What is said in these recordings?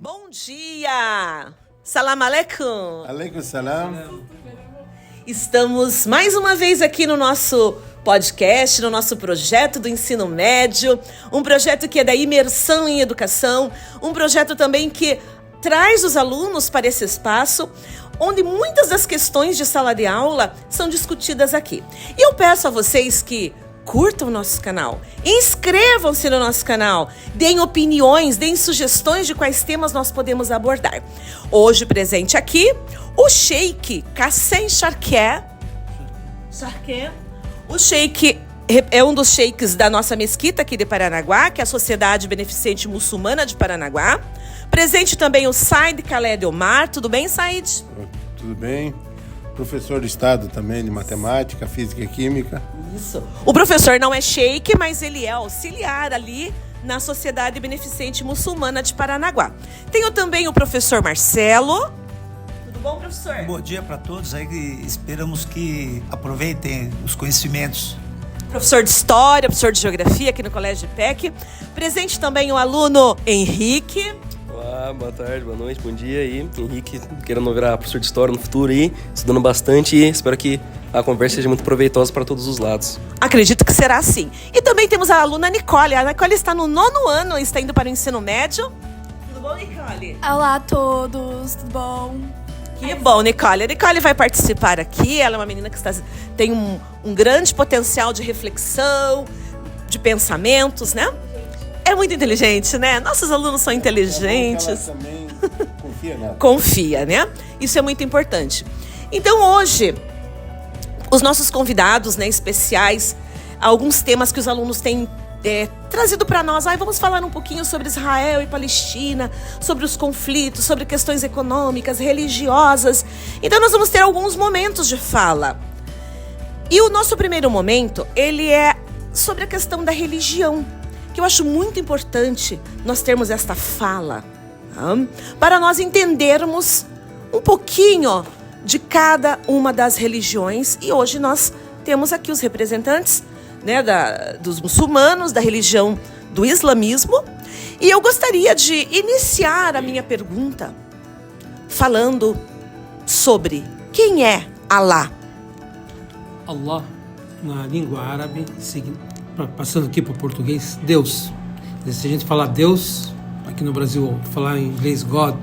Bom dia! Salam aleikum! Aleikum salam. Estamos mais uma vez aqui no nosso podcast, no nosso projeto do ensino médio, um projeto que é da imersão em educação, um projeto também que traz os alunos para esse espaço, onde muitas das questões de sala de aula são discutidas aqui. E eu peço a vocês que curtam o nosso canal, inscrevam-se no nosso canal, deem opiniões, deem sugestões de quais temas nós podemos abordar. Hoje presente aqui, o Sheikh Kassem Sharquet. O Sheikh é um dos sheiks da nossa mesquita aqui de Paranaguá, que é a Sociedade Beneficente Muçulmana de Paranaguá. Presente também o Said Khaled Omar. Tudo bem, Said? Tudo bem. Professor de Estado também de Matemática, Física e Química. Isso. O professor não é sheik, mas ele é auxiliar ali na Sociedade Beneficente Muçulmana de Paranaguá. Tenho também o professor Marcelo. Tudo bom, professor? Bom dia para todos aí, esperamos que aproveitem os conhecimentos. Professor de História, professor de Geografia aqui no Colégio IPEC. Presente também o aluno Henrique. Olá, boa tarde, boa noite, bom dia aí. Henrique, querendo virar professor de História no futuro aí, estudando bastante e espero que a conversa seja muito proveitosa para todos os lados. Acredito que será assim. E também temos a aluna Nicole. A Nicole está no 9º ano, está indo para o ensino médio. Tudo bom, Nicole? Olá a todos, tudo bom? Que bom, Nicole. A Nicole vai participar aqui. Ela é uma menina que tem um grande potencial de reflexão, de pensamentos, né? É muito inteligente, né? Nossos alunos são inteligentes. Ela também confia nela. Confia, né? Isso é muito importante. Então, hoje, os nossos convidados, né, especiais, alguns temas que os alunos têm trazido para nós. Vamos falar um pouquinho sobre Israel e Palestina, sobre os conflitos, sobre questões econômicas, religiosas. Então, nós vamos ter alguns momentos de fala. E o nosso primeiro momento, ele é sobre a questão da religião, que eu acho muito importante nós termos esta fala, para nós entendermos um pouquinho de cada uma das religiões. E hoje nós temos aqui os representantes, né, dos muçulmanos, da religião do islamismo. E eu gostaria de iniciar a minha pergunta falando sobre quem é Alá. Allah, na língua árabe, passando aqui para o português, Deus. Se a gente falar Deus, aqui no Brasil, falar em inglês God,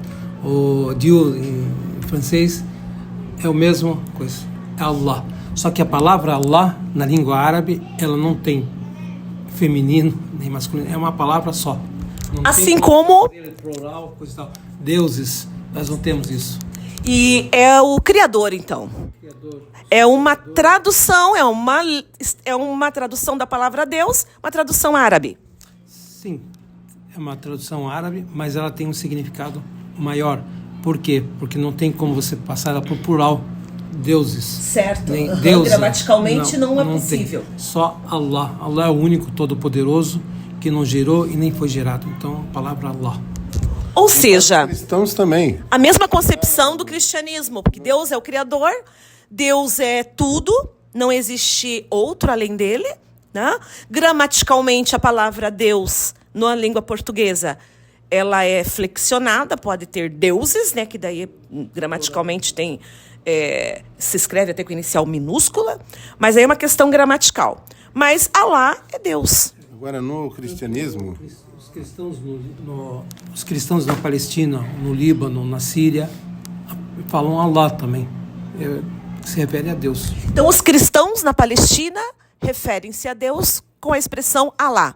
ou Dieu em francês, é a mesma coisa, é Allah. Só que a palavra Allah, na língua árabe, ela não tem feminino nem masculino, é uma palavra só. Não assim tem como... plural, coisa e tal. Deuses, nós não temos isso. E é o Criador, então. É uma tradução, é uma tradução da palavra Deus, uma tradução árabe. Sim, é uma tradução árabe, mas ela tem um significado maior. Por quê? Porque não tem como você passar ela por plural, deuses. Certo. Gramaticalmente não é possível. Tem. Só Allah. Allah é o único todo-poderoso que não gerou e nem foi gerado. Então, a palavra Allah. Ou seja, Cristãos também. a mesma concepção do cristianismo, porque Deus é o Criador, Deus é tudo, não existe outro além dele, né? Gramaticalmente, a palavra Deus, na língua portuguesa, ela é flexionada, pode ter deuses, né? Que daí, gramaticalmente, se escreve até com inicial minúscula, mas aí é uma questão gramatical. Mas Alá é Deus. Agora, no cristianismo, Os cristãos na Palestina, no Líbano, na Síria, falam Allah também. Se refere a Deus. Então, os cristãos na Palestina referem-se a Deus com a expressão Alá.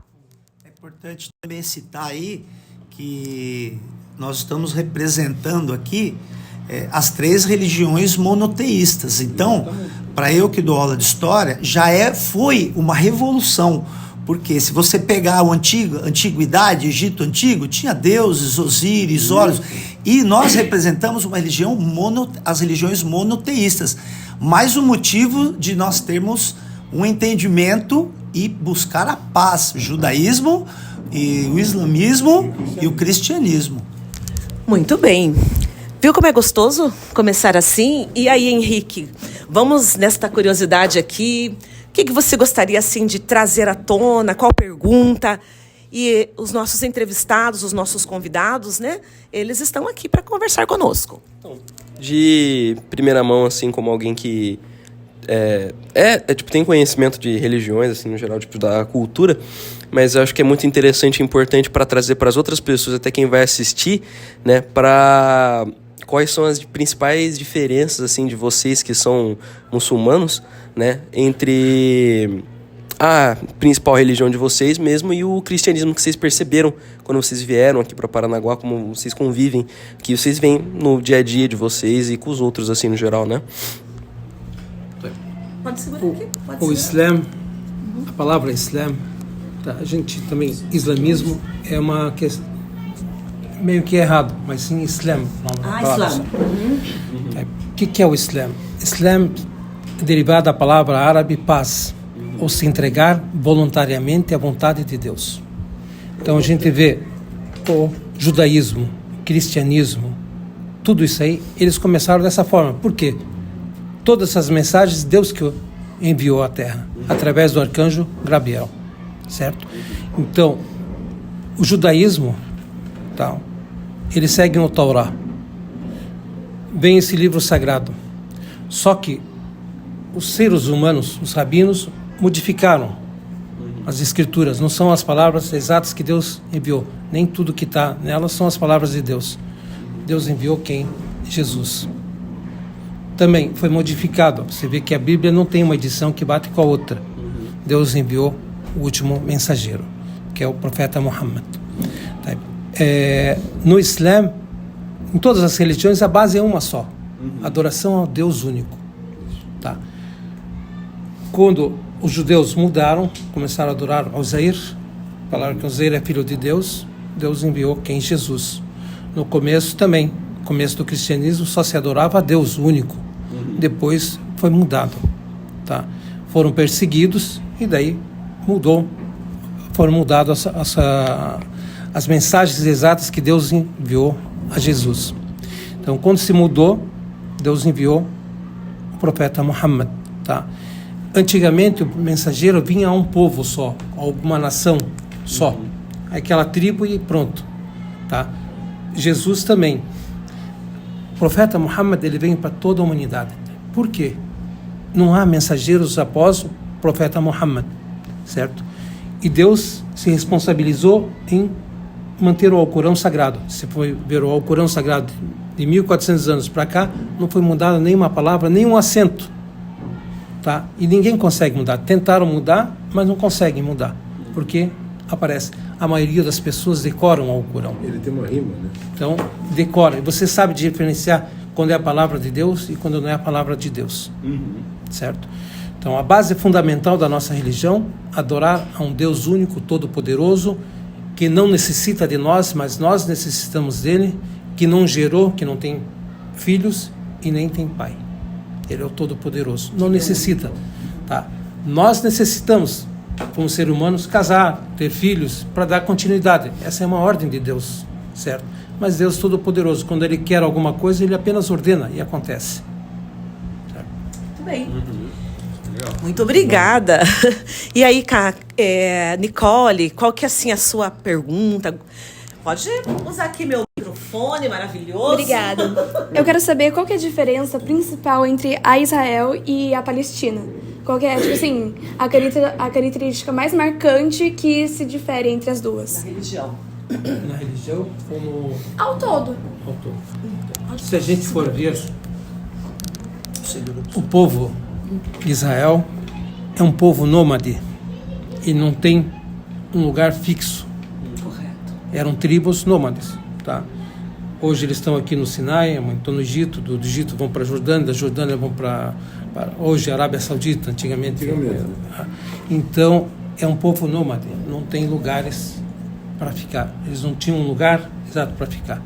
É importante também citar aí que nós estamos representando aqui as 3 religiões monoteístas. Então, para eu que dou aula de história, foi uma revolução. Porque se você pegar a antiguidade, Egito Antigo, tinha deuses, Osíris, Horus, e nós representamos uma religião as religiões monoteístas. Mais um motivo de nós termos um entendimento e buscar a paz, o judaísmo, e o islamismo e o cristianismo. Muito bem. Viu como é gostoso começar assim? E aí, Henrique, vamos nesta curiosidade aqui. O que você gostaria assim de trazer à tona? Qual pergunta? E os nossos entrevistados, os nossos convidados, né? Eles estão aqui para conversar conosco. Então, de primeira mão, assim, como alguém que tipo, tem conhecimento de religiões, assim, no geral, tipo, da cultura, mas eu acho que é muito interessante e importante para trazer para as outras pessoas, até quem vai assistir, né, para quais são as principais diferenças, assim, de vocês que são muçulmanos, né, entre a principal religião de vocês mesmo e o cristianismo que vocês perceberam quando vocês vieram aqui para Paranaguá, como vocês convivem, que vocês veem no dia a dia de vocês e com os outros, assim, no geral, né? Pode segurar aqui? O Islã, a palavra Islã, tá? A gente também, islamismo é uma questão meio que errado, mas sim Islã. Islã. O que é o Islã? Islã é derivado da palavra árabe paz, ou se entregar voluntariamente à vontade de Deus. Então a gente vê o judaísmo, o cristianismo, tudo isso aí, eles começaram dessa forma. Por quê? Todas essas mensagens, Deus que enviou à Terra, através do arcanjo Gabriel, certo? Então, o judaísmo, tá, eles seguem o Taurá. Vem esse livro sagrado. Só que os seres humanos, os rabinos, modificaram as escrituras. Não são as palavras exatas que Deus enviou. Nem tudo que está nelas são as palavras de Deus. Deus enviou quem? Jesus. Também foi modificado. Você vê que a Bíblia não tem uma edição que bate com a outra. Deus enviou o último mensageiro, que é o profeta Muhammad. No Islã, em todas as religiões, a base é uma só. Adoração ao Deus único. Tá? Quando os judeus mudaram, começaram a adorar Uzair, falaram que Uzair é filho de Deus, Deus enviou quem? Jesus. No começo também, no começo do cristianismo, só se adorava a Deus único. Depois foi mudado. Tá? Foram perseguidos e daí foram mudadas as mensagens exatas que Deus enviou a Jesus. Então, quando se mudou, Deus enviou o profeta Muhammad. Tá? Antigamente, o mensageiro vinha a um povo só, a alguma nação só. Aquela tribo e pronto. Tá? Jesus também. O profeta Muhammad, ele veio para toda a humanidade. Por quê? Não há mensageiros após o profeta Muhammad, certo? E Deus se responsabilizou em manter o Alcorão Sagrado. Se foi ver o Alcorão Sagrado de 1400 anos para cá, não foi mudada nenhuma palavra, nenhum acento. Tá? E ninguém consegue mudar. Tentaram mudar, mas não conseguem mudar. Porque aparece. A maioria das pessoas decoram o Alcorão. Ele tem uma rima, né? Então, decora. E você sabe diferenciar quando é a palavra de Deus e quando não é a palavra de Deus. Certo? Então, a base fundamental da nossa religião, adorar a um Deus único, todo-poderoso, que não necessita de nós, mas nós necessitamos dele, que não gerou, que não tem filhos e nem tem pai. Ele é o todo-poderoso. Não necessita. Tá? Nós necessitamos, como seres humanos, casar, ter filhos, para dar continuidade. Essa é uma ordem de Deus, certo? Mas Deus todo-poderoso, quando Ele quer alguma coisa, Ele apenas ordena e acontece. Certo? Muito bem. Muito obrigada. E aí, Nicole, qual que é assim a sua pergunta? Pode usar aqui meu microfone maravilhoso. Obrigada. Eu quero saber qual que é a diferença principal entre a Israel e a Palestina. Qual que é, tipo assim, a característica mais marcante que se difere entre as duas? Na religião. Na religião, como Ao todo. se a gente for ver, o povo de Israel é um povo nômade e não tem um lugar fixo. Correto. Eram tribos nômades, tá? Hoje eles estão aqui no Sinai, estão no Egito, do Egito vão para a Jordânia, da Jordânia vão para hoje a Arábia Saudita, antigamente. Então, é um povo nômade, não tem lugares para ficar. Eles não tinham um lugar exato para ficar.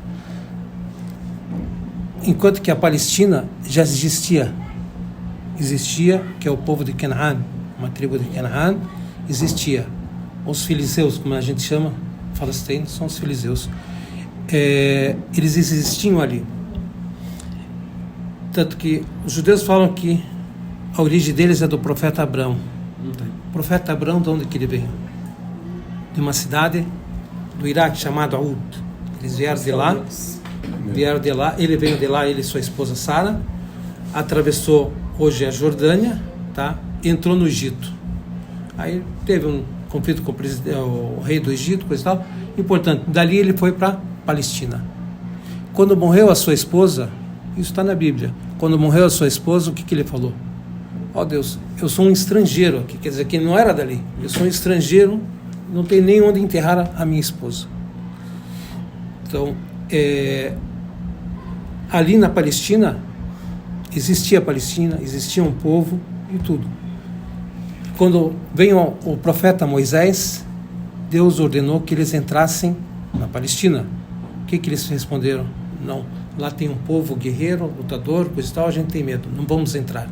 Enquanto que a Palestina já existia, que é o povo de Canaã, uma tribo de Canaã, existia. Os filisteus, como a gente chama, palestinos, são os filisteus. Eles existiam ali. Tanto que os judeus falam que a origem deles é do profeta Abraão. O profeta Abraão, de onde que ele veio? De uma cidade do Iraque chamado Aoud. Eles vieram de lá, ele veio de lá, ele e sua esposa Sara, atravessou hoje a Jordânia, tá? Entrou no Egito. Aí teve um conflito com o rei do Egito, coisa e tal. Importante, dali ele foi para Palestina. Quando morreu a sua esposa, isso está na Bíblia, quando morreu a sua esposa, o que ele falou? Ó Deus, eu sou um estrangeiro aqui, quer dizer, que não era dali, eu sou um estrangeiro, não tenho nem onde enterrar a minha esposa. Então, ali na Palestina, existia um povo e tudo. Quando veio o profeta Moisés, Deus ordenou que eles entrassem na Palestina. O que eles responderam? Não, lá tem um povo guerreiro, lutador, coisa e tal, a gente tem medo, não vamos entrar.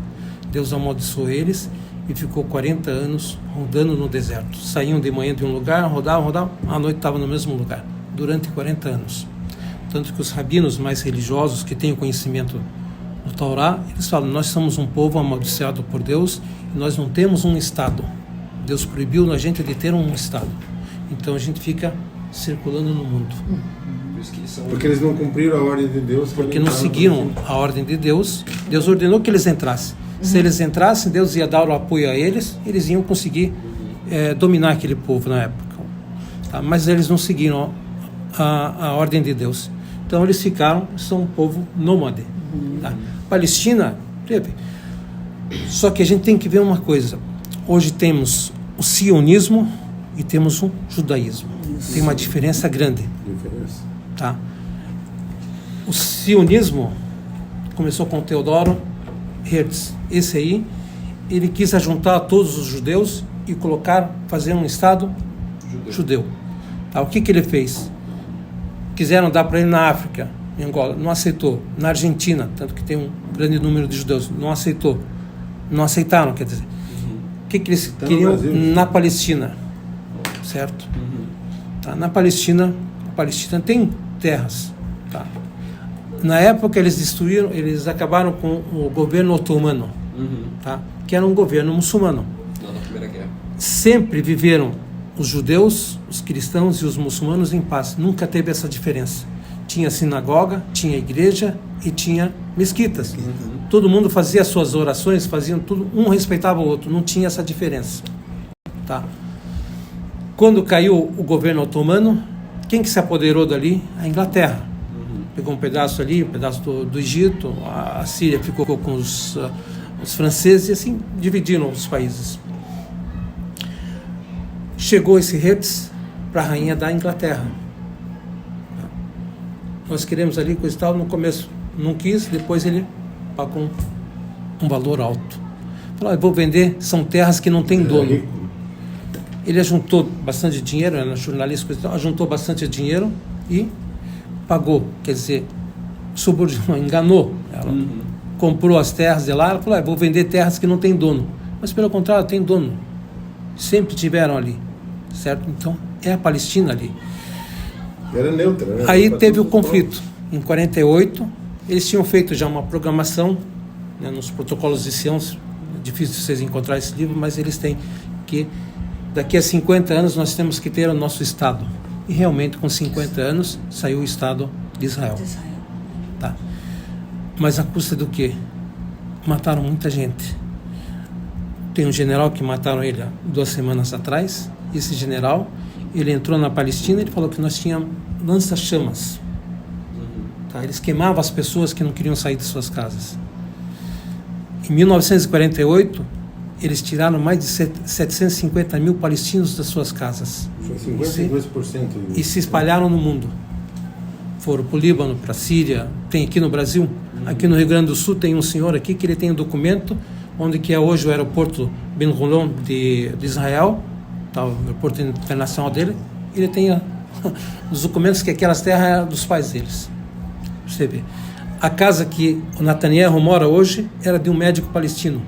Deus amaldiçoou eles e ficou 40 anos rodando no deserto. Saíam de manhã de um lugar, rodavam, à noite estavam no mesmo lugar, durante 40 anos. Tanto que os rabinos mais religiosos, que têm o conhecimento do Torá, eles falam, nós somos um povo amaldiçoado por Deus e nós não temos um Estado. Deus proibiu a gente de ter um Estado. Então a gente fica circulando no mundo. Porque eles não cumpriram a ordem de Deus. Porque não seguiram a ordem de Deus. Deus ordenou que eles entrassem. Se eles entrassem, Deus ia dar o apoio a eles, eles iam conseguir dominar aquele povo na época. Tá? Mas eles não seguiram a ordem de Deus. Então eles são um povo nômade. Tá? Palestina teve. Só que a gente tem que ver uma coisa. Hoje temos o sionismo e temos o judaísmo. Tem uma diferença grande. Tá? O sionismo começou com Teodoro Herzl. Esse aí, ele quis ajuntar todos os judeus e fazer um Estado judeu. Tá? O que ele fez? Quiseram dar para ele na África, em Angola, não aceitou. Na Argentina, tanto que tem um grande número de judeus, não aceitou. Não aceitaram, quer dizer. O que eles queriam na Palestina? Certo? Tá? Na Palestina, a Palestina tem terras. Tá? Na época eles acabaram com o governo otomano, tá? Que era um governo muçulmano. Na Primeira Guerra. Sempre viveram os judeus, os cristãos e os muçulmanos em paz. Nunca teve essa diferença. Tinha sinagoga, tinha igreja e tinha mesquitas. Todo mundo fazia suas orações, faziam tudo, um respeitava o outro, não tinha essa diferença. Tá? Quando caiu o governo otomano, quem que se apoderou dali? A Inglaterra. Pegou um pedaço ali, um pedaço do Egito, a Síria ficou com os franceses e assim dividiram os países. Chegou esse Herzl para a rainha da Inglaterra. Nós queremos ali, coisa e tal, no começo não quis, depois ele pagou um valor alto. Falou, eu vou vender, são terras que não tem dono. Ele ajuntou bastante dinheiro, era jornalista, coisa e tal, ajuntou bastante dinheiro e pagou, quer dizer, subordinou, enganou ela. Comprou as terras de lá, ela falou, vou vender terras que não tem dono. Mas pelo contrário, tem dono. Sempre tiveram ali, certo? Então, é a Palestina ali. Era neutra, né? Aí teve o conflito. Em 48, eles tinham feito já uma programação, né, nos protocolos de Sião, é difícil vocês encontrar esse livro, mas eles têm que, daqui a 50 anos, nós temos que ter o nosso Estado. E realmente, com 50 anos, saiu o Estado de Israel. Tá. Mas a custa do quê? Mataram muita gente. Tem um general que mataram ele há 2 semanas atrás. Esse general, ele entrou na Palestina e ele falou que nós tínhamos lança-chamas. Tá? Eles queimavam as pessoas que não queriam sair de suas casas. Em 1948, eles tiraram mais de 750 mil palestinos das suas casas. Foi 52%. E se espalharam no mundo. Foram para o Líbano, para a Síria, tem aqui no Brasil. Aqui no Rio Grande do Sul tem um senhor aqui que ele tem um documento onde que é hoje o aeroporto Ben Gurion de Israel, tá, o aeroporto internacional dele. Ele tem os documentos que aquelas terras eram dos pais deles. Você vê. A casa que o Netanyahu mora hoje era de um médico palestino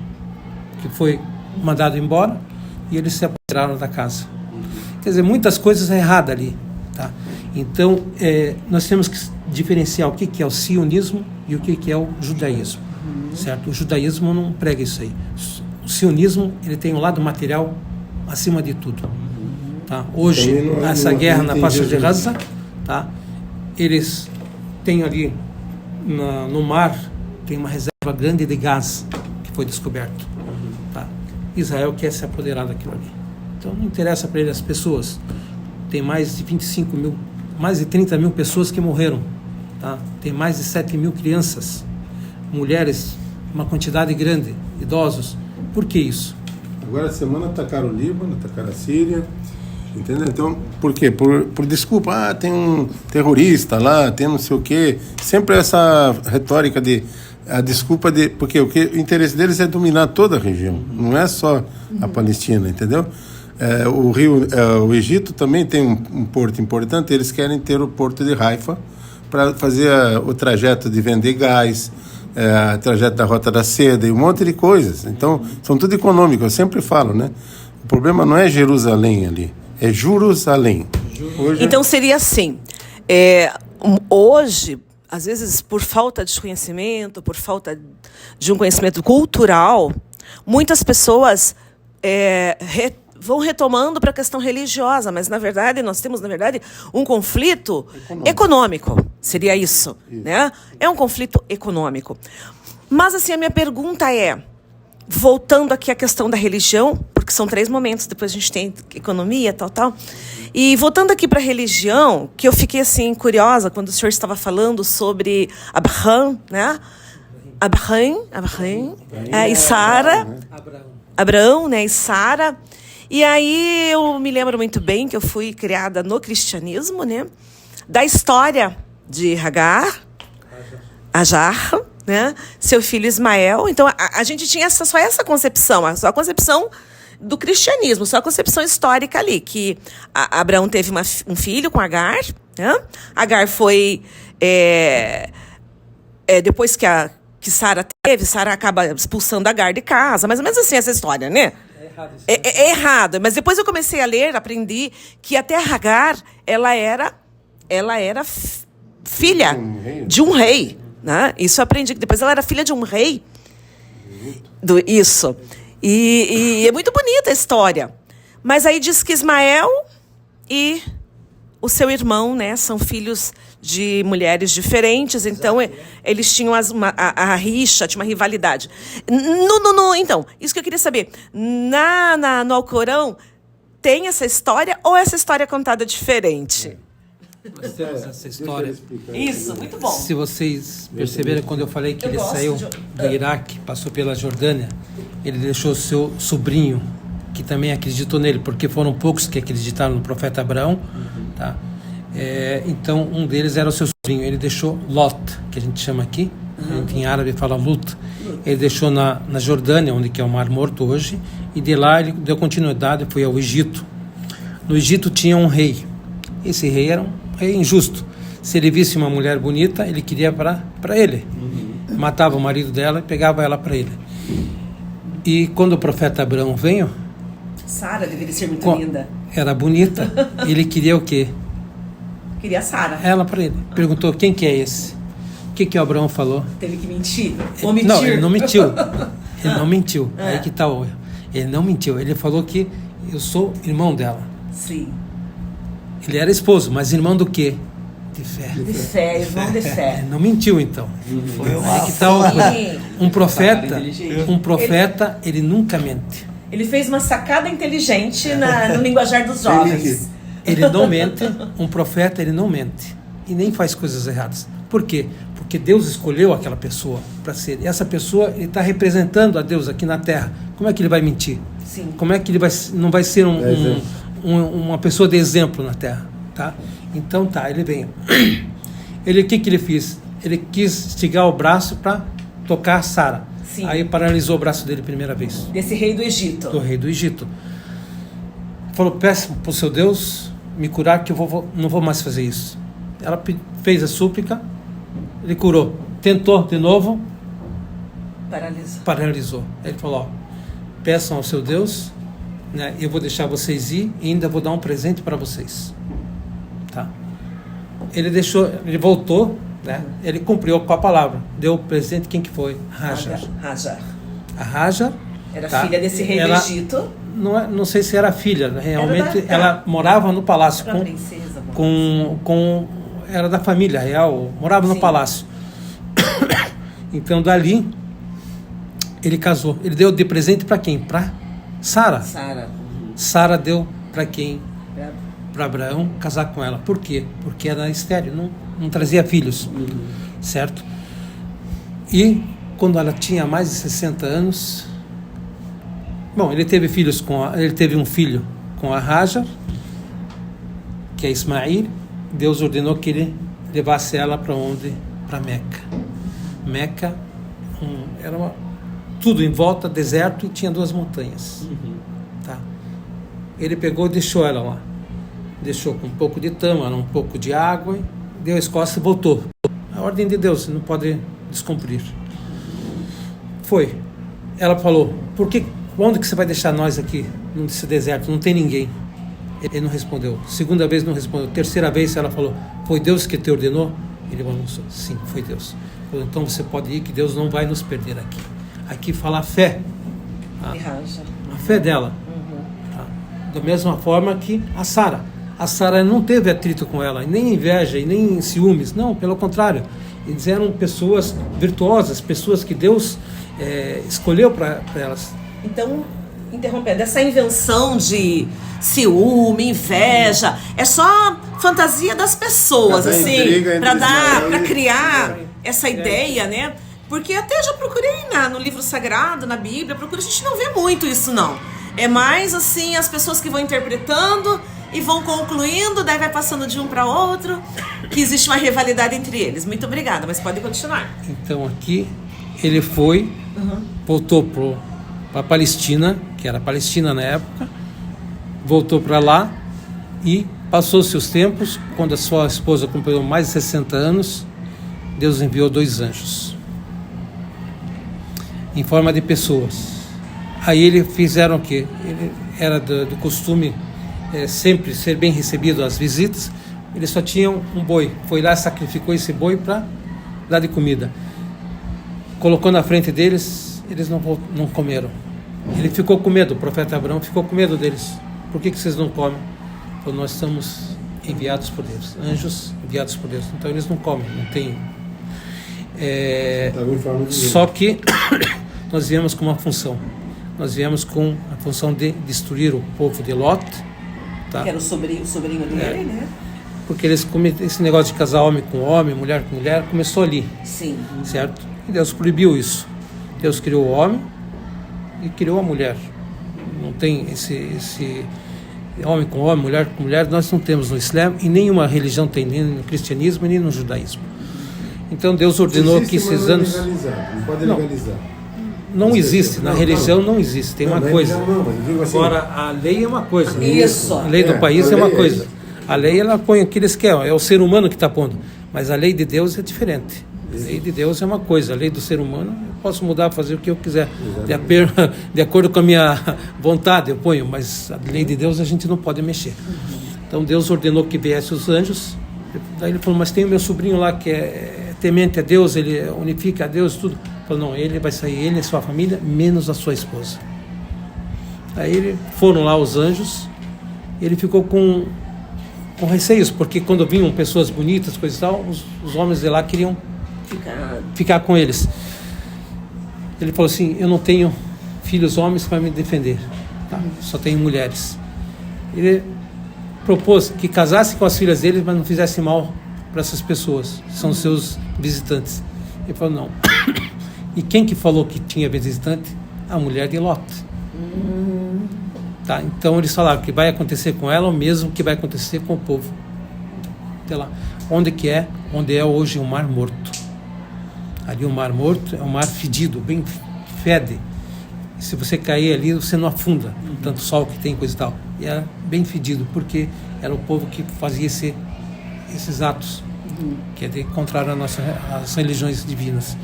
que foi mandado embora e eles se apoderaram da casa. Quer dizer, muitas coisas erradas ali. Tá? Então, nós temos que diferenciar o que é o sionismo e o que é o judaísmo. Certo? O judaísmo não prega isso aí. O sionismo, ele tem um lado material acima de tudo. tá? Hoje, Também não- essa não guerra na tem faixa de Jesus. Gaza, tá? Eles têm ali no mar, tem uma reserva grande de gás que foi descoberto, tá? Israel quer se apoderar daquilo ali. Então não interessa para ele as pessoas. Tem mais de 25 mil, mais de 30 mil pessoas que morreram, tá? Tem mais de 7 mil crianças, mulheres, uma quantidade grande, idosos. Por que isso? Agora a semana atacaram o Líbano, atacaram a Síria, entendeu? Então, por quê? Por desculpa, tem um terrorista lá, tem não sei o quê. Sempre essa retórica a desculpa porque o interesse deles é dominar toda a região, não é só a Palestina, entendeu? O Egito também tem um porto importante, eles querem ter o porto de Haifa para fazer o trajeto de vender gás, trajeto da Rota da Seda e um monte de coisas. Então, são tudo econômico, eu sempre falo, né? O problema não é Jerusalém ali, é Jerusalém. Hoje, Então seria assim, hoje, às vezes por falta de conhecimento, por falta de um conhecimento cultural, muitas pessoas vão retomando para a questão religiosa, mas na verdade nós temos um conflito econômico. Seria isso, né? É um conflito econômico. Mas assim, a minha pergunta voltando aqui à questão da religião, porque são 3 momentos, depois a gente tem economia, tal. E voltando aqui para a religião, que eu fiquei assim curiosa quando o senhor estava falando sobre Abraham, né? Abraham e Sara. Abraão, né? E Sara. E aí eu me lembro muito bem que eu fui criada no cristianismo, né? Da história de Ajar, né? Seu filho Ismael. Então a gente tinha só essa concepção, só a concepção do cristianismo, só a concepção histórica ali, que Abraão teve um filho com Agar, né? Agar foi depois que Sara teve, Sara acaba expulsando Agar de casa, mais ou menos assim essa história, né? É errado, mas depois eu comecei a ler, aprendi que até Agar, ela era filha de um rei, né? Isso eu aprendi, que depois ela era filha de um rei. Isso. E é muito bonita a história. Mas aí diz que Ismael e o seu irmão, né, são filhos de mulheres diferentes, então eles tinham a rixa, tinha uma rivalidade. Então, isso que eu queria saber. No Alcorão, tem essa história ou essa história é contada diferente? Nós temos essa história. Isso, muito bom. Se vocês perceberam, quando eu falei que ele saiu do Iraque, passou pela Jordânia, ele deixou seu sobrinho, que também acreditou nele, porque foram poucos que acreditaram no profeta Abraão, tá? Então um deles era o seu sobrinho. Ele deixou Lot, que a gente chama aqui, a gente em árabe fala Lut. Ele deixou na Jordânia, onde que é o Mar Morto hoje, e de lá ele deu continuidade, foi ao Egito. No Egito tinha um rei. Esse rei era um rei injusto. Se ele visse uma mulher bonita, ele queria para ele. Matava o marido dela e pegava ela para ele. E quando o profeta Abraão veio, Sara deveria ser muito linda. Era bonita. Ele queria o quê? Queria Sara. Ela para ele. Perguntou, quem que é esse? O que o Abraão falou? Teve que mentir. Ou mentir. Não, ele não mentiu. Ele não mentiu. Aí que tá o erro. Ele não mentiu. Ele falou que eu sou irmão dela. Sim. Ele era esposo, mas irmão do quê? De fé. De fé, irmão de fé. Ele não mentiu, então. Aí que tá um profeta, ele nunca mente. Ele fez uma sacada inteligente no linguajar dos jovens. Ele não mente. Um profeta, ele não mente. E nem faz coisas erradas. Por quê? Porque Deus escolheu aquela pessoa para ser. E essa pessoa, ele está representando a Deus aqui na Terra. Como é que ele vai mentir? Sim. Como é que ele não vai ser uma pessoa de exemplo na Terra? Tá? Então ele veio. O que ele fez? Ele quis esticar o braço para tocar Sara. Sim. Aí paralisou o braço dele a primeira vez. Desse rei do Egito. Do rei do Egito. Falou, peça para o seu Deus me curar, que eu não vou mais fazer isso. Ela fez a súplica, ele curou. Tentou de novo, paralisou. Ele falou, peçam ao seu Deus, né, eu vou deixar vocês ir e ainda vou dar um presente para vocês. Tá? Ele voltou, né, ele cumpriu com a palavra. Deu o presente, quem que foi? Hajar. Hajar. A Hajar era filha desse rei do Egito. não sei se era filha, realmente Era da- ela morava no palácio Era princesa, era da família real, morava no Sim. palácio. Então dali ele casou. Ele deu de presente para quem? Para Sara. Sara. Sara deu para quem? Pra- Para Abraão casar com ela. Por quê? Porque era estéril, não trazia filhos, certo? E quando ela tinha mais de 60 anos, bom, ele teve um filho com a Hajar, que é Ismael. Deus ordenou que ele levasse ela para onde? Para Meca. Meca era tudo em volta, deserto, e tinha 2 montanhas. Tá? Ele pegou e deixou ela lá. Deixou com um pouco de tâmara, um pouco de água, deu as costas e voltou. A ordem de Deus, você não pode descumprir. Foi. Ela falou, onde que você vai deixar nós aqui, nesse deserto? Não tem ninguém. Ele não respondeu. Segunda vez não respondeu. Terceira vez ela falou, foi Deus que te ordenou? Ele falou, sim, foi Deus. Falou, então você pode ir, que Deus não vai nos perder aqui. Aqui fala a fé. E Hajar. A fé dela. Tá? Da mesma forma que a Sara. A Sara não teve atrito com ela, nem inveja e nem ciúmes. Não, pelo contrário. Eles eram pessoas virtuosas, pessoas que Deus escolheu para elas. Então, interrompendo, essa invenção de ciúme, inveja, é só fantasia das pessoas, Pra dar assim, intriga entre Ismael para e- criar essa ideia, né? Porque até já procurei no livro sagrado, na Bíblia, a gente não vê muito isso, não. É mais, assim, as pessoas que vão interpretando e vão concluindo, daí vai passando de um para outro, que existe uma rivalidade entre eles. Muito obrigada, mas pode continuar. Então aqui ele foi, voltou para a Palestina, que era Palestina na época, voltou para lá e passou-se os tempos. Quando a sua esposa completou mais de 60 anos, Deus enviou 2 anjos em forma de pessoas. Aí eles fizeram o quê? Ele era do costume sempre ser bem recebido às visitas. Eles só tinham um boi. Foi lá, sacrificou esse boi para dar de comida. Colocou na frente deles, eles não comeram. Ele ficou com medo, o profeta Abraão ficou com medo deles. Por que vocês não comem? Falou, nós estamos enviados por Deus, anjos enviados por Deus. Então eles não comem, não tem. Estava em forma de Só que nós viemos com uma função. Nós viemos com a função de destruir o povo de Lot, tá? Que era o sobrinho dele, né? Porque esse negócio de casar homem com homem, mulher com mulher, começou ali, Sim. certo? E Deus proibiu isso. Deus criou o homem e criou a mulher. Não tem esse homem com homem, mulher com mulher, nós não temos no Islã, e nenhuma religião tem, nem no cristianismo nem no judaísmo. Então Deus ordenou Existe, que mas esses não é anos legalizado, não pode Não. legalizar. não existe, na religião não existe, tem uma na coisa. religião não, mas eu digo assim, Agora, a lei é uma coisa. Isso. A lei do país a é uma lei é coisa. isso. A lei, ela põe o que eles querem, é o ser humano que está pondo. Mas a lei de Deus é diferente. A lei de Deus é uma coisa, a lei do ser humano eu posso mudar, fazer o que eu quiser. De acordo com a minha vontade eu ponho, mas a lei de Deus a gente não pode mexer. Então Deus ordenou que viessem os anjos. Daí ele falou, mas tem o meu sobrinho lá que é temente a Deus, ele unifica a Deus, tudo. Ele falou, não, ele vai sair, ele e sua família, menos a sua esposa. Aí foram lá os anjos, e ele ficou com receios, porque quando vinham pessoas bonitas, coisas e tal, os homens de lá queriam ficar com eles. Ele falou assim, eu não tenho filhos homens para me defender, tá? Só tenho mulheres. Ele propôs que casasse com as filhas dele, mas não fizesse mal para essas pessoas, são seus visitantes. Ele falou, não. E quem que falou que tinha visitante? A mulher de Lot. Tá? Então eles falaram que vai acontecer com ela o mesmo que vai acontecer com o povo. Até lá. Onde que é? Onde é hoje o Mar Morto. Ali o Mar Morto é um mar fedido, bem fede. E se você cair ali, você não afunda, tanto sol que tem, coisa e tal. E era bem fedido, porque era o povo que fazia esses atos, que é de contrário às religiões divinas.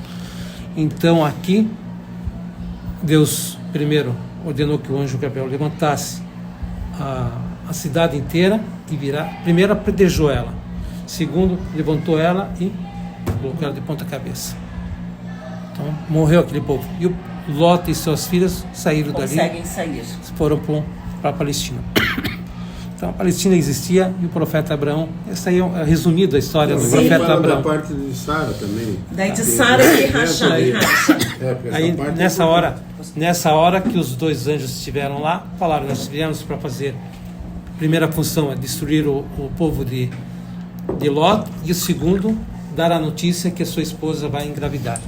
Então aqui, Deus primeiro ordenou que o anjo Gabriel levantasse a cidade inteira e primeiro apedrejou ela. Segundo, levantou ela e colocou ela de ponta cabeça. Então morreu aquele povo. E o Lot e suas filhas saíram Conseguem dali, sair. foram para a Palestina. Então a Palestina existia e o profeta Abraão, essa aí é resumido a história do Sim. profeta Fala da Abraão. parte de Sara também. Daí de Sara e Rachá. Porque essa Aí parte nessa hora que os dois anjos estiveram lá, falaram: nós viemos para fazer, a primeira função é destruir o povo de Lot, e o segundo, dar a notícia que a sua esposa vai engravidar.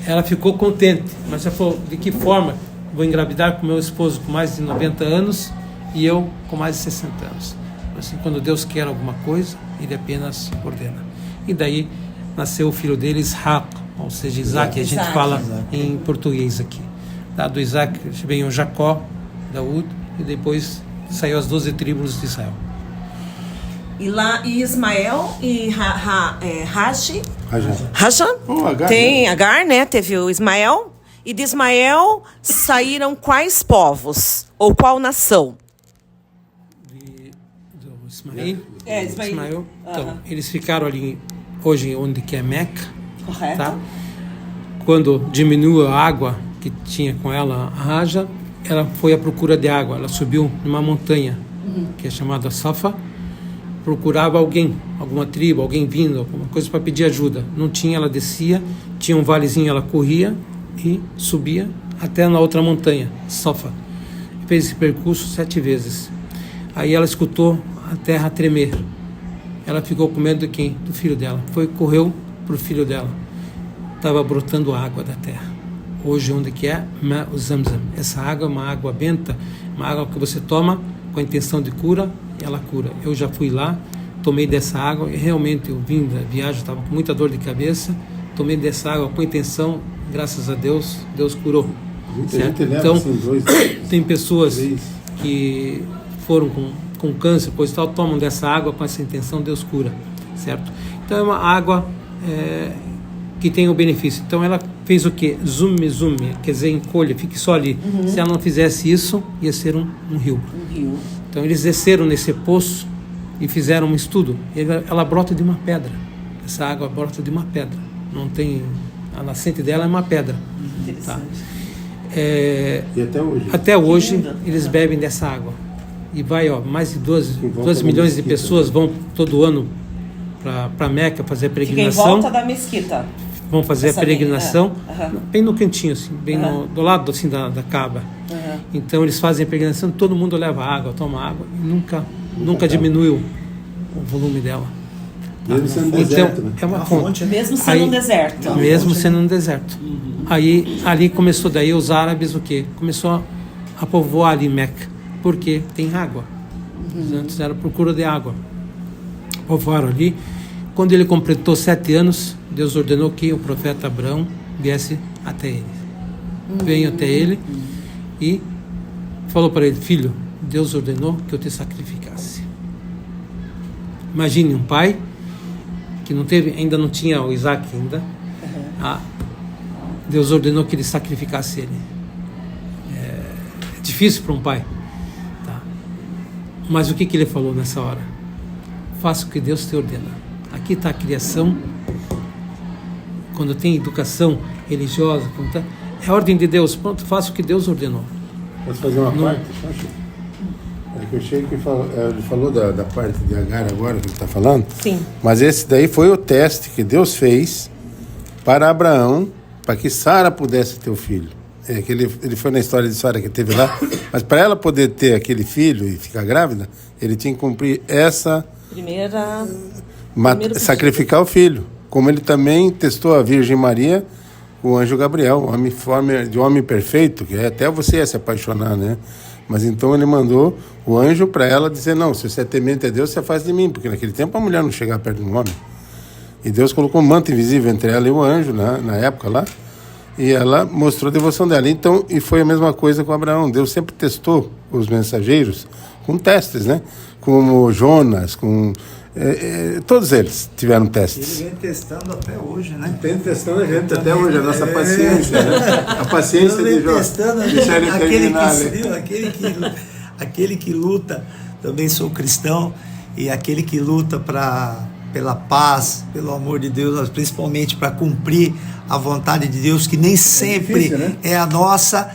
Ela ficou contente, mas ela falou: de que forma vou engravidar com meu esposo com mais de 90 anos e eu com mais de 60 anos? Assim, quando Deus quer alguma coisa, Ele apenas ordena. E daí nasceu o filho dele, Isaac, ou seja, Isaac, a gente Isaac. fala em português aqui. Do Isaac veio Jacó, Daúd, e depois saiu as 12 tribos de Israel. E lá, e Ismael e Rashi. Rajan? Agar, Tem Agar, né? Teve o Ismael. E de Ismael saíram quais povos? Ou qual nação? Do Ismael. Ismael. Então, eles ficaram ali, hoje, onde que é Meca. Correto. Tá? Quando diminuiu a água que tinha com ela, a Raja, ela foi à procura de água. Ela subiu numa montanha, que é chamada Safa, procurava alguém, alguma tribo, alguém vindo, alguma coisa para pedir ajuda. Não tinha, ela descia, tinha um valezinho, ela corria e subia até na outra montanha, Safa. Fez esse percurso 7 vezes. Aí ela escutou a terra tremer. Ela ficou com medo de quem? Do filho dela. Correu para o filho dela. Estava brotando água da terra. Hoje, onde que é? O Zamzam. Essa água é uma água benta, uma água que você toma com a intenção de cura, e ela cura. Eu já fui lá, tomei dessa água, e realmente eu vim da viagem, estava com muita dor de cabeça, tomei dessa água com a intenção, graças a Deus, Deus curou. Muita gente leva Então, assim, 2, tem pessoas 3. que foram com câncer, pois tal, tomam dessa água com essa intenção, Deus cura, certo? Então é uma água que tem o benefício. Então ela fez o quê? Zume, quer dizer, encolha, fique só ali. Se ela não fizesse isso, ia ser um rio. Então eles desceram nesse poço e fizeram um estudo. Ela brota de uma pedra. Essa água brota de uma pedra. Não tem... A nascente dela é uma pedra. Tá? E até hoje? Até hoje eles bebem dessa água. E vai, mais de 12 milhões de pessoas vão todo ano para Meca fazer a Fica em peregrinação. volta da mesquita. Vão fazer Essa a peregrinação linha, bem no cantinho, assim, bem do lado assim, da Caba. Então eles fazem a peregrinação, todo mundo leva água, toma água, e nunca diminuiu o volume dela. Mesmo sendo Então, deserto, né? é uma fonte. Mesmo sendo um deserto. Mesmo sendo um deserto. Aí ali começou daí os árabes o quê? Começou a povoar ali Meca, porque tem água. Antes era procura de água. Povoaram ali. Quando ele completou 7 anos, Deus ordenou que o profeta Abraão viesse até ele. Veio até ele e falou para ele: filho, Deus ordenou que eu te sacrificasse. Imagine um pai que ainda não tinha o Isaac ainda. Deus ordenou que ele sacrificasse ele. É difícil para um pai. Tá? Mas o que ele falou nessa hora? Faça o que Deus te ordena. Aqui está a criação. Quando tem educação religiosa, é a ordem de Deus. Pronto, faça o que Deus ordenou. Posso fazer uma parte? É que eu achei que ele falou da parte de Agar agora que ele está falando. Sim. Mas esse daí foi o teste que Deus fez para Abraão, para que Sara pudesse ter o filho. Que ele foi na história de Sara que teve lá, mas para ela poder ter aquele filho e ficar grávida, ele tinha que cumprir essa... sacrificar o filho. Como ele também testou a Virgem Maria, o anjo Gabriel, de homem perfeito, que até você ia se apaixonar, né? Mas então ele mandou o anjo para ela dizer: não, se você é temente a Deus, você faz de mim, porque naquele tempo a mulher não chegava perto de um homem. E Deus colocou um manto invisível entre ela e o anjo, na época lá, e ela mostrou a devoção dela. Então, e foi a mesma coisa com Abraão. Deus sempre testou os mensageiros com testes, né? Como Jonas, todos eles tiveram testes. Ele vem testando até hoje, né? Tem testando a gente até hoje, a nossa paciência, né? A paciência de Jonas. Deixar ele terminar, aquele que luta, também sou cristão, e aquele que luta para pela paz, pelo amor de Deus, mas principalmente para cumprir a vontade de Deus, que nem sempre difícil, né? é a nossa.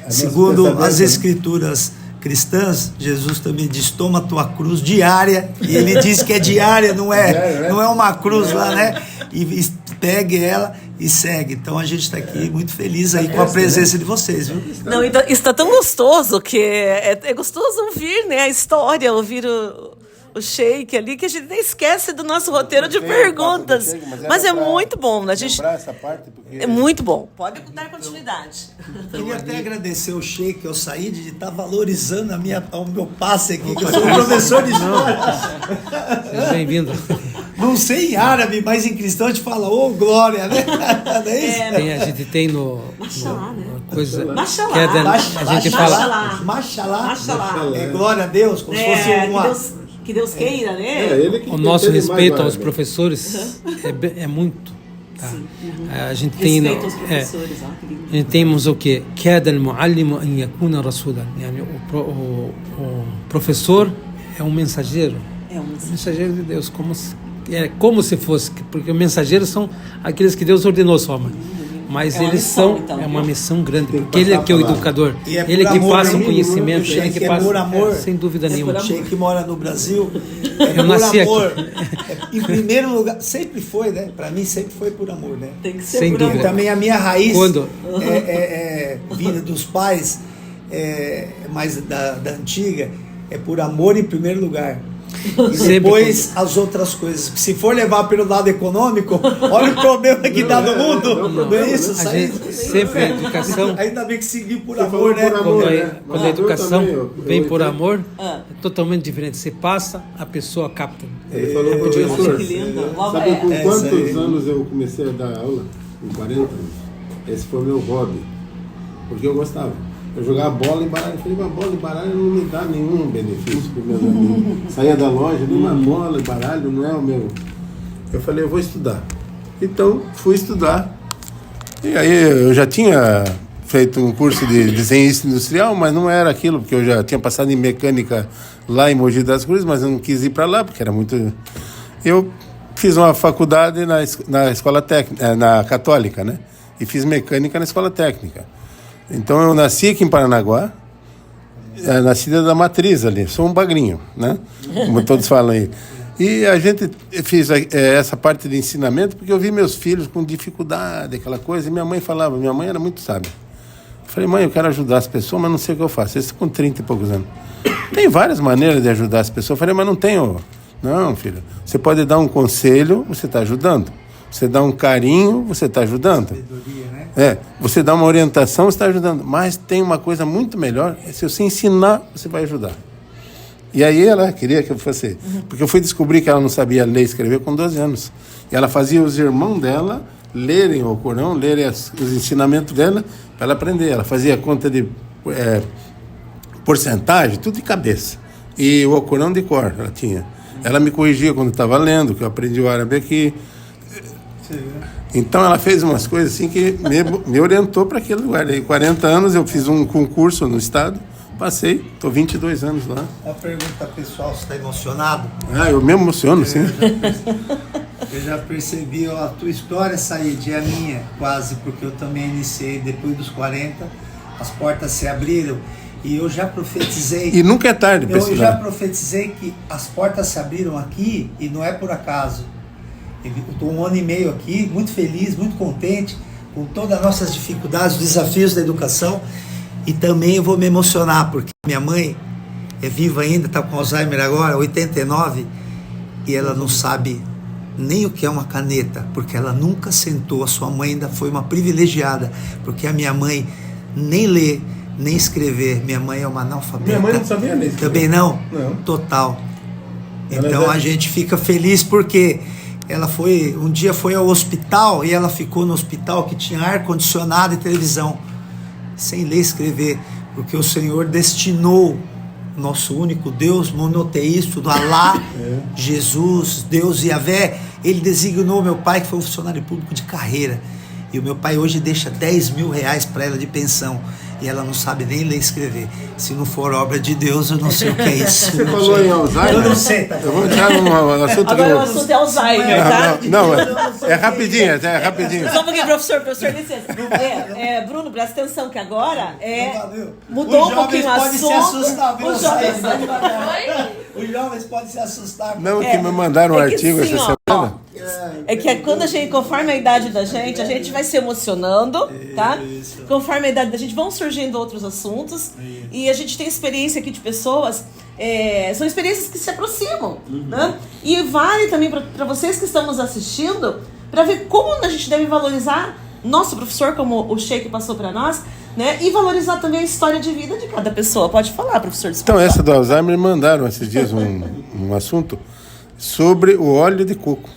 Segundo pensamento, as né? escrituras cristãs, Jesus também diz: toma a tua cruz diária, e ele diz que é diária, não é, Diária, né? não é uma cruz lá, né? E pegue ela e segue. Então a gente está aqui muito feliz aí com a presença de vocês, viu? Não, então, isso está tão gostoso que é gostoso ouvir, né, a história, ouvir o Sheik ali, que a gente nem esquece do nosso roteiro de perguntas. Mas é muito bom, a gente... Lembrar essa parte, porque... É muito bom. Pode dar continuidade. Queria até agradecer o Sheik, ao Said, de estar valorizando o meu passe aqui, que eu sou um professor de história. Seja bem-vindo. Não sei em árabe, mas em cristão a gente fala, glória, né? Não é isso? A gente tem no coisa Mashallah. que é a gente fala Mashallah. Mashallah. É glória a Deus, como se fosse uma... Que Deus queira, né? ele que o nosso entende mais respeito árabe. aos professores é muito. Tá? A gente tem Respeito aos professores, querido. a gente temos o que كاد المعلم أن يكون رسولا, يعني o professor é um mensageiro. É um Mensageiro de Deus, como se fosse, porque os mensageiros são aqueles que Deus ordenou só, mas uma eles missão, são então. É uma missão grande, Tem que porque ele é passar que é o a palavra. educador, E é por ele que amor, passa hein? o conhecimento, O Sheik ele que é passa, por amor. sem dúvida nenhuma. O Sheik mora no Brasil, Eu nasci aqui. amor. Em primeiro lugar, sempre foi, né? Para mim sempre foi por amor, né? Tem que ser Sem por dúvida. amor. Também a minha raiz Quando? vinda dos pais, mais da antiga, é por amor em primeiro lugar. E Sempre depois as outras coisas. Se for levar pelo lado econômico, olha o problema que dá no mundo. Não é isso? A gente sempre a educação, Ainda bem que seguir por Você amor, falou né? por amor. quando a educação Eu também, vem por amor, Ah. é totalmente diferente. Você passa, a pessoa capta. Ele falou, Olha professor, que lindo. sabe com Essa quantos aí. anos eu comecei a dar aula? Com 40 anos. Esse foi o meu hobby. Porque eu gostava. Eu jogava bola e baralho. Eu falei, mas bola e baralho não me dá nenhum benefício para meus amigos. Saía da loja, uma bola e baralho não é o meu. Eu falei, eu vou estudar. Então, fui estudar. E aí eu já tinha feito um curso de desenhista industrial, mas não era aquilo, porque eu já tinha passado em mecânica lá em Mogi das Cruzes, mas eu não quis ir para lá, porque era muito... Eu fiz uma faculdade na escola técnica, na Católica, né? E fiz mecânica na escola técnica. Então eu nasci aqui em Paranaguá, nascida da matriz ali, sou um bagrinho, né? Como todos falam aí. E a gente fez essa parte de ensinamento porque eu vi meus filhos com dificuldade, aquela coisa, e minha mãe falava, minha mãe era muito sábia. Eu falei, mãe, eu quero ajudar as pessoas, mas não sei o que eu faço. Eles com 30 e poucos anos. Tem várias maneiras de ajudar as pessoas. Eu falei, mas não tenho. Não, filho. Você pode dar um conselho, você está ajudando. Você dá um carinho, você está ajudando. Você dá uma orientação, você está ajudando. Mas tem uma coisa muito melhor, se você ensinar, você vai ajudar. E aí ela queria que eu fosse... Porque eu fui descobrir que ela não sabia ler e escrever com 12 anos. E ela fazia os irmãos dela lerem o Corão, lerem os ensinamentos dela, para ela aprender. Ela fazia conta de porcentagem, tudo de cabeça. E o Corão de cor ela tinha. Ela me corrigia quando estava lendo, que eu aprendi o árabe aqui. Então ela fez umas coisas assim que me orientou para aquele lugar. Aí 40 anos eu fiz um concurso no estado, passei, estou 22 anos lá. Uma pergunta pessoal, você está emocionado? Eu me emociono, sim. Eu já percebi, a tua história, Said, é a minha, quase, porque eu também iniciei depois dos 40, as portas se abriram e eu já profetizei. E nunca é tarde para Eu já estudar. profetizei que as portas se abriram aqui e não é por acaso. Eu estou 1 ano e meio aqui, muito feliz, muito contente, com todas as nossas dificuldades, os desafios da educação. E também eu vou me emocionar, porque minha mãe é viva ainda, está com Alzheimer agora, 89, e ela não sabe nem o que é uma caneta, porque ela nunca sentou. A sua mãe ainda foi uma privilegiada, porque a minha mãe nem lê, nem escrever. Minha mãe é uma analfabeta. Minha mãe não sabia ler. Também não? Não. Total. Ela Então já- a gente fica feliz porque ela um dia foi ao hospital e ela ficou no hospital que tinha ar-condicionado e televisão, sem ler e escrever, porque o Senhor destinou nosso único Deus monoteísta, do Alá, Jesus, Deus Yahvé, ele designou meu pai, que foi um funcionário público de carreira, e o meu pai hoje deixa 10 mil reais para ela de pensão. e ela não sabe nem ler e escrever. Se não for obra de Deus, eu não sei o que é isso. Você falou em Alzheimer? Eu não sei, tá? Eu vou entrar num assunto que Agora o assunto é Alzheimer, tá? Não, é rapidinho, é rapidinho. Só um pouquinho, professor, licença. Bruno, presta atenção que agora mudou um pouquinho o assunto. Os jovens podem se assustar. Não, que me mandaram um artigo assim, essa semana. É que quando conforme a idade da gente, a gente vai se emocionando, tá? Conforme a idade da gente, vão surgindo outros assuntos. E a gente tem experiência aqui de pessoas, são experiências que se aproximam, né? E vale também para vocês que estão nos assistindo, para ver como a gente deve valorizar nosso professor, como o Sheik passou para nós, né? E valorizar também a história de vida de cada pessoa. Pode falar, professor. Então, essa do Alzheimer, mandaram esses dias um assunto sobre o óleo de coco,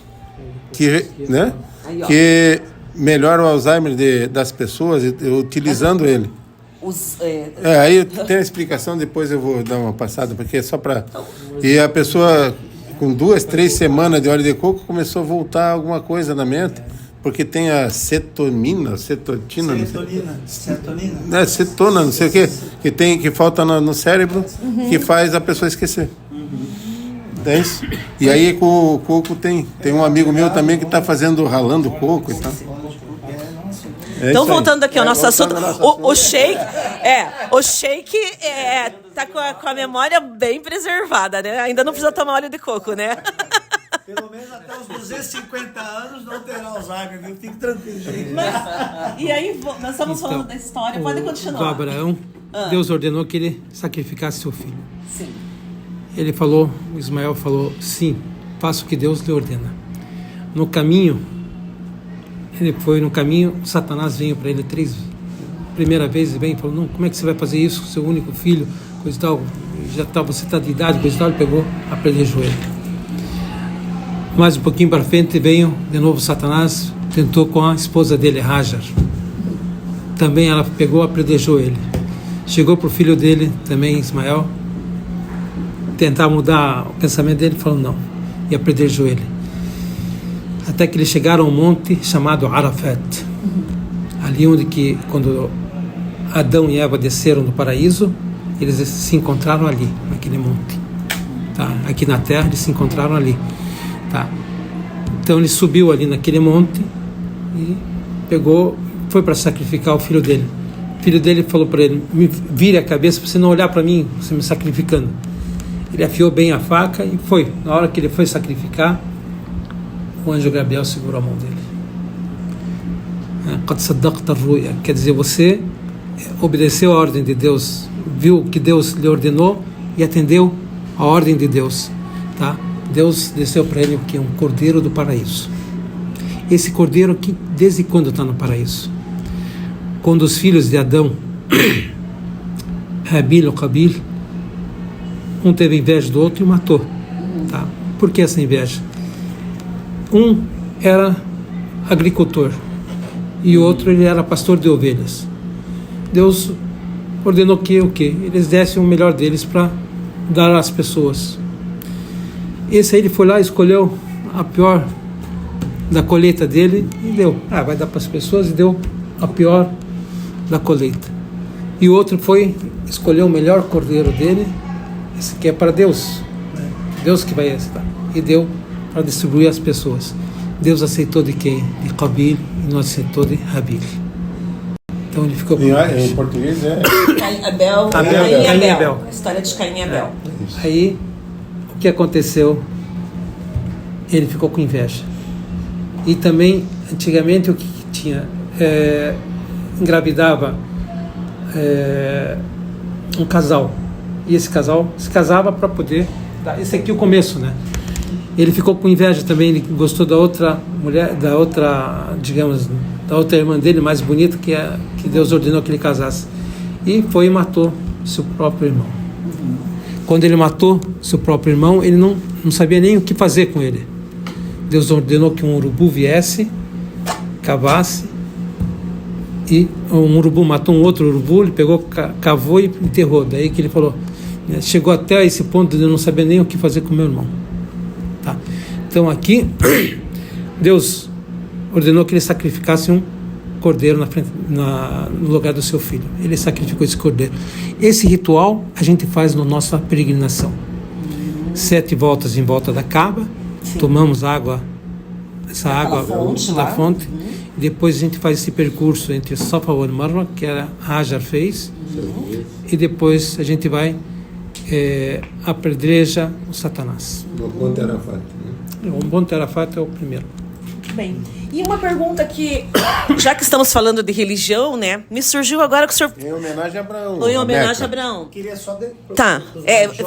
né? Que melhora o Alzheimer das pessoas utilizando ele. Aí tem a explicação, depois eu vou dar uma passada, porque é só para... E a pessoa, com 2, 3 semanas de óleo de coco, começou a voltar alguma coisa na mente, porque tem a cetona, não sei o que falta no cérebro, que faz a pessoa esquecer. É isso. E aí com o coco tem um amigo meu também que está ralando coco e tal. Então, voltando aqui ao nosso assunto, o Sheik tá com a memória bem preservada, né? Ainda não precisa tomar óleo de coco, né? Pelo menos até os 250 anos não terá Alzheimer, viu? Fique tranquilo, gente. E aí, nós estamos falando da história, pode continuar. Do Abraão, Deus ordenou que ele sacrificasse seu filho. Sim. Ele falou, Ismael falou, sim, faça o que Deus lhe ordena. No caminho, Satanás veio para ele primeira vez e falou, não, como é que você vai fazer isso, seu único filho, coisa e tal, você está de idade, coisa e tal, ele pegou, apredejou ele. Mais um pouquinho para frente veio de novo Satanás, tentou com a esposa dele, Hajar. Também ela pegou, apredejou ele. Chegou para o filho dele, também Ismael, tentar mudar o pensamento dele, falou não, e apredejou ele. Até que eles chegaram a um monte chamado Arafat, ali onde quando Adão e Eva desceram do paraíso, eles se encontraram ali, naquele monte. Tá? Aqui na terra eles se encontraram ali. Tá. Então ele subiu ali naquele monte e foi para sacrificar o filho dele. O filho dele falou para ele, me vire a cabeça para você não olhar para mim, você me sacrificando. Ele afiou bem a faca e foi. Na hora que ele foi sacrificar, o anjo Gabriel segurou a mão dele. Quer dizer, você obedeceu a ordem de Deus, viu que Deus lhe ordenou e atendeu a ordem de Deus, tá? Deus desceu para ele um cordeiro do paraíso. Esse cordeiro aqui, desde quando está no paraíso? Quando os filhos de Adão, Habil ou Qabil, um teve inveja do outro e o matou. Tá? Por que essa inveja? Um era agricultor e o outro ele era pastor de ovelhas. Deus ordenou que eles dessem o melhor deles para dar às pessoas. Esse aí ele foi lá, escolheu a pior da colheita dele e deu. Vai dar para as pessoas, e deu a pior da colheita. E o outro escolheu o melhor cordeiro dele, esse aqui é para Deus, Deus que vai estar, e deu para distribuir às pessoas. Deus aceitou de quem? De Qabil, e não aceitou de Habil. Então ele ficou com em português Caim e Abel. A história de Caim e Abel. Aí o que aconteceu? Ele ficou com inveja. E também, antigamente, o que tinha? Engravidava um casal. E esse casal se casava para poder... Esse aqui é o começo, né? Ele ficou com inveja também, ele gostou da outra mulher, da outra irmã dele, mais bonita, que Deus ordenou que ele casasse. E foi e matou seu próprio irmão. Quando ele matou seu próprio irmão, ele não sabia nem o que fazer com ele. Deus ordenou que um urubu viesse, cavasse, e um urubu matou um outro urubu, ele pegou, cavou e enterrou. Daí que ele falou, chegou até esse ponto de eu não saber nem o que fazer com meu irmão. Tá? Então aqui, Deus ordenou que ele sacrificasse um cordeiro no lugar do seu filho. Ele sacrificou esse cordeiro. Esse ritual a gente faz na nossa peregrinação. 7 voltas em volta da Kaaba, tomamos água, essa água da fonte, e depois a gente faz esse percurso entre Safa e Marwa, que a Hajar fez, e depois a gente vai apedreja o Satanás. O Monte Arafat. O Monte Arafat é o primeiro. Bem, e uma pergunta que, já que estamos falando de religião, né, me surgiu agora que o senhor... Em homenagem a Abraão. Em homenagem a Abraão. Queria só Tá,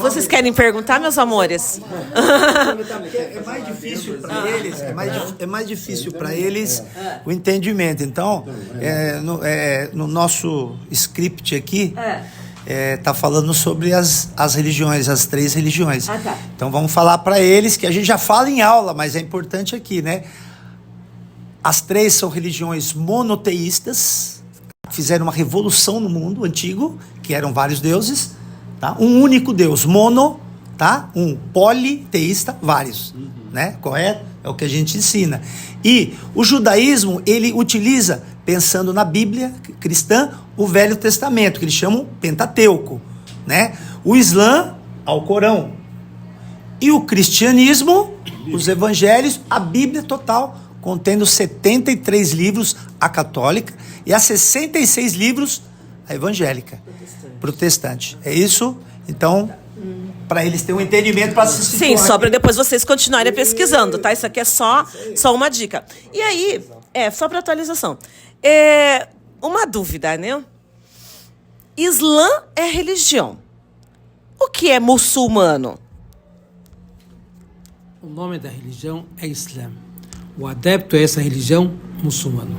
vocês querem perguntar, meus amores? É mais difícil para eles, é mais difícil para eles o entendimento. Então, no nosso script aqui, tá falando sobre as religiões, as 3 religiões. Tá. Então, vamos falar para eles, que a gente já fala em aula, mas é importante aqui, né? As 3 são religiões monoteístas, fizeram uma revolução no mundo antigo, que eram vários deuses, tá? Um único Deus, mono, tá? Um politeísta, vários, né? Correto? É o que a gente ensina. E o judaísmo, ele utiliza, pensando na Bíblia cristã, o Velho Testamento, que eles chamam Pentateuco, né? O Islã, ao Corão. E o cristianismo, os evangelhos, a Bíblia total, contendo 73 livros a católica e a 66 livros a evangélica, protestante. É isso? Então, para eles terem um entendimento para se situar. Sim, só para aqui. depois vocês continuarem pesquisando, tá? Isso aqui é só uma dica. E aí, só para atualização. Uma dúvida, né? Islã é religião. O que é muçulmano? O nome da religião é Islã. O adepto é essa religião muçulmana.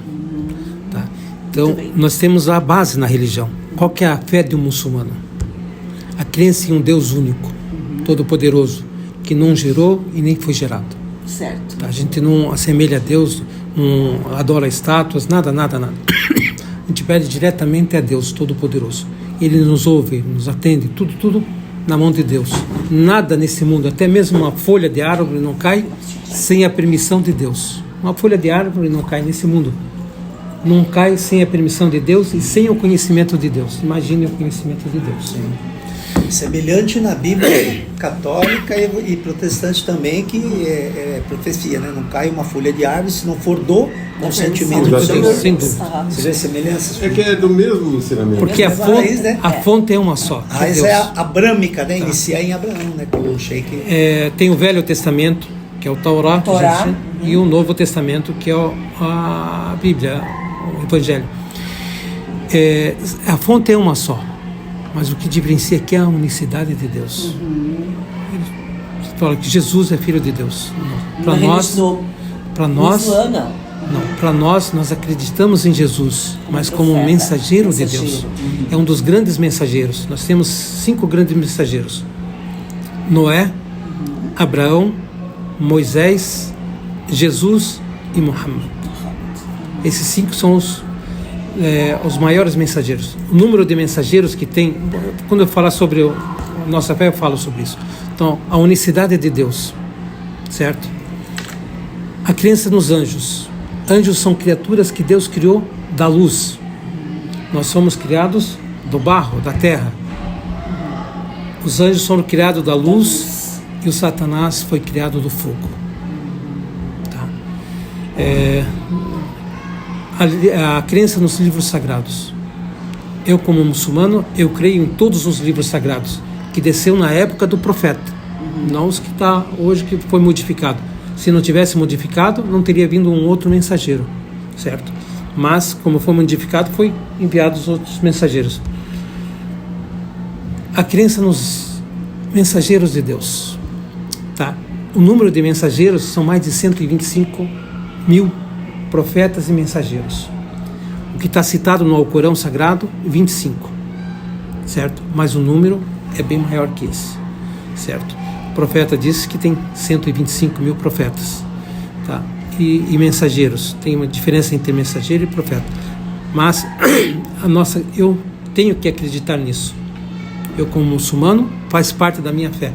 Tá? Então, nós temos a base na religião. Qual que é a fé de um muçulmano? A crença em um Deus único, todo-poderoso, que não gerou e nem foi gerado. Certo. Tá? A gente não assemelha a Deus, não adora estátuas, nada. A gente pede diretamente a Deus todo-poderoso. Ele nos ouve, nos atende, tudo na mão de Deus. Nada nesse mundo, até mesmo uma folha de árvore não cai sem a permissão de Deus. Uma folha de árvore não cai nesse mundo. Não cai sem a permissão de Deus e sem o conhecimento de Deus. Imagine o conhecimento de Deus. Semelhante na Bíblia católica e protestante também, que é profecia, né? Não cai uma folha de árvore se não for do consentimento de Deus. Sem dúvida. Você vê semelhanças? É que é do mesmo ensinamento. Porque a fonte é uma só. A raiz é a abrâmica, né? Inicia em Abraão, né? O Sheik. Tem o Velho Testamento, que é o Taurá, e o Novo Testamento, que é a Bíblia, o Evangelho. A fonte é uma só, mas o que diferencia aqui é a unicidade de Deus. Ele fala que Jesus é Filho de Deus. Para nós acreditamos em Jesus, mas como mensageiro de Deus. É um dos grandes mensageiros. Nós temos 5 grandes mensageiros: Noé, Abraão, Moisés, Jesus e Muhammad. Esses 5 são os maiores mensageiros. O número de mensageiros que tem, quando eu falar sobre a nossa fé, eu falo sobre isso. Então, a unicidade de Deus, certo? A crença nos anjos. Anjos são criaturas que Deus criou da luz. Nós somos criados do barro, da terra. Os anjos foram criados da luz e o Satanás foi criado do fogo. Tá? A crença nos livros sagrados. Eu, como muçulmano, eu creio em todos os livros sagrados que desceu na época do profeta, não os que está hoje, que foi modificado. Se não tivesse modificado, não teria vindo um outro mensageiro, certo? Mas, como foi modificado, foi enviado os outros mensageiros. A crença nos mensageiros de Deus, tá? O número de mensageiros são mais de 125 mil profetas e mensageiros. O que está citado no Alcorão Sagrado, 25, certo? Mas o número é bem maior que esse, certo? O profeta disse que tem 125 mil profetas, tá? E mensageiros. Tem uma diferença entre mensageiro e profeta. Mas eu tenho que acreditar nisso. Eu, como muçulmano, faz parte da minha fé.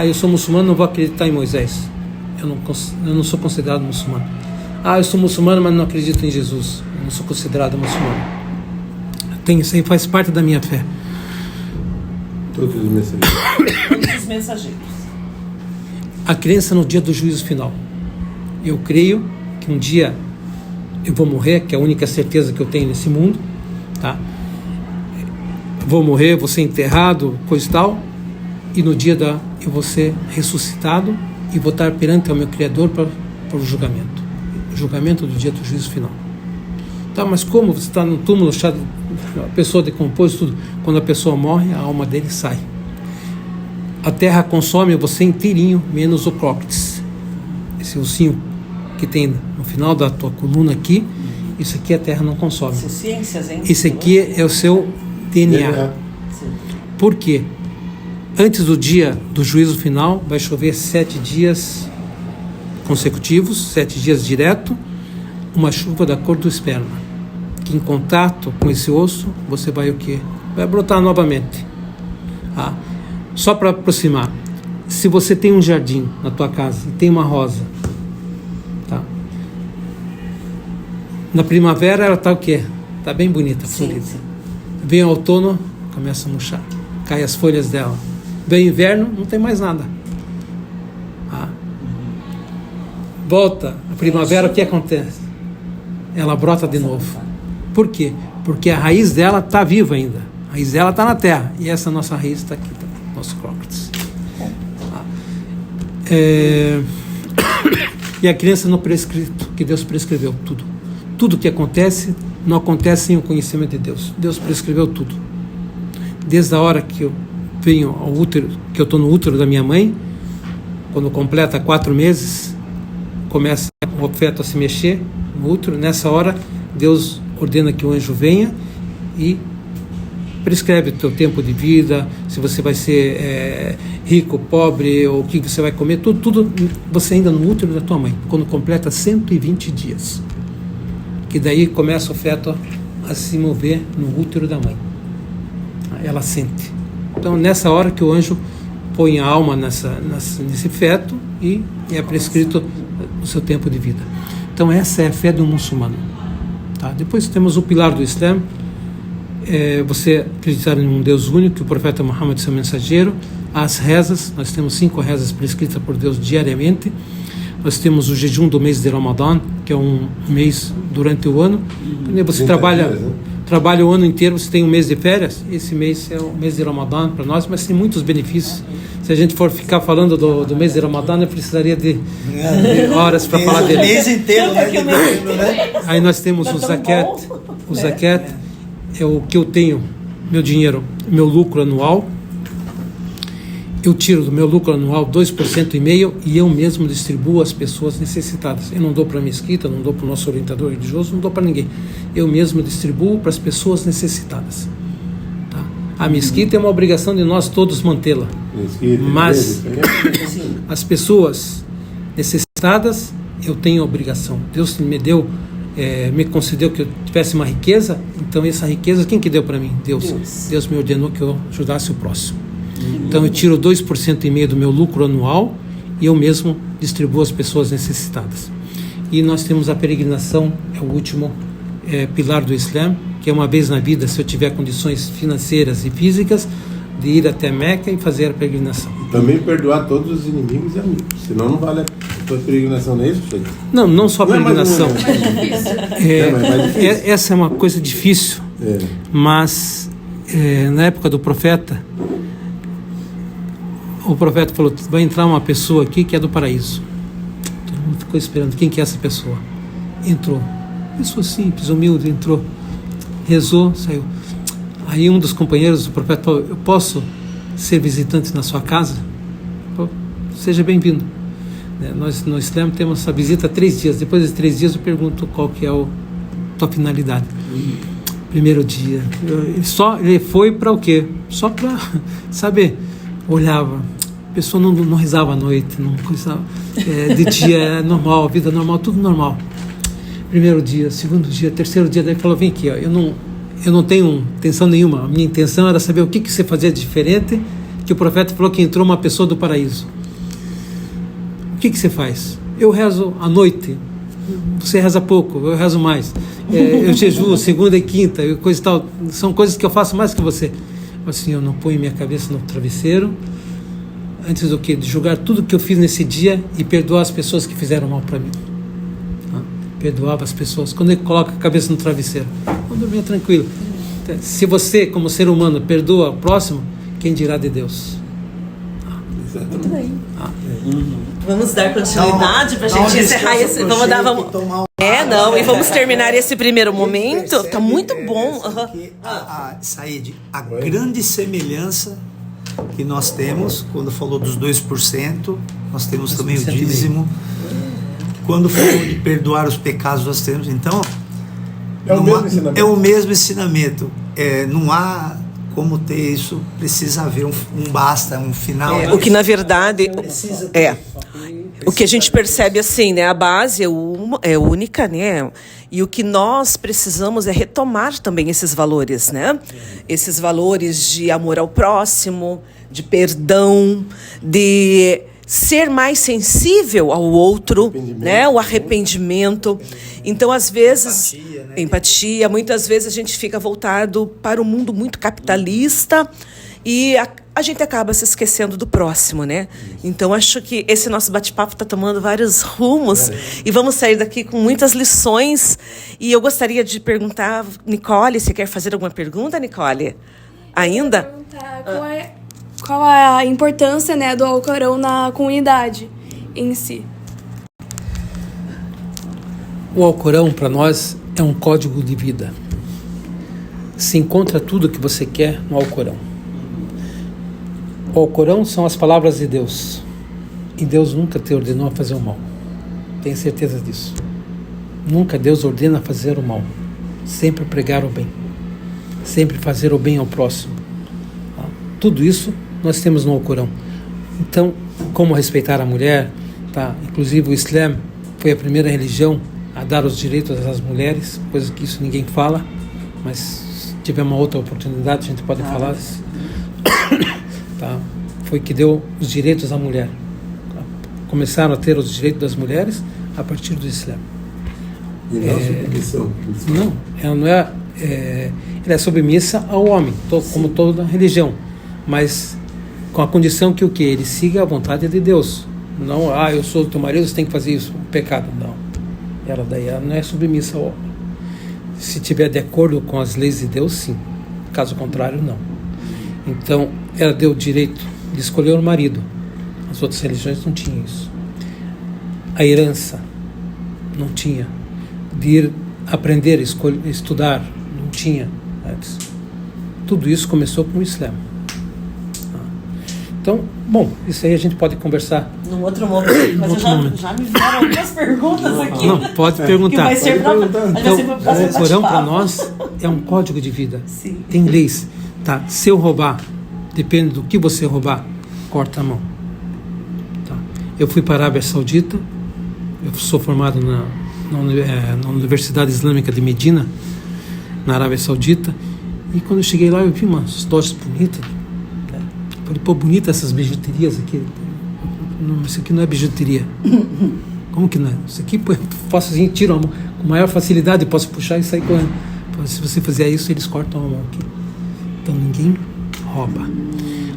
Eu sou muçulmano, não vou acreditar em Moisés. Eu não sou considerado muçulmano. Eu sou muçulmano, mas não acredito em Jesus. Eu não sou considerado muçulmano. Isso aí faz parte da minha fé. Todos os mensageiros. Todos os mensageiros. A crença no dia do juízo final. Eu creio que um dia eu vou morrer, que é a única certeza que eu tenho nesse mundo, tá? Vou morrer, vou ser enterrado, coisa e tal, e no dia eu vou ser ressuscitado e vou estar perante o meu Criador para o julgamento. O julgamento do dia do juízo final. Tá, mas como você está no túmulo, a pessoa decompôs tudo. Quando a pessoa morre, a alma dele sai. A terra consome você inteirinho, menos o cóccix. Esse ossinho que tem no final da tua coluna aqui, isso aqui a terra não consome. São ciências, hein? Esse aqui é o seu DNA. Por quê? Antes do dia do juízo final, vai chover 7 dias consecutivos, 7 dias direto, uma chuva da cor do esperma, que em contato com esse osso, você vai o quê? Vai brotar novamente. Ah, só para aproximar, se você tem um jardim na tua casa e tem uma rosa, tá? Na primavera ela está o quê? Está bem bonita, florida. Vem o outono, começa a murchar, cai as folhas dela. Vem o inverno, não tem mais nada. Ah. Volta a primavera, o que acontece? Ela brota de novo. Por quê? Porque a raiz dela está viva ainda. A raiz dela está na terra. E essa nossa raiz está aqui, tá? Nosso cóccix. E a crença no prescrito, que Deus prescreveu tudo. Tudo que acontece, não acontece sem o conhecimento de Deus. Deus prescreveu tudo. Desde a hora que eu venho ao útero, que eu estou no útero da minha mãe, quando completa 4 meses, começa o feto a se mexer no útero. Nessa hora, Deus ordena que o anjo venha e prescreve o teu tempo de vida, se você vai ser rico, pobre, ou o que você vai comer, tudo você ainda no útero da tua mãe, quando completa 120 dias. Que daí começa o feto a se mover no útero da mãe. Ela sente. Então, nessa hora que o anjo põe a alma nesse feto e é prescrito o seu tempo de vida. Então, essa é a fé do muçulmano. Tá? Depois temos o pilar do Islã. Você acreditar em um Deus único, que o profeta Muhammad é seu mensageiro. As rezas, nós temos 5 rezas prescritas por Deus diariamente. Nós temos o jejum do mês de Ramadã, que é um mês durante o ano. Você trabalha o ano inteiro, você tem um mês de férias, esse mês é o mês de Ramadã para nós, mas tem muitos benefícios. Se a gente for ficar falando do mês de Ramadã, eu precisaria de horas para falar dele. O mês inteiro, né? Aí nós temos o zakat. O zakat é o que eu tenho, meu dinheiro, meu lucro anual. Eu tiro do meu lucro anual 2,5% e eu mesmo distribuo às pessoas necessitadas. Eu não dou para a mesquita, não dou para o nosso orientador religioso, não dou para ninguém. Eu mesmo distribuo para as pessoas necessitadas. Tá? A mesquita é uma obrigação de nós todos mantê-la. Mas as pessoas necessitadas, eu tenho a obrigação. Deus me deu, me concedeu que eu tivesse uma riqueza, então essa riqueza, quem que deu para mim? Deus. Deus me ordenou que eu ajudasse o próximo. Então eu tiro 2,5% do meu lucro anual e eu mesmo distribuo às pessoas necessitadas. E nós temos a peregrinação, é o último pilar do Islã, que é uma vez na vida, se eu tiver condições financeiras e físicas, de ir até Meca e fazer a peregrinação. E também perdoar todos os inimigos e amigos, senão não vale a tua peregrinação, não é isso, Sheikh? Não só a peregrinação. Essa é uma coisa difícil, mas na época do profeta, o profeta falou, vai entrar uma pessoa aqui que é do paraíso. Todo mundo ficou esperando, quem que é essa pessoa? Entrou. Pessoa simples, humilde, entrou. Rezou, saiu. Aí um dos companheiros do profeta falou, eu posso ser visitante na sua casa? Falou, seja bem-vindo. Nós no Islã temos essa visita 3 dias. Depois de 3 dias eu pergunto qual que é a tua finalidade. Primeiro dia. Ele foi para o quê? Só para saber. Olhava, a pessoa não rezava à noite, não rezava, de dia normal, vida normal, tudo normal. Primeiro dia, segundo dia, terceiro dia, daí falou, vem aqui, ó, eu não tenho intenção nenhuma, a minha intenção era saber o que você fazia de diferente, que o profeta falou que entrou uma pessoa do paraíso. O que você faz? Eu rezo à noite, você reza pouco, eu rezo mais. eu jejuo segunda e quinta, e coisa e tal. São coisas que eu faço mais que você. Assim, eu não ponho minha cabeça no travesseiro antes do que de julgar tudo que eu fiz nesse dia e perdoar as pessoas que fizeram mal para mim. Perdoava as pessoas. Quando ele coloca a cabeça no travesseiro, vamos dormir tranquilo. Se você, como ser humano, perdoa o próximo, quem dirá de Deus? Muito bem. Vamos dar continuidade para a gente encerrar esse. E vamos terminar esse primeiro momento. Tá muito bom. Said, a grande semelhança que nós temos, quando falou dos 2%, nós temos também o dízimo. Quando falou de perdoar os pecados, nós temos. Então, é o mesmo ensinamento. Não há como ter isso, precisa haver um basta, um final. O que na verdade o que a gente percebe assim, né? A base é única, né? E o que nós precisamos é retomar também esses valores, né? Esses valores de amor ao próximo, de perdão, de ser mais sensível ao outro, né? O arrependimento. Então, às vezes, empatia. Muitas vezes a gente fica voltado para o mundo muito capitalista e a gente acaba se esquecendo do próximo, né? Então, acho que esse nosso bate-papo está tomando vários rumos e vamos sair daqui com muitas lições. E eu gostaria de perguntar, Nicole, você quer fazer alguma pergunta, Nicole? Ainda? Qual é a importância, né, do Alcorão na comunidade em si? O Alcorão, para nós, é um código de vida. Se encontra tudo o que você quer no Alcorão. O Alcorão são as palavras de Deus. E Deus nunca te ordenou a fazer o mal. Tenha certeza disso. Nunca Deus ordena fazer o mal. Sempre pregar o bem. Sempre fazer o bem ao próximo. Tudo isso nós temos no Alcorão. Então, como respeitar a mulher, tá? Inclusive o Islã foi a primeira religião a dar os direitos às mulheres, coisa que isso ninguém fala, mas se tiver uma outra oportunidade a gente pode falar. Tá? Foi que deu os direitos à mulher. Começaram a ter os direitos das mulheres a partir do Islã. E não submissão. Não, ela não ela é submissa ao homem, como toda religião, mas com a condição que o quê? Ele siga a vontade de Deus. Não, eu sou teu marido, você tem que fazer isso, um pecado. Não. Ela não é submissa ao homem. Se tiver de acordo com as leis de Deus, sim. Caso contrário, não. Então, ela deu o direito de escolher o marido. As outras religiões não tinham isso. A herança não tinha. De ir aprender, estudar, não tinha. Tudo isso começou com o Islã. Então, bom, isso aí a gente pode conversar num outro momento. Mas já me vieram algumas perguntas aqui. Não, pode perguntar. Que vai ser então, o Corão para nós é um código de vida. Sim. Tem leis. Tá? Se eu roubar, depende do que você roubar, corta a mão. Tá? Eu fui para a Arábia Saudita, eu sou formado na Universidade Islâmica de Medina, na Arábia Saudita, e quando eu cheguei lá eu vi umas lojas bonitas. Falei, pô, bonita essas bijuterias aqui. Não, isso aqui não é bijuteria. Como que não é? Isso aqui, pô, eu faço assim, tiro a mão com maior facilidade, posso puxar e sair correndo. Se você fizer isso, eles cortam a mão aqui. Então ninguém rouba.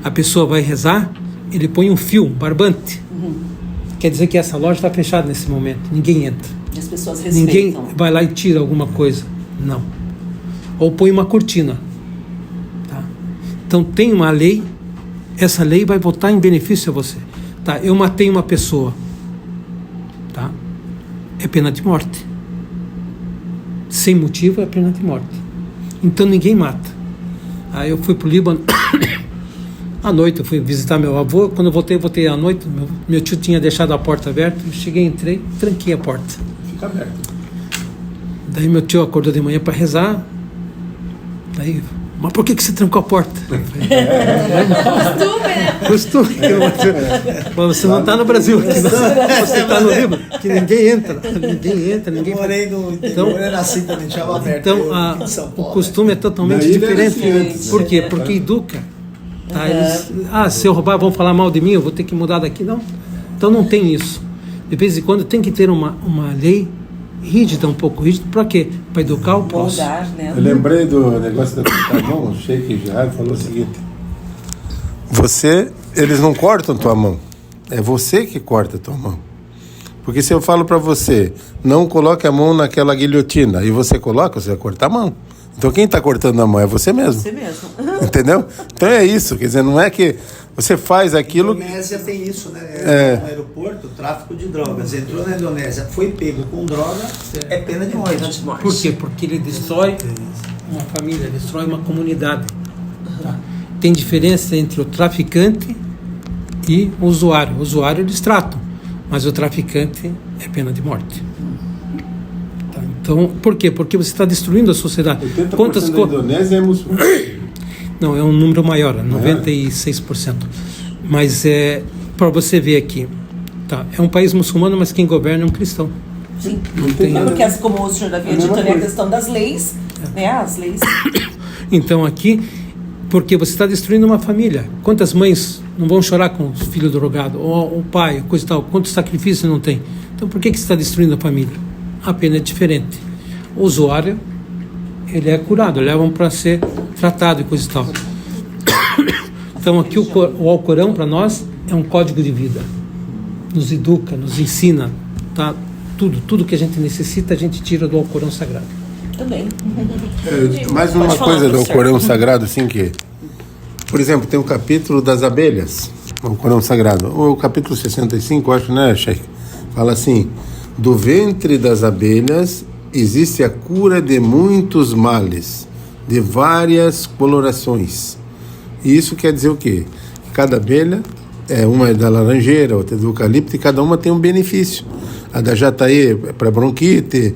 A pessoa vai rezar, ele põe um fio, um barbante. Quer dizer que essa loja está fechada nesse momento. Ninguém entra. E as pessoas respeitam. Ninguém vai lá e tira alguma coisa. Não. Ou põe uma cortina. Tá? Então tem uma lei. Essa lei vai votar em benefício a você. Tá? Eu matei uma pessoa. Tá? É pena de morte. Sem motivo é pena de morte. Então ninguém mata. Aí eu fui para o Líbano. À noite eu fui visitar meu avô. Quando eu voltei à noite, meu tio tinha deixado a porta aberta. Eu cheguei, entrei, tranquei a porta. Fica aberto. Daí meu tio acordou de manhã para rezar. Daí, mas por que você trancou a porta? Costume. Você não está no Brasil, aqui, você está no Líbano, que ninguém entra. Ninguém morei no interior, era assim quando deixava aberto. Então, o costume é totalmente diferente. Por quê? Porque educa. Tá? Eles, se eu roubar, vão falar mal de mim, eu vou ter que mudar daqui. Não. Então não tem isso. De vez em quando tem que ter uma lei rígida, um pouco rígida. Para quê? Para educar o próximo. Moldar, né? Eu lembrei do negócio da mão, o Sheikh Jarrah falou o seguinte: eles não cortam tua mão, é você que corta a tua mão. Porque se eu falo para você, não coloque a mão naquela guilhotina, e você coloca, você vai cortar a mão. Então quem está cortando a mão é você mesmo. Você mesmo. Entendeu? Então é isso, quer dizer, não é que você faz aquilo... Na Indonésia tem isso, né? No aeroporto, tráfico de drogas. Entrou na Indonésia, foi pego com droga, é pena de morte. Por quê? Porque ele destrói uma família, destrói uma comunidade. Tá? Tem diferença entre o traficante e o usuário. O usuário eles tratam, mas o traficante é pena de morte. Tá? Então, por quê? Porque você está destruindo a sociedade. 80% da Indonésia é muçulmano. Não, é um número maior, 96%. Mas para você ver aqui, tá? É um país muçulmano, mas quem governa é um cristão. Sim. Não tem É nada. porque, como o senhor havia dito, ali a questão das leis, né? As leis. Então aqui, porque você está destruindo uma família. Quantas mães não vão chorar com o filho drogado? Ou o pai, coisa e tal. Quantos sacrifícios não tem? Então por que você está destruindo a família? A pena é diferente. O usuário, ele é curado, levam para ser tratado e coisa e tal. Então aqui o Alcorão para nós é um código de vida. Nos educa, nos ensina, tá? Tudo que a gente necessita a gente tira do Alcorão Sagrado. Também. Mais uma Pode falar, coisa do professor. Corão Sagrado, assim que... Por exemplo, tem o capítulo das abelhas, no Corão Sagrado. O capítulo 65, acho, né, Sheikh? Fala assim: do ventre das abelhas existe a cura de muitos males, de várias colorações. E isso quer dizer o quê? Cada abelha, uma é da laranjeira, outra é do eucalipto, e cada uma tem um benefício. A da jataí é para bronquite,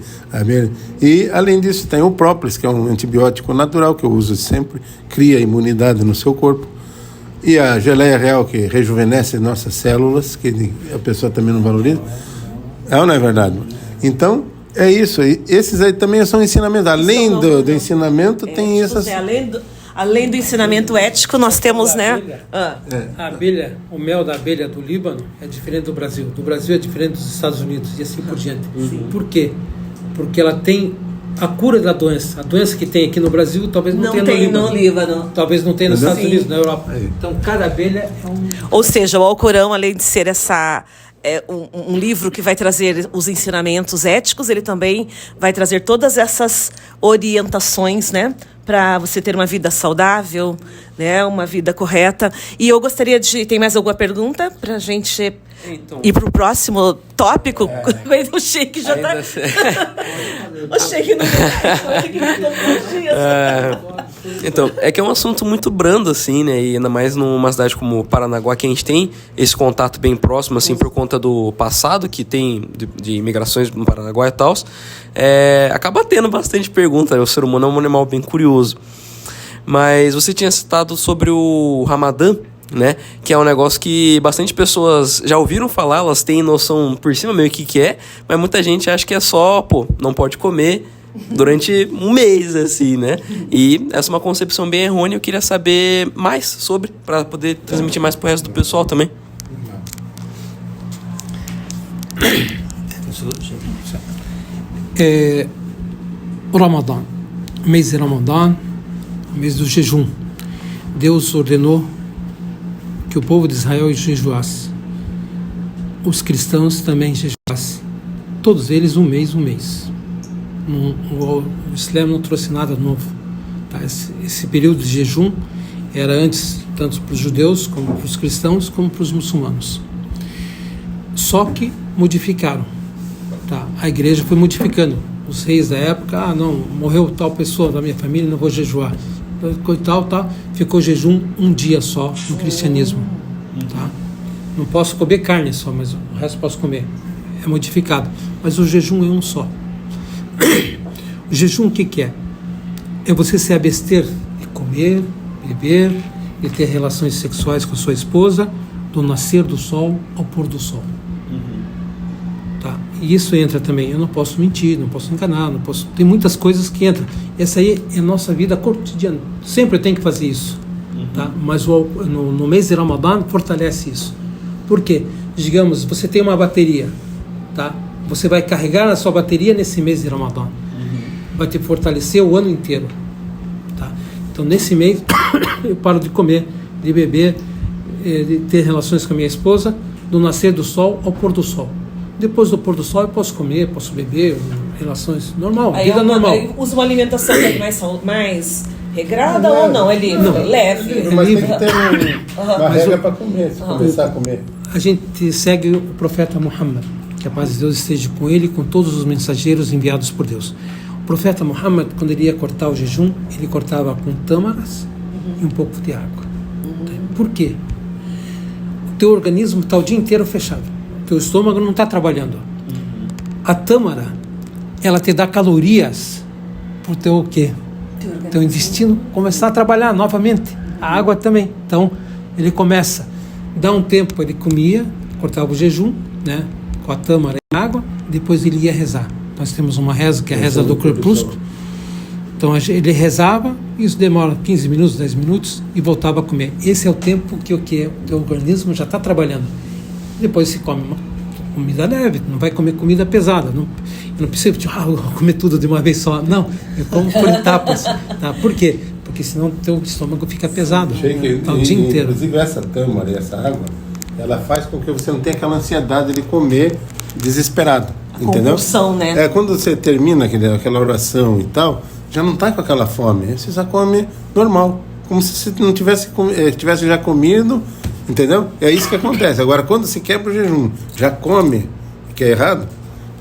e além disso tem o própolis, que é um antibiótico natural que eu uso sempre, cria imunidade no seu corpo. E a geleia real, que rejuvenesce nossas células, que a pessoa também não valoriza. É ou não é verdade? Então, é isso. E esses aí também são ensinamentos. Além do ensinamento, tem essas... Além do ensinamento ético, nós temos, né? A abelha, o mel da abelha do Líbano é diferente do Brasil. Do Brasil é diferente dos Estados Unidos e assim por diante. Por quê? Porque ela tem a cura da doença. A doença que tem aqui no Brasil talvez não tenha no Líbano. Talvez não tenha nos Estados Unidos, na Europa. Então cada abelha é um... Ou seja, o Alcorão, além de ser um livro que vai trazer os ensinamentos éticos, ele também vai trazer todas essas orientações, né, para você ter uma vida saudável, né, uma vida correta. E eu gostaria de... Tem mais alguma pergunta para a gente ir para o próximo tópico? O Sheikh já está... O Sheikh não Então, é que é um assunto muito brando, assim, né? E ainda mais numa cidade como Paranaguá, que a gente tem esse contato bem próximo, assim, por conta do passado que tem de imigrações no Paranaguá e tal. Acaba tendo bastante pergunta, né? O ser humano é um animal bem curioso. Mas você tinha citado sobre o Ramadã, né? Que é um negócio que bastante pessoas já ouviram falar, elas têm noção por cima meio que é, mas muita gente acha que é só, não pode comer durante um mês, assim, né? E essa é uma concepção bem errônea. Eu queria saber mais sobre, para poder transmitir mais pro resto do pessoal também. O Ramadã, o mês de Ramadã, o mês do jejum. Deus ordenou que o povo de Israel jejuasse. Os cristãos também jejuassem. Todos eles um mês. O Islã não trouxe nada novo. Tá? Esse período de jejum era antes, tanto para os judeus, como para os cristãos, como para os muçulmanos. Só que modificaram. Tá? A igreja foi modificando. Os reis da época, não, morreu tal pessoa da minha família, não vou jejuar. Tal, ficou jejum um dia só no cristianismo. Tá? Não posso comer carne só, mas o resto posso comer. É modificado. Mas o jejum é um só. O jejum o que é? É você se abster de comer, beber, de ter relações sexuais com a sua esposa, do nascer do sol ao pôr do sol. Tá? E isso entra também. Eu não posso mentir, não posso enganar, não posso... Tem muitas coisas que entram. Essa aí é a nossa vida cotidiana. Sempre eu tenho que fazer isso. Tá? Mas no mês de Ramadã fortalece isso. Por quê? Digamos, você tem uma bateria. Tá? Você vai carregar a sua bateria nesse mês de Ramadã. Vai te fortalecer o ano inteiro. Tá? Então, nesse mês, eu paro de comer, de beber, de ter relações com a minha esposa, do nascer do sol ao pôr do sol. Depois do pôr do sol, eu posso comer, posso beber, relações normal, Aí vida normal. Aí usa uma alimentação mais regrada ou não? É livre, é leve. Mas tem que ter uma regra para comer, se começar a comer. A gente segue o profeta Muhammad, que a paz de Deus esteja com ele e com todos os mensageiros enviados por Deus. O profeta Muhammad, quando ele ia cortar o jejum, ele cortava com tâmaras e um pouco de água. Por quê? O teu organismo está o dia inteiro fechado. O teu estômago não está trabalhando. A tâmara, ela te dá calorias para o teu o quê? Teu intestino começar a trabalhar novamente. A água também. Então, ele começa, dá um tempo, ele comia, cortava o jejum, né, com a tâmara e a água, depois ele ia rezar. Nós temos uma reza, que é a reza do crepúsculo. Então, ele rezava, isso demora 15 minutos, 10 minutos, e voltava a comer. Esse é o tempo que o teu organismo já está trabalhando. Depois se come uma comida leve, não vai comer comida pesada. Não precisa comer tudo de uma vez só. Não, eu como por etapas. Tá? Por quê? Porque senão o teu estômago fica pesado. Tá o dia inteiro. Inclusive essa tâmara e essa água, ela faz com que você não tenha aquela ansiedade de comer desesperado. Entendeu? Compulsão, né? Quando você termina aquela oração e tal, já não está com aquela fome. Você já come normal. Como se você não tivesse já comido. Entendeu? É isso que acontece. Agora, quando se quebra o jejum, já come, que é errado,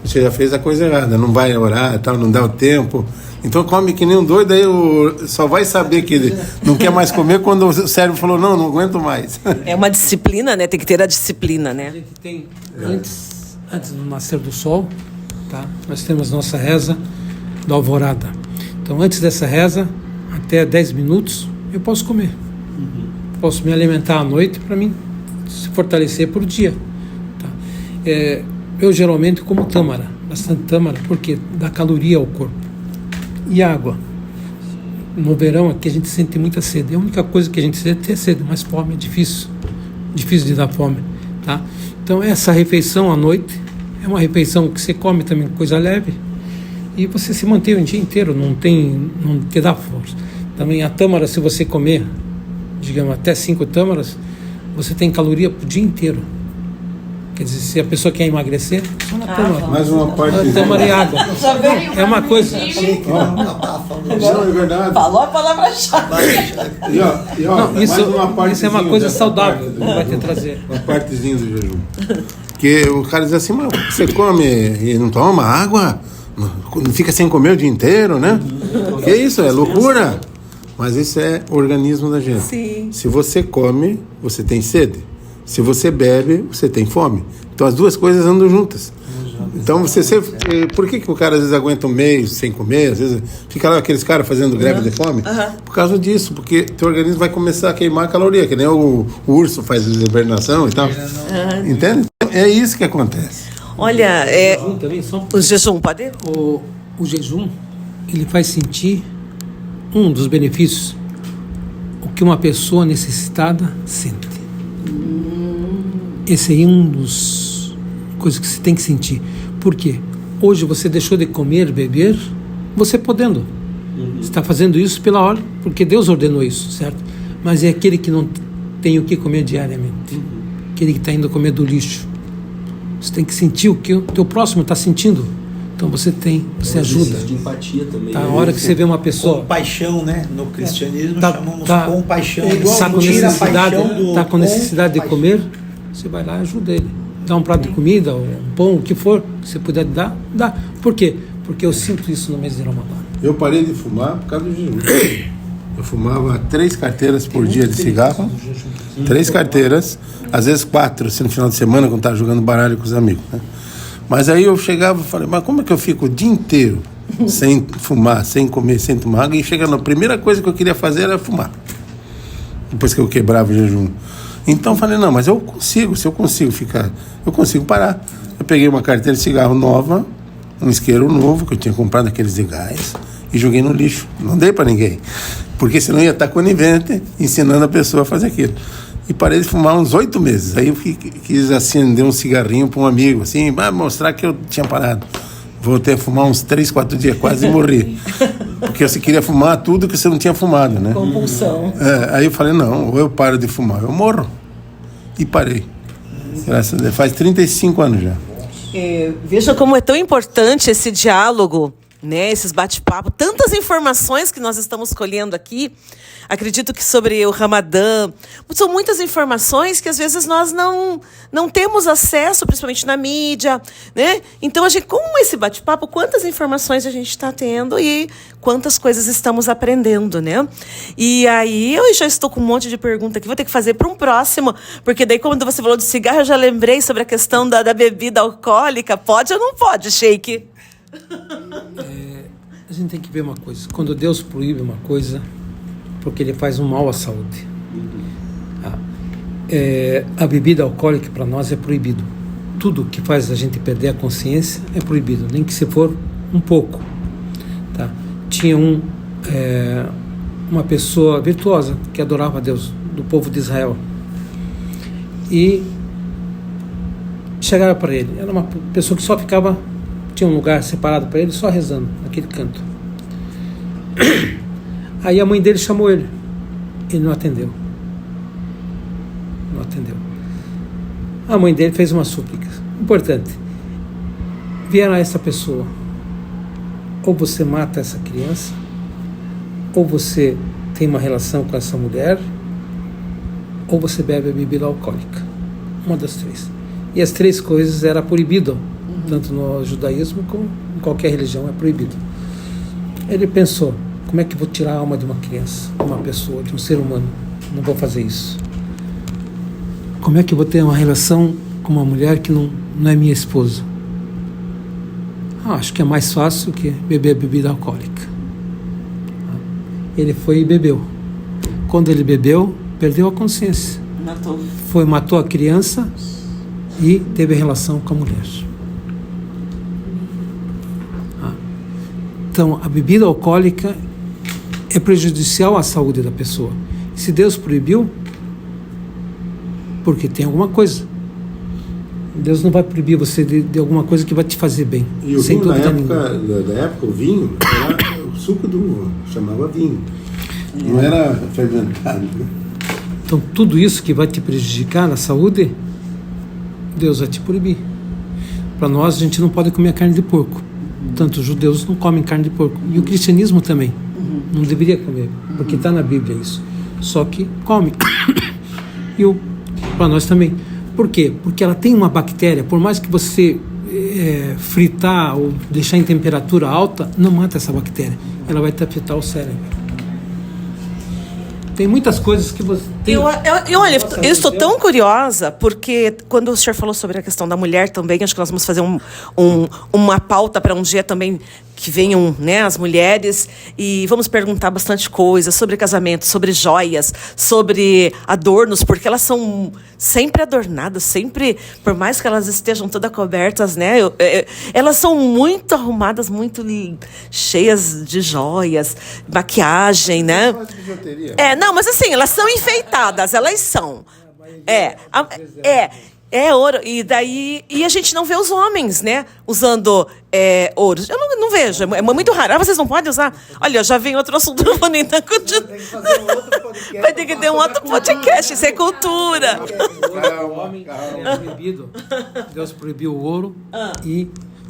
você já fez a coisa errada. Não vai orar, tal, não dá o tempo. Então come que nem um doido, aí só vai saber que não quer mais comer quando o cérebro falou, não aguento mais. É uma disciplina, né? Tem que ter a disciplina, A né? gente tem, antes do nascer do sol, tá? Nós temos nossa reza da alvorada. Então, antes dessa reza, até 10 minutos, eu posso comer. Posso me alimentar à noite para mim se fortalecer por dia. Tá? Eu geralmente como tâmara, bastante tâmara, porque dá caloria ao corpo. E água. No verão aqui a gente sente muita sede. A única coisa que a gente sente é sede, mas fome é difícil de dar fome. Tá? Então essa refeição à noite é uma refeição que você come também coisa leve e você se mantém o dia inteiro, não te dá força. Também a tâmara, se você comer, digamos, até 5 tâmaras, você tem caloria pro dia inteiro. Quer dizer, se a pessoa quer emagrecer, só na tâmara. Mais uma parte. Tâmara e água. É uma coisa. Não, é verdade. Falou a palavra-chave. E ó, Não, isso é uma coisa dessa saudável parte que vai te trazer. Uma partezinha do jejum. Porque o cara diz assim, mas você come e não toma água? Não fica sem comer o dia inteiro, né? Que isso? É loucura. Mas isso é o organismo da gente. Sim. Se você come, você tem sede. Se você bebe, você tem fome. Então as duas coisas andam juntas. Então por que o cara às vezes aguenta um mês sem comer? Às vezes fica lá aqueles caras fazendo greve de fome? Por causa disso, porque teu organismo vai começar a queimar caloria, que nem o urso faz hibernação e tal. Entende? É isso que acontece. Olha, Jejum também, o jejum, pode? o jejum, ele faz sentir um dos benefícios, o que uma pessoa necessitada sente. Esse aí é um dos coisas que você tem que sentir. Por quê? Hoje você deixou de comer, beber, você podendo. Você está fazendo isso pela hora, porque Deus ordenou isso, certo? Mas é aquele que não tem o que comer diariamente. Aquele que está indo comer do lixo. Você tem que sentir o que o teu próximo está sentindo. Então você ajuda. De empatia também. Tá, a hora que você vê uma pessoa Compaixão, né? No cristianismo chamamos tá compaixão. está com necessidade de comer, você vai lá e ajuda ele. Dá um prato de comida, um pão, o que for, que você puder dar, dá. Por quê? Porque eu sinto isso no mês de Ramadã. Eu parei de fumar por causa do jejum. Eu fumava 3 carteiras por dia de cigarro. 3 carteiras, às vezes 4, se no final de semana, quando estava jogando baralho com os amigos. Né? Mas aí eu chegava e falei, mas como é que eu fico o dia inteiro sem fumar, sem comer, sem tomar água? E chegando, a primeira coisa que eu queria fazer era fumar. Depois que eu quebrava o jejum. Então eu falei, não, mas eu consigo, se eu consigo ficar, eu consigo parar. Eu peguei uma carteira de cigarro nova, um isqueiro novo, que eu tinha comprado aqueles de gás, e joguei no lixo. Não dei para ninguém. Porque senão ia estar conivente ensinando a pessoa a fazer aquilo. E parei de fumar uns 8 meses. Aí eu quis acender um cigarrinho para um amigo, assim, para mostrar que eu tinha parado. Voltei a fumar uns 3, 4 dias, quase morri. Porque você queria fumar tudo que você não tinha fumado, né? Compulsão. Aí eu falei, não, ou eu paro de fumar, eu morro. E parei. Graças a Deus. Faz 35 anos já. Veja como é tão importante esse diálogo, né? Esses bate-papo, tantas informações que nós estamos colhendo aqui. Acredito que sobre o Ramadã, são muitas informações que às vezes nós não temos acesso, principalmente na mídia, né? Então, com esse bate-papo, quantas informações a gente está tendo e quantas coisas estamos aprendendo, né? E aí, eu já estou com um monte de pergunta que vou ter que fazer para um próximo, porque daí, quando você falou de cigarro, eu já lembrei sobre a questão da bebida alcoólica. Pode ou não pode, Sheik? A gente tem que ver uma coisa. Quando Deus proíbe uma coisa, porque ele faz um mal à saúde. A bebida alcoólica para nós é proibido. Tudo que faz a gente perder a consciência é proibido, nem que se for um pouco. Tá? Tinha uma pessoa virtuosa que adorava a Deus, do povo de Israel. E chegaram para ele. Era uma pessoa que só ficava, tinha um lugar separado para ele, só rezando naquele canto. Aí a mãe dele chamou ele. Ele não atendeu. Não atendeu. A mãe dele fez uma súplica. Importante. Vieram a essa pessoa. Ou você mata essa criança, ou você tem uma relação com essa mulher, ou você bebe a bebida alcoólica. Uma das três. E as três coisas era proibido. Tanto no judaísmo como em qualquer religião é proibido. Ele pensou, como é que eu vou tirar a alma de uma criança, de uma pessoa, de um ser humano? Não vou fazer isso. Como é que eu vou ter uma relação com uma mulher que não é minha esposa? Acho que é mais fácil que beber bebida alcoólica. Ele foi e bebeu. Quando ele bebeu, perdeu a consciência. Matou a criança e teve relação com a mulher. Então, a bebida alcoólica é prejudicial à saúde da pessoa. Se Deus proibiu, porque tem alguma coisa. Deus não vai proibir você de alguma coisa que vai te fazer bem. E o vinho, da época, o vinho era o suco do uva, chamava vinho. Não era fermentado. Então, tudo isso que vai te prejudicar na saúde, Deus vai te proibir. Para nós, a gente não pode comer carne de porco. Tanto os judeus não comem carne de porco. E o cristianismo também. Não deveria comer, porque está na Bíblia isso. Só que come. E para nós também. Por quê? Porque ela tem uma bactéria, por mais que você fritar ou deixar em temperatura alta, não mata essa bactéria. Ela vai te afetar o cérebro. Tem muitas coisas que você tem. Olha, eu estou tão curiosa, porque quando o senhor falou sobre a questão da mulher também, acho que nós vamos fazer uma pauta para um dia também que venham, né, as mulheres, e vamos perguntar bastante coisa sobre casamento, sobre joias, sobre adornos, porque elas são sempre adornadas, sempre, por mais que elas estejam todas cobertas, né, elas são muito arrumadas, muito cheias de joias, maquiagem, né? Não, mas assim, elas são enfeitadas, elas são. É ouro. E daí. E a gente não vê os homens, né? Usando ouro. Eu não vejo. É muito raro. Vocês não podem usar? Olha, já vem outro assunto. Não vou nem estar continuando. Vai ter que ter um outro podcast. Isso é cultura. O homem é proibido. Deus proibiu o ouro e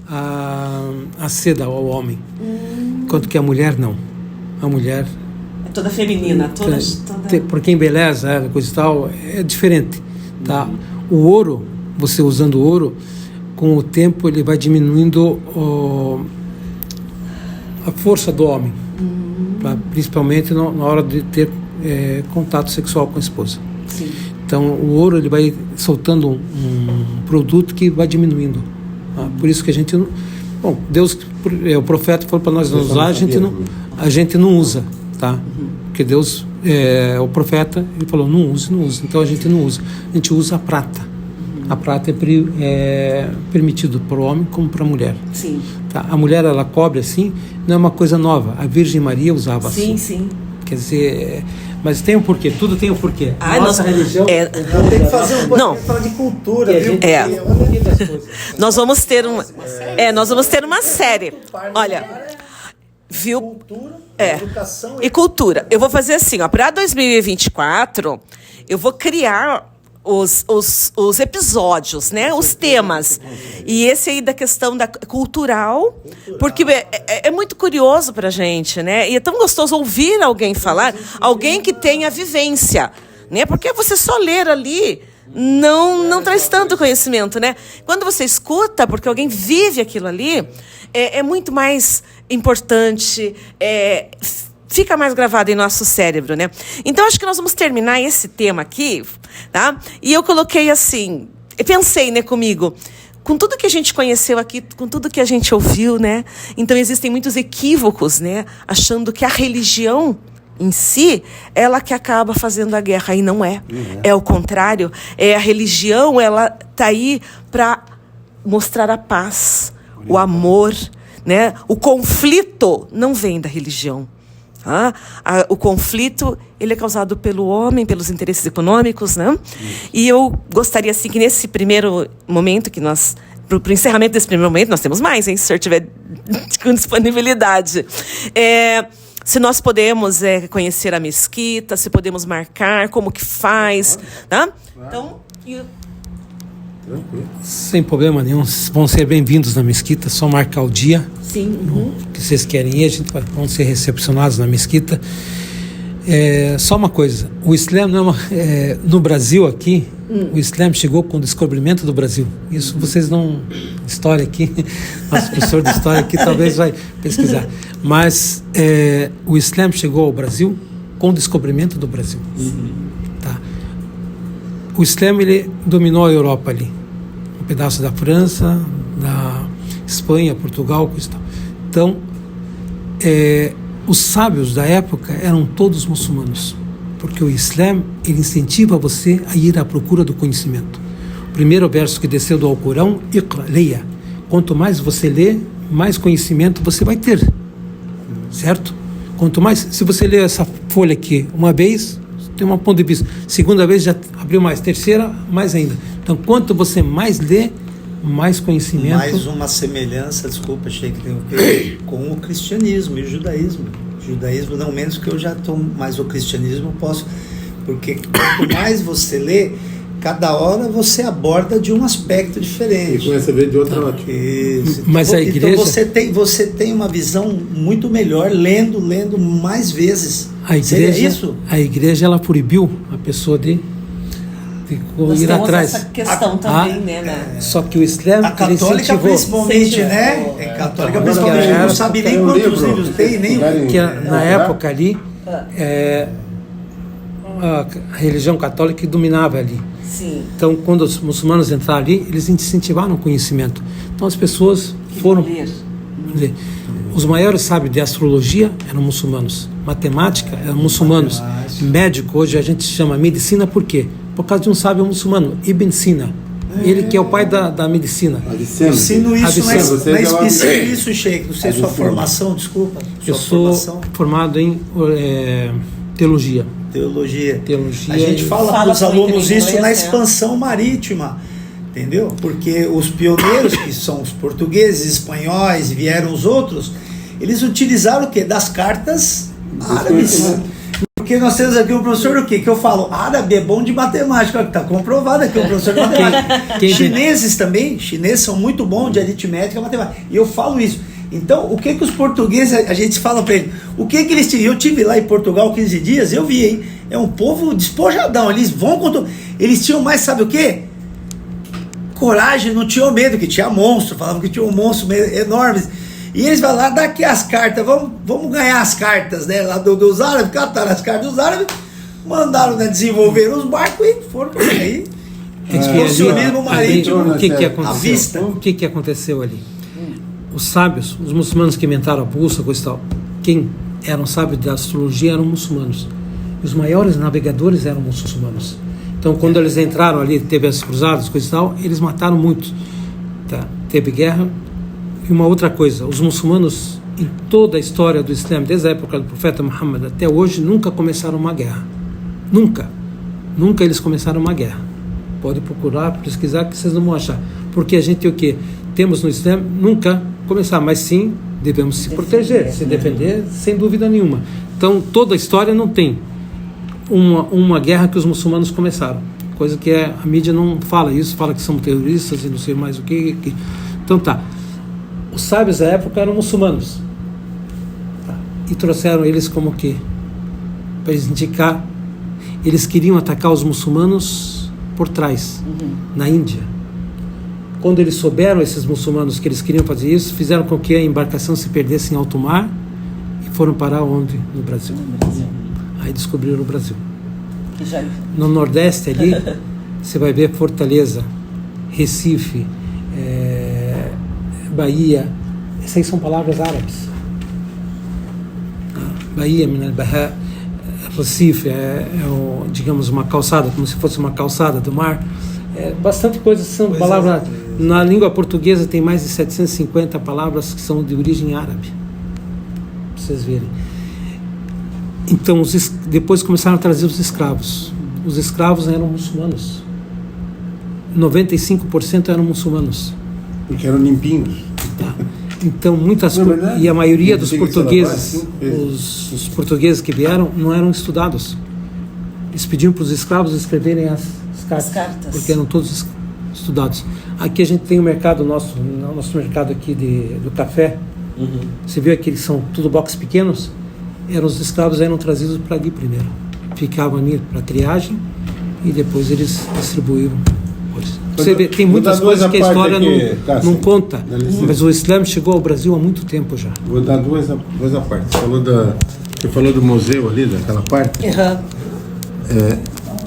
a seda ao homem. Enquanto que a mulher não. A mulher. É toda feminina. Toda... Porque embeleza, coisa e tal, é diferente. Tá? O ouro, você usando ouro, com o tempo ele vai diminuindo a força do homem, tá? Principalmente na hora de ter contato sexual com a esposa. Sim. Então o ouro ele vai soltando um produto que vai diminuindo. Tá? Por isso que a gente não... Bom, Deus, o profeta falou para nós não usar, a gente não usa, tá? Porque Deus... o profeta, ele falou, não use. Então a gente não usa. A gente usa a prata. A prata é permitido para o homem como para a mulher. Sim. Tá? A mulher, ela cobre assim, não é uma coisa nova. A Virgem Maria usava assim. Sim. Quer dizer, mas tem um porquê, tudo tem um porquê. Ai, Nossa religião... é, Então tem que fazer um Não. pouquinho falar de cultura, viu? É. Porque O porquê das coisas. nós vamos ter uma série. Olha, viu? cultura, É. educação E cultura. Eu vou fazer assim, ó, para 2024, eu vou criar os episódios, né? Os temas. E esse aí da questão da cultural, porque é muito curioso pra gente, né? E é tão gostoso ouvir alguém falar, alguém que tenha vivência, né? Porque você só ler ali não traz tanto conhecimento, né? Quando você escuta, porque alguém vive aquilo ali, é muito mais importante, fica mais gravado em nosso cérebro, né? Então, acho que nós vamos terminar esse tema aqui, tá? E eu coloquei assim, pensei, né, comigo, com tudo que a gente conheceu aqui, com tudo que a gente ouviu, né? Então, existem muitos equívocos, né? Achando que a religião em si, ela que acaba fazendo a guerra, e não é. É o contrário. A religião, ela tá aí para mostrar a paz, o amor, né? O conflito não vem da religião. O conflito, ele é causado pelo homem, pelos interesses econômicos, né? E eu gostaria, assim, que nesse primeiro momento que nós... Para o encerramento desse primeiro momento, nós temos mais, hein? Se o senhor tiver com disponibilidade. Se nós podemos conhecer a mesquita, se podemos marcar, como que faz, tá? Então... Sem problema nenhum, vão ser bem-vindos na mesquita, só marcar o dia. Sim. Que vocês querem ir, vão ser recepcionados na mesquita. Só uma coisa, o Islã não no Brasil aqui, o Islã chegou com o descobrimento do Brasil. Isso vocês não... História aqui, nosso professor de história aqui talvez vai pesquisar. Mas o Islã chegou ao Brasil com o descobrimento do Brasil. Tá. O Islã, ele dominou a Europa ali. Um pedaço da França, da Espanha, Portugal, coisa e tal. Então, os sábios da época eram todos muçulmanos, porque o Islã, ele incentiva você a ir à procura do conhecimento. O primeiro verso que desceu do Alcorão, Iqra, leia. Quanto mais você lê, mais conhecimento você vai ter, certo? Quanto mais, se você ler essa folha aqui uma vez, tem um ponto de vista. Segunda vez já abriu mais, terceira, mais ainda. Então, quanto você mais lê, mais conhecimento... Mais uma semelhança, desculpa, achei que tem o quê? Com o cristianismo e o judaísmo. O judaísmo não menos, que eu já estou, mas o cristianismo eu posso... Porque quanto mais você lê, cada hora você aborda de um aspecto diferente. E começa a ver de outra ótica. Mas a igreja... Então você tem uma visão muito melhor lendo mais vezes. A igreja, seria isso? A igreja, ela proibiu a pessoa de Nós ir temos atrás. essa questão também, né? Só que o Islã... A católica principalmente, né? A católica principalmente, não sabe nem quantos livros tem, nem... Que na época ali, a religião católica dominava ali. Sim. Então, quando os muçulmanos entraram ali, eles incentivaram o conhecimento. Então, as pessoas foram ler. Os maiores sábios de astrologia eram muçulmanos. Matemática eram muçulmanos. Médico, hoje a gente chama medicina, por quê? Por causa de um sábio muçulmano, Ibn Sina. Ele que é o pai da medicina. Eu ensino isso na isso, Sheikh. Não sei sua formação, desculpa. Eu sou formado em teologia. Teologia. Teologia. A gente fala para os alunos isso na né? expansão marítima, entendeu? Porque os pioneiros, que são os portugueses, espanhóis, vieram os outros, eles utilizaram o quê? Das cartas árabes. Porque nós temos aqui um professor o quê? Que eu falo, árabe é bom de matemática, está comprovado aqui, um professor de matemática. Chineses também, chineses são muito bons de aritmética e matemática. E eu falo isso. Então, o que os portugueses, a gente fala para eles, o que eles tinham? Eu tive lá em Portugal 15 dias, eu vi, hein? É um povo despojadão, eles eles tinham mais, sabe o quê? Coragem, não tinham medo, que tinha monstro, falavam que tinha um monstro enorme. E eles vão lá, daqui as cartas, vamos ganhar as cartas, né? Lá dos árabes, cataram as cartas dos árabes, mandaram, né, desenvolver os barcos e foram aí. Excursionismo marítimo, à vista. O que aconteceu ali? Os sábios, os muçulmanos que inventaram a bússola, coisa e tal, quem eram sábios da astrologia eram muçulmanos. Os maiores navegadores eram muçulmanos. Então, quando eles entraram ali, teve as cruzadas, coisa e tal, eles mataram muitos. Tá? Teve guerra. E uma outra coisa, os muçulmanos em toda a história do Islã, desde a época do profeta Muhammad até hoje, nunca começaram uma guerra. Nunca eles começaram uma guerra. Pode procurar, pesquisar, que vocês não vão achar. Porque a gente o quê? Temos no Islã nunca começar, mas sim devemos se proteger, se defender, sem dúvida nenhuma. Então, toda a história não tem uma guerra que os muçulmanos começaram. Coisa que a mídia não fala isso, fala que são terroristas e não sei mais o que. Então tá. Os sábios da época eram muçulmanos. Tá. E trouxeram eles como que? Para eles indicar. Eles queriam atacar os muçulmanos por trás, na Índia. Quando eles souberam, esses muçulmanos, que eles queriam fazer isso, fizeram com que a embarcação se perdesse em alto mar e foram parar onde? No Brasil. Aí descobriram o Brasil. No Nordeste ali, você vai ver Fortaleza, Recife, Bahia. Essas aí são palavras árabes. Bahia, Minal Bahá, Recife, digamos, uma calçada, como se fosse uma calçada do mar. Bastante coisas são palavras. Na língua portuguesa tem mais de 750 palavras que são de origem árabe. Pra vocês verem. Então, depois começaram a trazer os escravos. Os escravos eram muçulmanos. 95% eram muçulmanos. Porque eram limpinhos. Tá. Então, e a maioria dos portugueses, os portugueses que vieram, não eram estudados. Eles pediam para os escravos escreverem as cartas, porque eram todos estudados. Aqui a gente tem o mercado nosso mercado aqui do café. Você viu aqui que são tudo boxes pequenos? Os escravos eram trazidos para ali primeiro. Ficavam ali para triagem e depois eles distribuíram. Você vê, tem muitas coisas que a história aqui, não conta, mas o Islã chegou ao Brasil há muito tempo já. Vou dar duas a parte. Você falou do museu ali, daquela parte.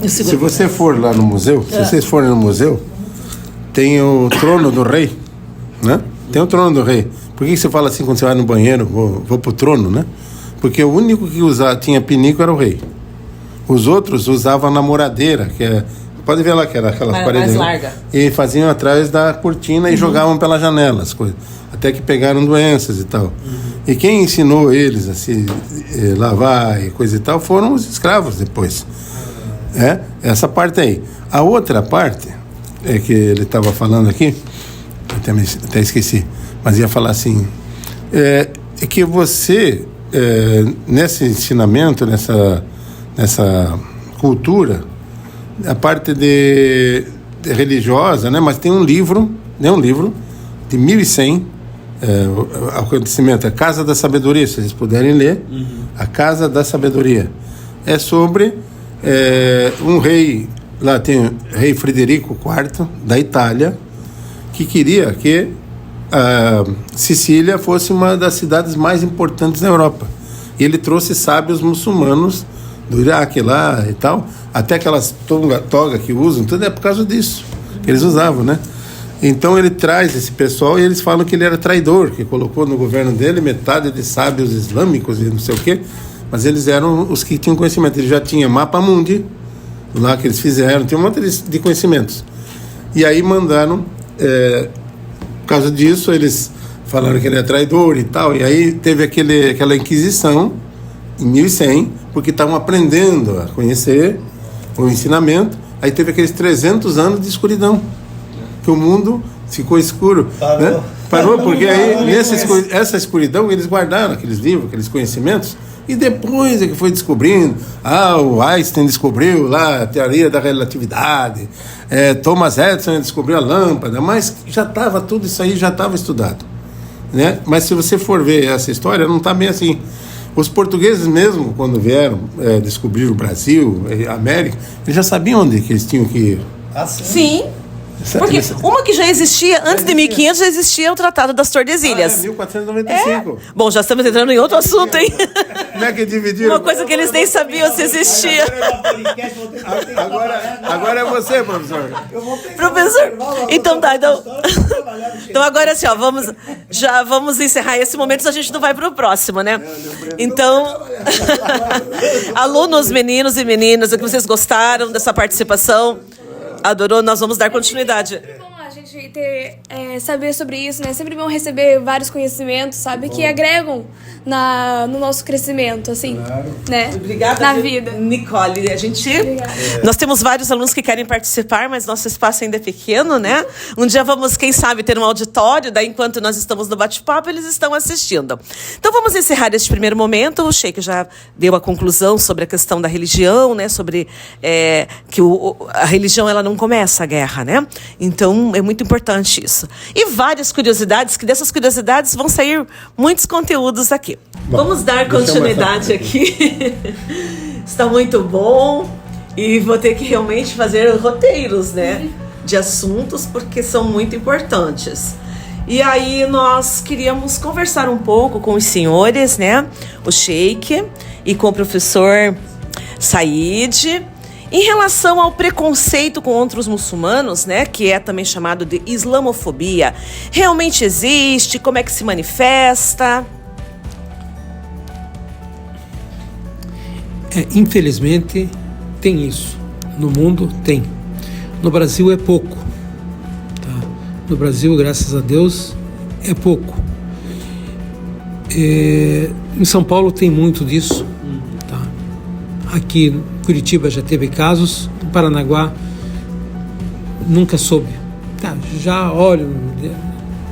Se você for lá no museu, se vocês forem no museu, tem o trono do rei, né? Tem o trono do rei. Por que você fala assim quando você vai no banheiro, vou pro trono, né? Porque o único que tinha pinico era o rei. Os outros usavam a namoradeira, pode ver lá que era aquelas paredes. Mais larga. E faziam atrás da cortina e jogavam pela janela as coisas. Até que pegaram doenças e tal. E quem ensinou eles a se lavar e coisa e tal foram os escravos depois. Essa parte aí. A outra parte, que ele estava falando aqui, até esqueci, mas ia falar assim, é que você, nesse ensinamento, nessa cultura, a parte de religiosa, né? Mas tem um livro de 1100, o acontecimento, a Casa da Sabedoria, se vocês puderem ler, a Casa da Sabedoria. É sobre um rei, lá tem o rei Frederico IV, da Itália, que queria que Sicília fosse uma das cidades mais importantes da Europa. E ele trouxe sábios muçulmanos do Iraque lá e tal, até aquelas toga que usam, tudo é por causa disso que eles usavam, né? Então ele traz esse pessoal e eles falam que ele era traidor, que colocou no governo dele metade de sábios islâmicos e não sei o quê, mas eles eram os que tinham conhecimento. Ele já tinha mapa mundi lá que eles fizeram, tinha um monte de conhecimentos. E aí mandaram, por causa disso, eles falaram que ele é traidor e tal, e aí teve aquela inquisição em 1100, porque estavam aprendendo a conhecer o ensinamento. Aí teve aqueles 300 anos de escuridão, que o mundo ficou escuro. Parou, porque aí essa escuridão eles guardaram aqueles livros, aqueles conhecimentos, e depois é que foi descobrindo. O Einstein descobriu lá a teoria da relatividade, Thomas Edison descobriu a lâmpada, mas já estava tudo isso aí, já estava estudado, né? Mas se você for ver essa história, não está bem assim. Os portugueses mesmo, quando vieram descobrir o Brasil, a América, eles já sabiam onde que eles tinham que ir. Sim. Porque uma que já existia, antes de 1500 já existia o Tratado das Tordesilhas. 1495. Bom, já estamos entrando em outro assunto, hein? Como é que dividiram? Uma coisa que eles nem sabiam se existia. Agora é você, professor. Professor, então tá, então agora assim, ó, vamos encerrar esse momento, a gente não vai pro próximo, né? Então, alunos, meninos e meninas, o que vocês gostaram dessa participação? Adorou? Nós vamos dar continuidade. Bom, a gente gente saber sobre isso, né? É sempre bom receber vários conhecimentos, sabe? Que agregam no nosso crescimento, assim, né? Obrigada, na vida. Nicole. Nós temos vários alunos que querem participar, mas nosso espaço ainda é pequeno, né? Um dia vamos, quem sabe, ter um auditório, daí enquanto nós estamos no bate-papo, eles estão assistindo. Então vamos encerrar este primeiro momento. O Sheik já deu a conclusão sobre a questão da religião, né? Sobre que a religião ela não começa a guerra, né? Então é muito importante isso. E várias curiosidades, que dessas curiosidades vão sair muitos conteúdos aqui. Bom, vamos dar continuidade aqui. Está muito bom. E vou ter que realmente fazer roteiros, né? De assuntos, porque são muito importantes. E aí nós queríamos conversar um pouco com os senhores, né? O Sheik e com o professor Said, em relação ao preconceito contra os muçulmanos, né? Que é também chamado de islamofobia. Realmente existe? Como é que se manifesta? Infelizmente, tem isso. No mundo, tem. No Brasil é pouco. Tá? No Brasil, graças a Deus, é pouco. Em São Paulo tem muito disso. Tá? Aqui em Curitiba já teve casos. Em Paranaguá, nunca soube. Tá, já olho,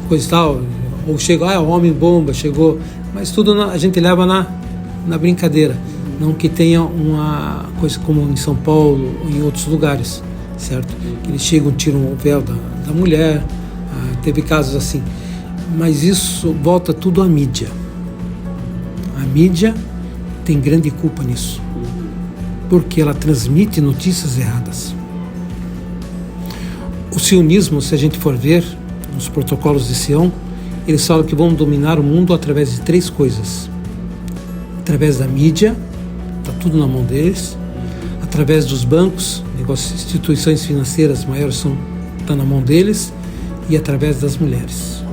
coisa e tal. Ou chega, o homem-bomba chegou. Mas tudo a gente leva na brincadeira. Não que tenha uma coisa como em São Paulo ou em outros lugares, certo? Eles chegam, tiram o véu da mulher, teve casos assim. Mas isso volta tudo à mídia. A mídia tem grande culpa nisso, porque ela transmite notícias erradas. O sionismo, se a gente for ver nos protocolos de Sião, eles falam que vão dominar o mundo através de 3 coisas. Através da mídia, está tudo na mão deles, através dos bancos, instituições financeiras maiores está na mão deles, e através das mulheres.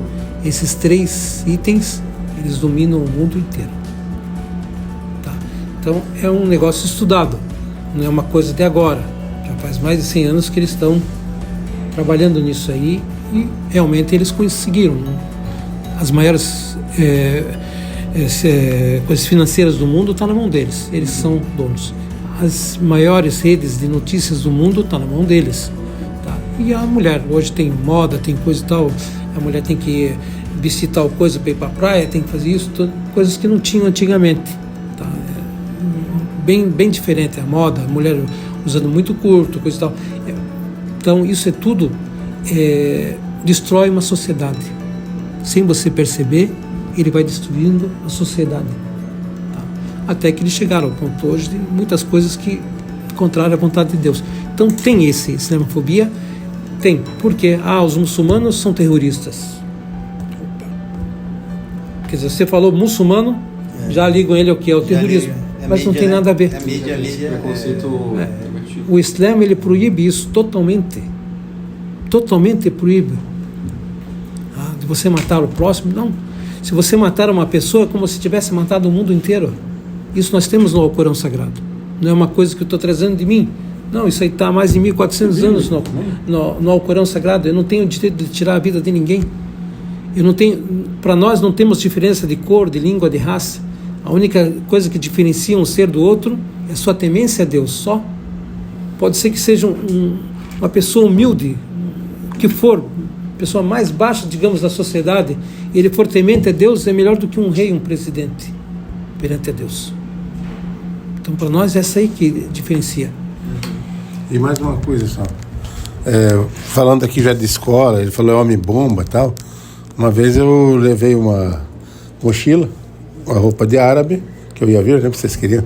Esses 3 itens, eles dominam o mundo inteiro. Tá? Então é um negócio estudado, não é uma coisa de agora, já faz mais de 100 anos que eles estão trabalhando nisso aí, e realmente eles conseguiram. As maiores coisas financeiras do mundo estão na mão deles, eles são donos. As maiores redes de notícias do mundo estão na mão deles. Tá? E a mulher, hoje tem moda, tem coisa e tal, a mulher tem que vestir tal coisa para ir para a praia, tem que fazer isso, coisas que não tinham antigamente. Tá? Bem diferente a moda, a mulher usando muito curto, coisa e tal. Então isso é tudo, destrói uma sociedade. Sem você perceber, ele vai destruindo a sociedade. Tá? Até que eles chegaram ao ponto hoje de muitas coisas que contrárias à vontade de Deus. Então tem esse islamofobia, tem, porque os muçulmanos são terroristas. Quer dizer, você falou muçulmano, já ligam ele ao que é o terrorismo, mas não tem nada a ver. O Islã, ele proíbe isso totalmente proíbe. De você matar o próximo, não. Se você matar uma pessoa, é como se tivesse matado o mundo inteiro. Isso nós temos no Alcorão Sagrado. Não é uma coisa que eu estou trazendo de mim. Não, isso aí está há mais de 1.400 anos no Alcorão Sagrado. Eu não tenho direito de tirar a vida de ninguém. Para nós não temos diferença de cor, de língua, de raça. A única coisa que diferencia um ser do outro é a sua temência a Deus, só. Pode ser que seja uma pessoa humilde, que for pessoa mais baixa, digamos, da sociedade, e ele for temente a Deus, é melhor do que um rei, um presidente, perante a Deus. Então, para nós, é essa aí que diferencia. E mais uma coisa só. Falando aqui já de escola, ele falou homem-bomba e tal. Uma vez eu levei uma mochila, uma roupa de árabe, que eu ia ver, né, vocês queriam.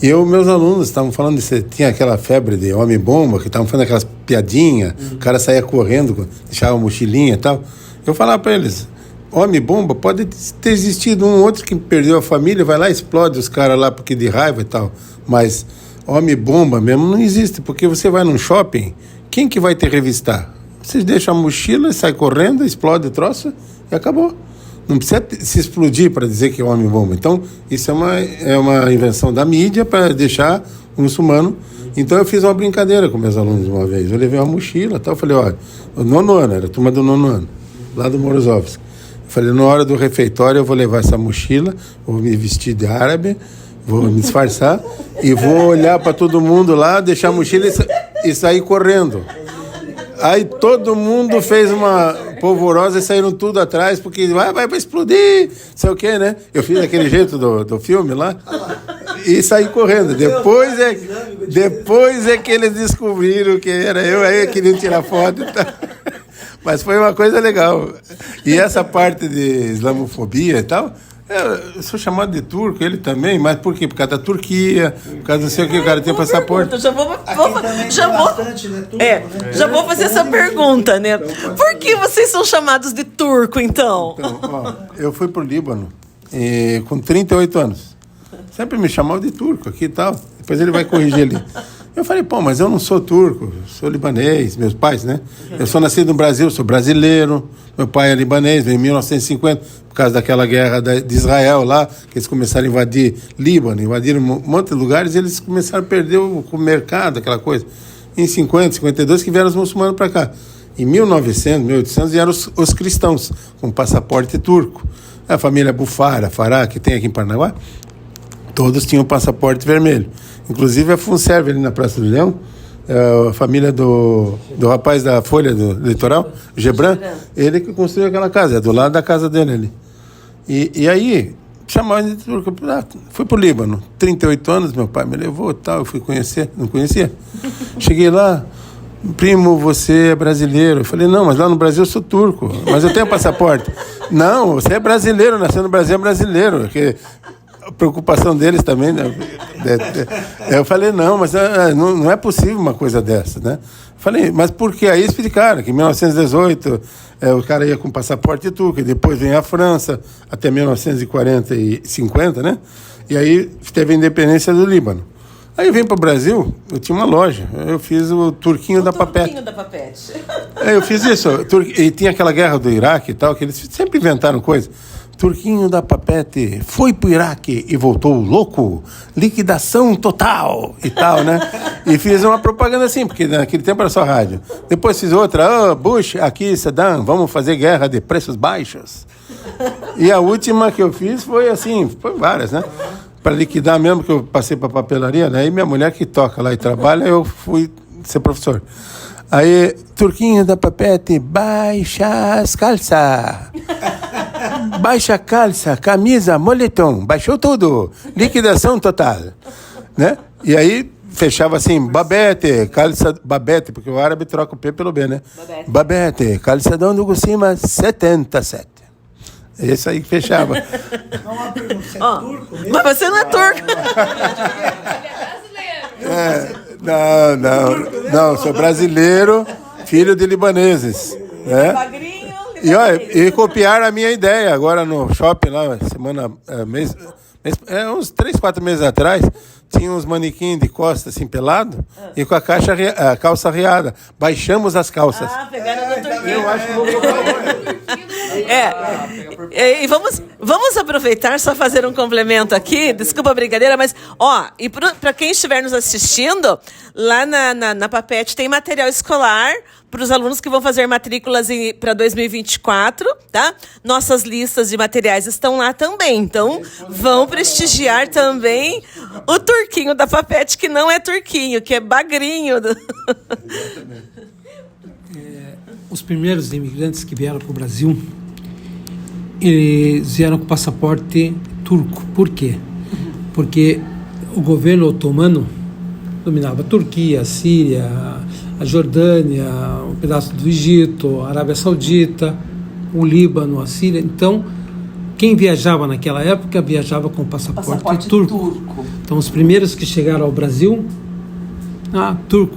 E meus alunos estavam falando de tinha aquela febre de homem-bomba, que estavam fazendo aquelas piadinhas, o cara saía correndo, deixava a mochilinha e tal. Eu falava para eles, homem-bomba pode ter existido um outro que perdeu a família, vai lá e explode os caras lá porque de raiva e tal. Mas homem-bomba mesmo não existe, porque você vai num shopping, quem que vai te revistar? Você deixa a mochila, sai correndo, explode o troço e acabou. Não precisa se explodir para dizer que é homem-bomba. Então, isso é uma invenção da mídia para deixar o muçulmano. Então eu fiz uma brincadeira com meus alunos uma vez. Eu levei uma mochila e tal. Eu falei, olha, o 9º ano, era a turma do 9º ano, lá do Morozovsk. Eu falei, na hora do refeitório eu vou levar essa mochila, vou me vestir de árabe, vou me disfarçar e vou olhar para todo mundo lá, deixar a mochila e sair correndo. Aí todo mundo fez uma polvorosa e saíram tudo atrás, porque vai explodir, sei o quê, né? Eu fiz aquele jeito do filme lá e saí correndo. Depois é que eles descobriram que era eu, aí queriam tirar foto e tal. Mas foi uma coisa legal. E essa parte de islamofobia e tal, eu sou chamado de turco, ele também, mas por quê? Por causa da Turquia, por causa do sei o que, o cara tem passaporte. Já vou fazer essa pergunta, né? Por que vocês são chamados de turco, então? Então, ó, eu fui pro Líbano com 38 anos. Sempre me chamava de turco aqui e tal. Depois ele vai corrigir ali. Eu falei, pô, mas eu não sou turco, sou libanês, meus pais, né? Eu sou nascido no Brasil, sou brasileiro. Meu pai é libanês, veio em 1950, por causa daquela guerra de Israel lá, que eles começaram a invadir Líbano, invadiram um monte de lugares, e eles começaram a perder o mercado, aquela coisa. Em 50, 52, que vieram os muçulmanos para cá. Em 1900, 1800, vieram os cristãos, com passaporte turco. A família Bufara, Fará, que tem aqui em Paranaguá, todos tinham passaporte vermelho. Inclusive a FUNSERV ali na Praça do Leão, a família do rapaz da Folha do Litoral, Gebran, ele que construiu aquela casa, é do lado da casa dele ali. E aí, chamaram de turco, fui pro Líbano, 38 anos, meu pai me levou e tal, eu fui conhecer, não conhecia. Cheguei lá, primo, você é brasileiro. Eu falei, não, mas lá no Brasil eu sou turco, mas eu tenho passaporte. Não, você é brasileiro, nasceu no Brasil, é brasileiro, porque a preocupação deles também, né? Eu falei, não, mas não é possível uma coisa dessa, né? Falei, mas por quê? Aí explicaram que em 1918 o cara ia com passaporte turco, e depois vem a França, até 1940 e 50, né? E aí teve a independência do Líbano. Aí eu vim para o Brasil, eu tinha uma loja, eu fiz o Turquinho da Papete. Turquinho da Papete. Eu fiz isso, e tinha aquela guerra do Iraque e tal, que eles sempre inventaram coisa. Turquinho da Papete foi pro Iraque e voltou louco, liquidação total e tal, né? E fiz uma propaganda assim, porque naquele tempo era só rádio. Depois fiz outra, Bush, aqui, Saddam, vamos fazer guerra de preços baixos. E a última que eu fiz foi assim, foi várias, né? Para liquidar mesmo, que eu passei para papelaria, né? Aí minha mulher que toca lá e trabalha, eu fui ser professor. Aí, Turquinho da Papete, baixa as calças. Baixa calça, camisa, moletom, baixou tudo, liquidação total, né? E aí fechava assim, Babete, calça, Babete, porque o árabe troca o P pelo B, né? Babete, calçadão do Gucima, 77. Esse aí que fechava. Não, uma pergunta, você é turco mesmo? Mas você não é turco. Não, sou brasileiro, filho de libaneses, né? E copiaram a minha ideia agora no shopping lá, uns 3, 4 meses atrás, tinha uns manequins de costas assim pelado e com a calça riada. Baixamos as calças. Pegaram no Turquinho. Eu acho que vou colocar. E vamos aproveitar, só fazer um complemento aqui, desculpa a brincadeira, mas, e para quem estiver nos assistindo, lá na Papete tem material escolar para os alunos que vão fazer matrículas para 2024, tá? Nossas listas de materiais estão lá também, então vão prestigiar também o Turquinho da Papete, que não é turquinho, que é bagrinho. Os primeiros imigrantes que vieram para o Brasil, eles vieram com passaporte turco. Por quê? Porque o governo otomano dominava a Turquia, a Síria, a Jordânia, um pedaço do Egito, a Arábia Saudita, o Líbano, a Síria. Então, quem viajava naquela época viajava com passaporte turco. Então, os primeiros que chegaram ao Brasil, turco.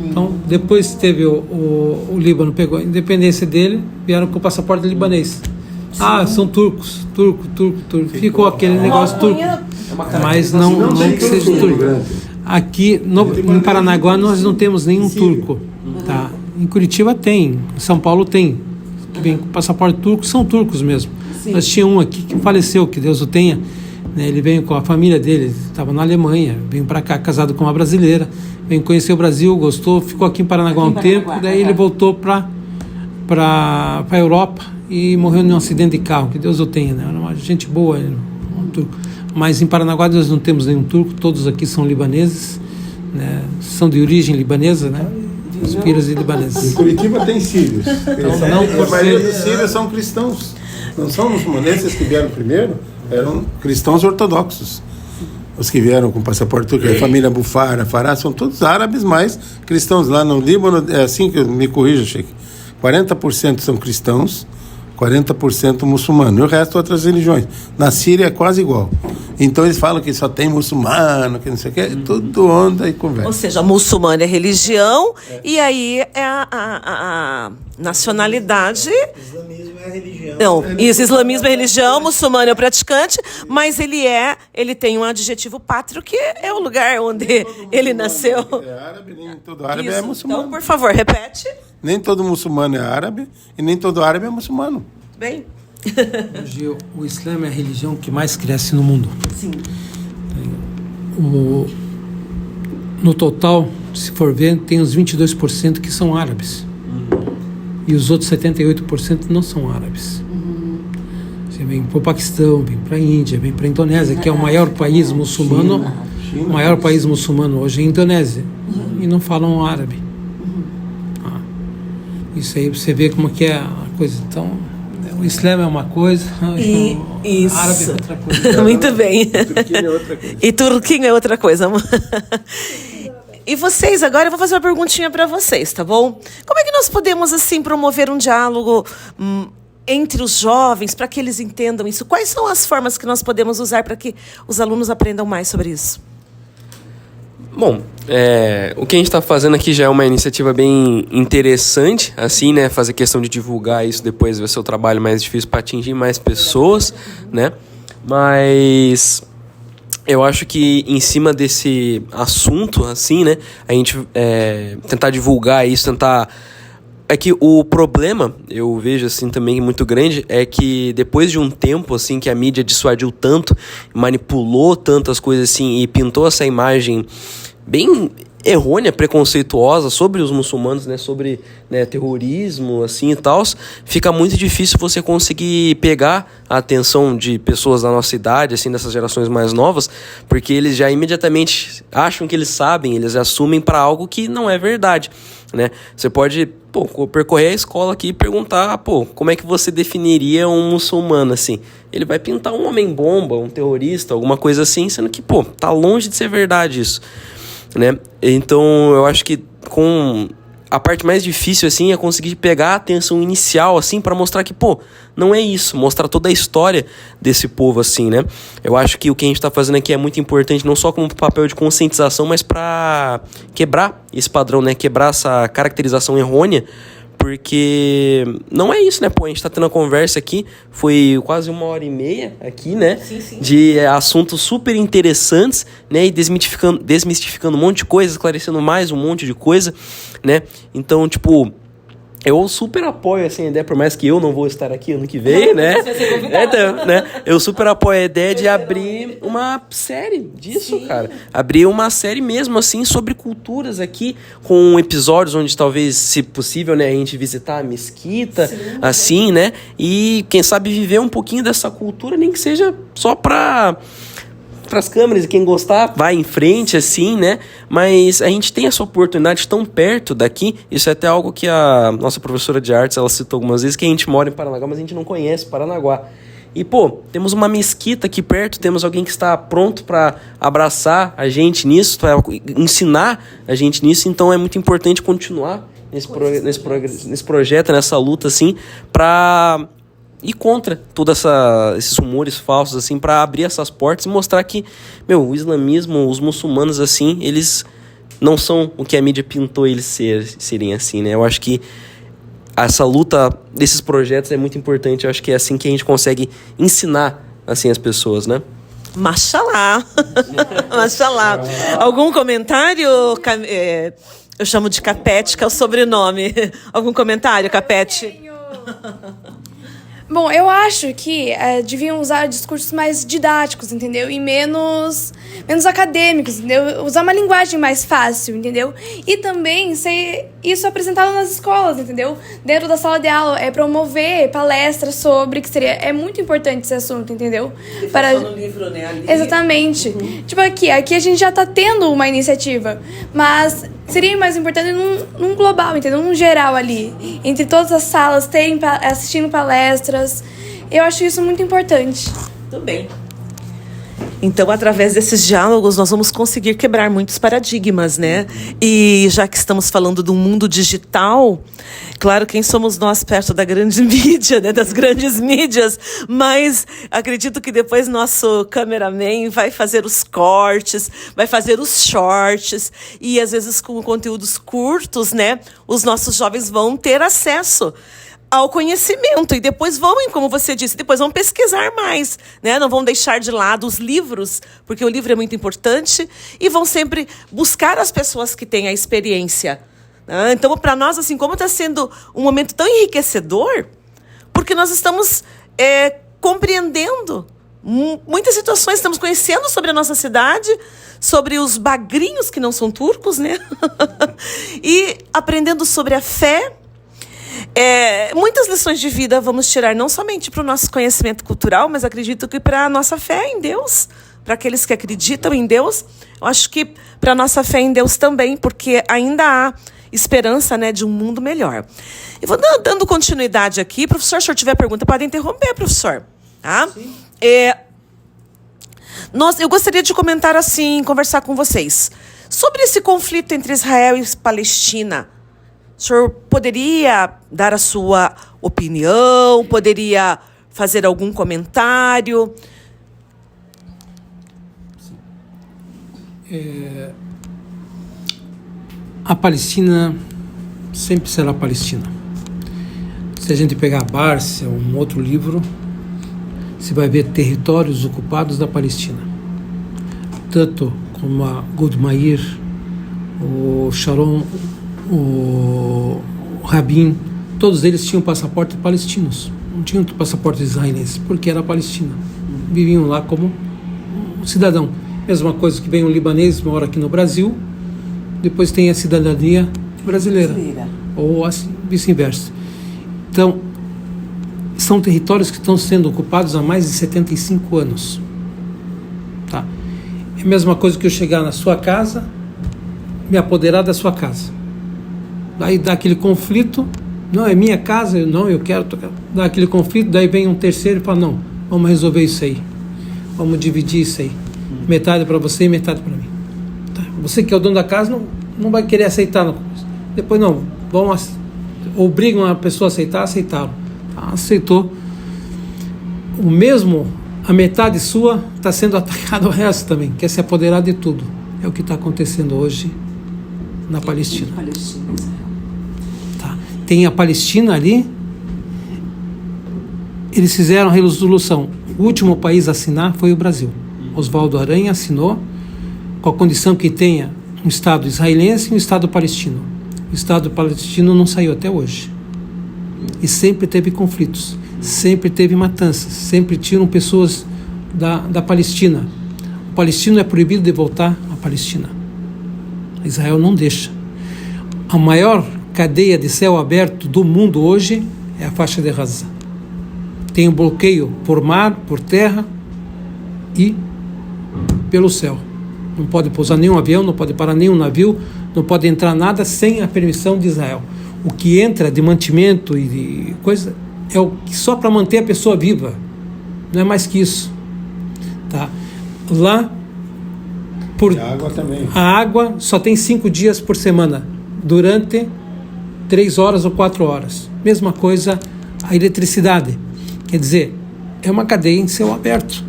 Então, depois teve o Líbano, pegou a independência dele, vieram com o passaporte libanês. São turcos. Ficou aquele negócio turco, mas não que seja turco. Aqui no Paranaguá nós não temos nenhum turco, tá? Em Curitiba tem, em São Paulo tem, que vem com passaporte turco, são turcos mesmo. Nós tínhamos um aqui que faleceu, que Deus o tenha, né? Ele veio com a família dele, estava na Alemanha, veio para cá casado com uma brasileira, veio conhecer o Brasil, gostou, ficou aqui em Paranaguá um tempo, daí ele voltou para a Europa e morreu num acidente de carro, que Deus o tenha, né? Era uma gente boa, um turco. Mas em Paranaguá nós não temos nenhum turco, todos aqui são libaneses, né? São de origem libanesa, né? Os filhos de libaneses. Em Curitiba tem sírios. não, A maioria dos sírios são cristãos. Não são muçulmanos. Esses que vieram primeiro eram cristãos ortodoxos. Os que vieram com passaporte turco, a família Bufara, Fará, são todos árabes, mas cristãos. Lá no Líbano, é assim que me corrija, Sheikh. 40% são cristãos, 40% muçulmanos. E o resto outras religiões. Na Síria é quase igual. Então eles falam que só tem muçulmano, que não sei o quê, tudo onda e conversa. Ou seja, muçulmano é religião e aí é a nacionalidade. Islamismo é a religião. Não, isso, islamismo é religião, muçulmano é o praticante, mas ele tem um adjetivo pátrio que é o lugar onde ele nasceu. É árabe, nem todo árabe Isso, é muçulmano. então, por favor, repete. Nem todo muçulmano é árabe e nem todo árabe é muçulmano. Bem. Hoje o Islã é a religião que mais cresce no mundo. Sim. No total, se for ver, tem os 22% que são árabes. E os outros 78% não são árabes. Você vem para o Paquistão, vem para a Índia, vem para a Indonésia, que é o maior país muçulmano. O maior país muçulmano hoje é a Indonésia. E não falam árabe. Isso aí você vê como que é a coisa. Então, o Islã é uma coisa, Isso. o árabe é outra coisa. Muito bem. Turquinho é outra coisa. E turquinho é outra coisa. E vocês, agora eu vou fazer uma perguntinha para vocês, tá bom? Como é que nós podemos, assim, promover um diálogo entre os jovens para que eles entendam isso? Quais são as formas que nós podemos usar para que os alunos aprendam mais sobre isso? Bom, o que a gente está fazendo aqui já é uma iniciativa bem interessante, assim, né? Fazer questão de divulgar isso depois vai ser o trabalho mais difícil para atingir mais pessoas, né? Mas eu acho que em cima desse assunto, assim, né? A gente tentar divulgar isso, tentar... É que o problema, eu vejo assim também muito grande, é que depois de um tempo assim que a mídia dissuadiu tanto, manipulou tantas coisas assim e pintou essa imagem bem errônea, preconceituosa sobre os muçulmanos, né, sobre, né, terrorismo assim e tal, fica muito difícil você conseguir pegar a atenção de pessoas da nossa idade, assim, dessas gerações mais novas, porque eles já imediatamente acham que eles sabem, eles assumem para algo que não é verdade, né? Você pode, percorrer a escola aqui e perguntar, como é que você definiria um muçulmano, assim? Ele vai pintar um homem-bomba, um terrorista, alguma coisa assim, sendo que, tá longe de ser verdade isso, né? Então, eu acho que a parte mais difícil, assim, é conseguir pegar a atenção inicial, assim, para mostrar que, não é isso, mostrar toda a história desse povo, assim, né? Eu acho que o que a gente tá fazendo aqui é muito importante, não só como papel de conscientização, mas para quebrar esse padrão, né? Quebrar essa caracterização errônea, porque não é isso, né? A gente tá tendo uma conversa aqui, foi quase 1h30 aqui, né? Sim. De assuntos super interessantes, né? E desmistificando um monte de coisa, esclarecendo mais um monte de coisa, né? Então, eu super apoio assim, a ideia, por mais que eu não vou estar aqui ano que vem, né? Então, né? Eu super apoio a ideia de abrir uma série disso, sim, cara. Abrir uma série mesmo, assim, sobre culturas aqui, com episódios onde talvez, se possível, né, a gente visitar a mesquita, sim, assim, né? E, quem sabe, viver um pouquinho dessa cultura, nem que seja só para as câmeras, e quem gostar vai em frente, assim, né? Mas a gente tem essa oportunidade tão perto daqui. Isso é até algo que a nossa professora de artes, ela citou algumas vezes, que a gente mora em Paranaguá, mas a gente não conhece Paranaguá. E, temos uma mesquita aqui perto, temos alguém que está pronto para abraçar a gente nisso, para ensinar a gente nisso. Então é muito importante continuar nesse projeto, nessa luta, assim, para ir contra todos esses rumores falsos, assim, para abrir essas portas e mostrar que, o islamismo, os muçulmanos, assim, eles não são o que a mídia pintou eles serem, assim, né? Eu acho que essa luta desses projetos é muito importante. Eu acho que é assim que a gente consegue ensinar, assim, as pessoas, né? Mashallah. Mashallah. Algum comentário? Eu chamo de Capete, que é o sobrenome. Algum comentário, Capete? Bom, eu acho que deviam usar discursos mais didáticos, entendeu? E menos acadêmicos, entendeu? Usar uma linguagem mais fácil, entendeu? E também ser isso apresentado nas escolas, entendeu? Dentro da sala de aula, promover palestras sobre, é muito importante esse assunto, entendeu? No livro, né? Ali. Exatamente. Tipo, aqui a gente já tá tendo uma iniciativa, mas seria mais importante num global, entendeu? Num geral ali. Entre todas as salas, assistindo palestras. Eu acho isso muito importante. Tudo bem. Então, através desses diálogos, nós vamos conseguir quebrar muitos paradigmas, né? E já que estamos falando do mundo digital, claro, quem somos nós perto da grande mídia, né? Das grandes mídias, mas acredito que depois nosso cameraman vai fazer os cortes, vai fazer os shorts, e às vezes com conteúdos curtos, né? Os nossos jovens vão ter acesso ao conhecimento e depois como você disse, depois vão pesquisar mais, né? Não vão deixar de lado os livros, porque o livro é muito importante, e vão sempre buscar as pessoas que têm a experiência. Né? Então, para nós, assim, como está sendo um momento tão enriquecedor, porque nós estamos compreendendo muitas situações, estamos conhecendo sobre a nossa cidade, sobre os bagrinhos que não são turcos, né? E aprendendo sobre a fé. Muitas lições de vida vamos tirar não somente para o nosso conhecimento cultural, mas acredito que para a nossa fé em Deus, para aqueles que acreditam em Deus. Eu acho que para a nossa fé em Deus também, porque ainda há esperança, né, de um mundo melhor. Eu vou dando continuidade aqui. Professor, se o senhor tiver pergunta, pode interromper, professor. Tá? Eu gostaria de comentar assim, conversar com vocês sobre esse conflito entre Israel e Palestina. O senhor poderia dar a sua opinião? Poderia fazer algum comentário? A Palestina sempre será Palestina. Se a gente pegar a Bárcia, um outro livro, você vai ver territórios ocupados da Palestina. Tanto como a Goldmeir, o Sharon, o Rabin, todos eles tinham passaporte palestinos, não tinham passaporte israelense, porque era Palestina. Viviam lá como cidadão. Mesma coisa que vem um libanês, mora aqui no Brasil, depois tem a cidadania brasileira. Ou assim, vice-versa. Então, são territórios que estão sendo ocupados há mais de 75 anos. Tá? É a mesma coisa que eu chegar na sua casa, me apoderar da sua casa. Daí dá aquele conflito, não, é minha casa, eu quero dar aquele conflito, daí vem um terceiro e fala, não, vamos resolver isso aí, vamos dividir isso aí, metade para você e metade para mim. Tá? Você que é o dono da casa não vai querer aceitar, não. Depois não, obrigam a pessoa a aceitar, aceitaram. Tá? Aceitou, a metade sua está sendo atacado o resto também, quer se apoderar de tudo. É o que está acontecendo hoje na Palestina. Tem a Palestina ali, eles fizeram a resolução. O último país a assinar foi o Brasil. Oswaldo Aranha assinou, com a condição que tenha um Estado israelense e um Estado palestino. O Estado palestino não saiu até hoje. E sempre teve conflitos, sempre teve matanças, sempre tiram pessoas da Palestina. O palestino é proibido de voltar à Palestina. Israel não deixa. A maior cadeia de céu aberto do mundo hoje é a faixa de Gaza. Tem um bloqueio por mar, por terra e pelo céu. Não pode pousar nenhum avião, não pode parar nenhum navio, não pode entrar nada sem a permissão de Israel. O que entra de mantimento e de coisa é só para manter a pessoa viva. Não é mais que isso. Tá? Lá, a água também. A água só tem 5 dias por semana, durante 3 horas ou 4 horas. Mesma coisa a eletricidade. Quer dizer, é uma cadeia em céu aberto.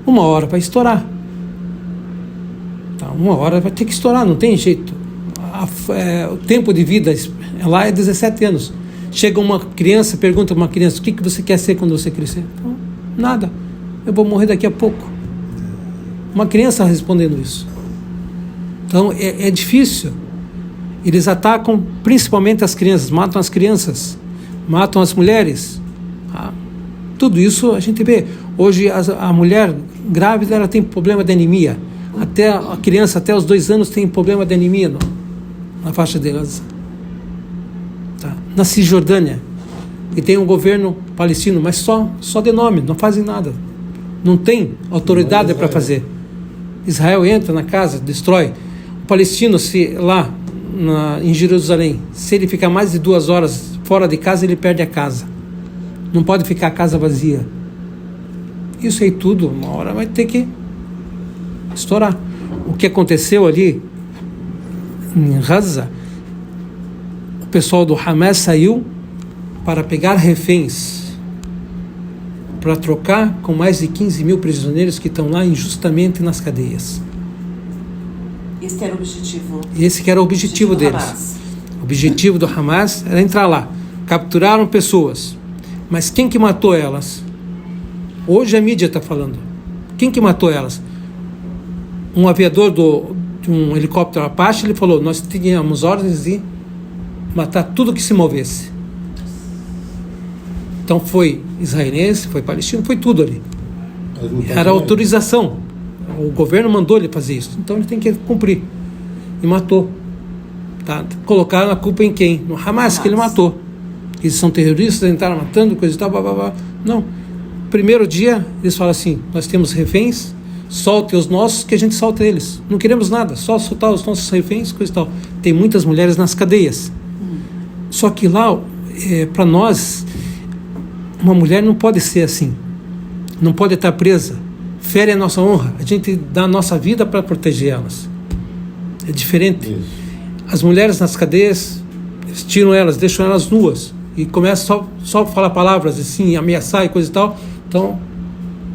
Uma hora vai estourar. Tá, uma hora vai ter que estourar, não tem jeito. O tempo de vida lá é 17 anos. Chega uma criança, pergunta para uma criança, o que você quer ser quando você crescer? Então, nada, eu vou morrer daqui a pouco. Uma criança respondendo isso. Então é difícil. Eles atacam principalmente as crianças, matam as mulheres. Tá? Tudo isso a gente vê. Hoje a mulher grávida ela tem problema de anemia. Até a criança, até os 2 anos, tem problema de anemia na faixa de Gaza. Tá. Na Cisjordânia, e tem um governo palestino, mas só de nome, não fazem nada. Não tem autoridade para fazer. Israel entra na casa, destrói. O palestino, se lá em Jerusalém, se ele ficar mais de 2 horas fora de casa, ele perde a casa. Não pode ficar a casa vazia. Isso aí tudo, uma hora vai ter que estourar. O que aconteceu ali em Gaza, o pessoal do Hamas saiu para pegar reféns, para trocar com mais de 15 mil prisioneiros que estão lá injustamente nas cadeias. Esse era o objetivo. Esse que era o objetivo deles. Hamas. O objetivo do Hamas era entrar lá. Capturaram pessoas. Mas quem que matou elas? Hoje a mídia está falando. Quem que matou elas? Um aviador de um helicóptero Apache, ele falou, nós tínhamos ordens de matar tudo que se movesse. Então foi israelense, foi palestino, foi tudo ali. Era autorização. O governo mandou ele fazer isso. Então ele tem que cumprir. E matou. Tá? Colocaram a culpa em quem? No Hamas, que ele matou. Eles são terroristas, entraram matando, coisa e tal, blá, blá, blá. Não. Primeiro dia, eles falam assim, nós temos reféns, solte os nossos, que a gente solta eles. Não queremos nada, só soltar os nossos reféns, coisa e tal. Tem muitas mulheres nas cadeias. Só que lá, para nós, uma mulher não pode ser assim. Não pode estar presa. Fere a nossa honra. A gente dá a nossa vida para proteger elas. É diferente. Isso. As mulheres nas cadeias, eles tiram elas, deixam elas nuas. E começam só a falar palavras assim, ameaçar e coisa e tal. Então,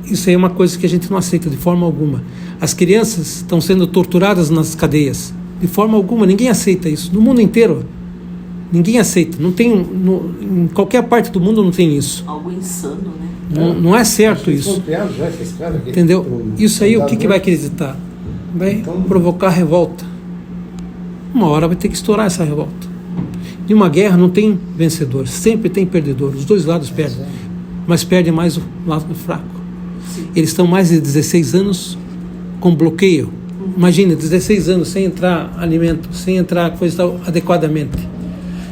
isso aí é uma coisa que a gente não aceita de forma alguma. As crianças estão sendo torturadas nas cadeias. De forma alguma, ninguém aceita isso. No mundo inteiro, ninguém aceita. Não tem, em qualquer parte do mundo não tem isso. Algo insano, né? Não é certo isso. Entendeu? Isso aí, o que vai acreditar? Vai provocar revolta. Uma hora vai ter que estourar essa revolta. Em uma guerra não tem vencedor, sempre tem perdedor. Os dois lados perdem, mas perde mais o lado fraco. Sim. Eles estão mais de 16 anos com bloqueio. Imagina, 16 anos sem entrar alimento, sem entrar coisa adequadamente,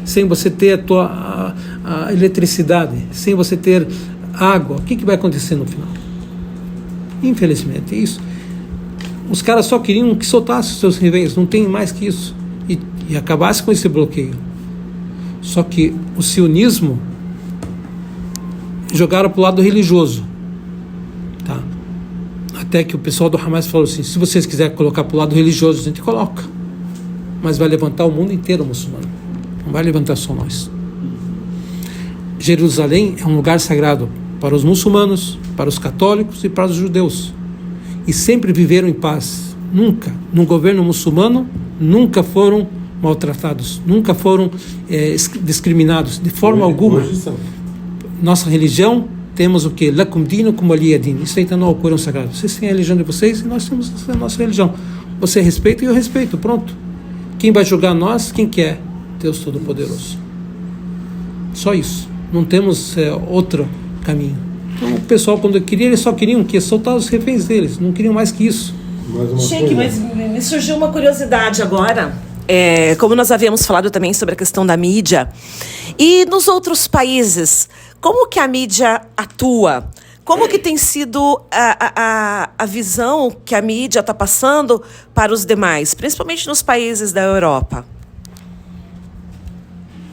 sem você ter a eletricidade, sem você ter água. O que vai acontecer no final? Infelizmente, é isso. Os caras só queriam que soltasse os seus reféns, não tem mais que isso. E acabasse com esse bloqueio. Só que o sionismo jogaram para o lado religioso. Tá? Até que o pessoal do Hamas falou assim, se vocês quiserem colocar para o lado religioso, a gente coloca. Mas vai levantar o mundo inteiro muçulmano. Não vai levantar só nós. Jerusalém é um lugar sagrado para os muçulmanos, para os católicos e para os judeus. E sempre viveram em paz. Nunca, no governo muçulmano, nunca foram maltratados, nunca foram discriminados, de forma alguma. Nossa religião, temos o que? Lakum dinukum waliya din. Isso aí está no Alcorão Sagrado. Vocês têm a religião de vocês e nós temos a nossa religião. Você respeita e eu respeito, pronto. Quem vai julgar nós? Quem que é? Deus Todo-Poderoso. Só isso. Não temos outro caminho. Então o pessoal, quando queria, eles só queriam que soltar os reféns deles, não queriam mais que isso. Sheikh, mas me surgiu uma curiosidade agora. Como nós havíamos falado também sobre a questão da mídia, e nos outros países, como que a mídia atua? Como que tem sido a visão que a mídia está passando para os demais, principalmente nos países da Europa?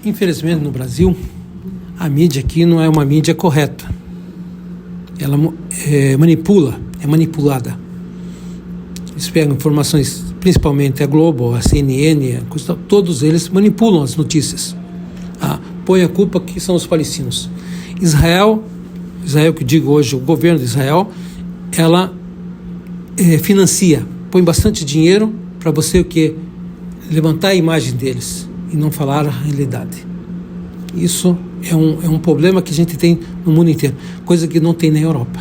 Infelizmente, no Brasil, a mídia aqui não é uma mídia correta. Ela é manipulada. Eles pegam informações, principalmente a Globo, a CNN, todos eles manipulam as notícias. Põe a culpa que são os palestinos. Israel que eu digo hoje, o governo de Israel, ela financia, põe bastante dinheiro para você o quê? Levantar a imagem deles e não falar a realidade. Isso é um problema que a gente tem no mundo inteiro, coisa que não tem na Europa.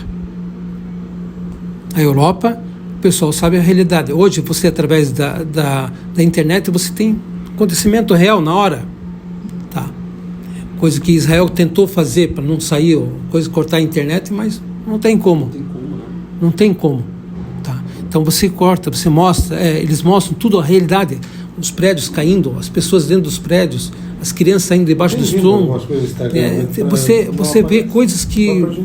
A Europa, o pessoal sabe a realidade. Hoje, você, através da internet, você tem acontecimento real na hora. Tá? coisa que Israel tentou fazer para não sair, coisa cortar a internet, mas não tem como. Não tem como. Tá? Então você corta, você mostra, eles mostram tudo, a realidade, os prédios caindo, as pessoas dentro dos prédios, as crianças saindo debaixo dos troncos. Você vê coisas que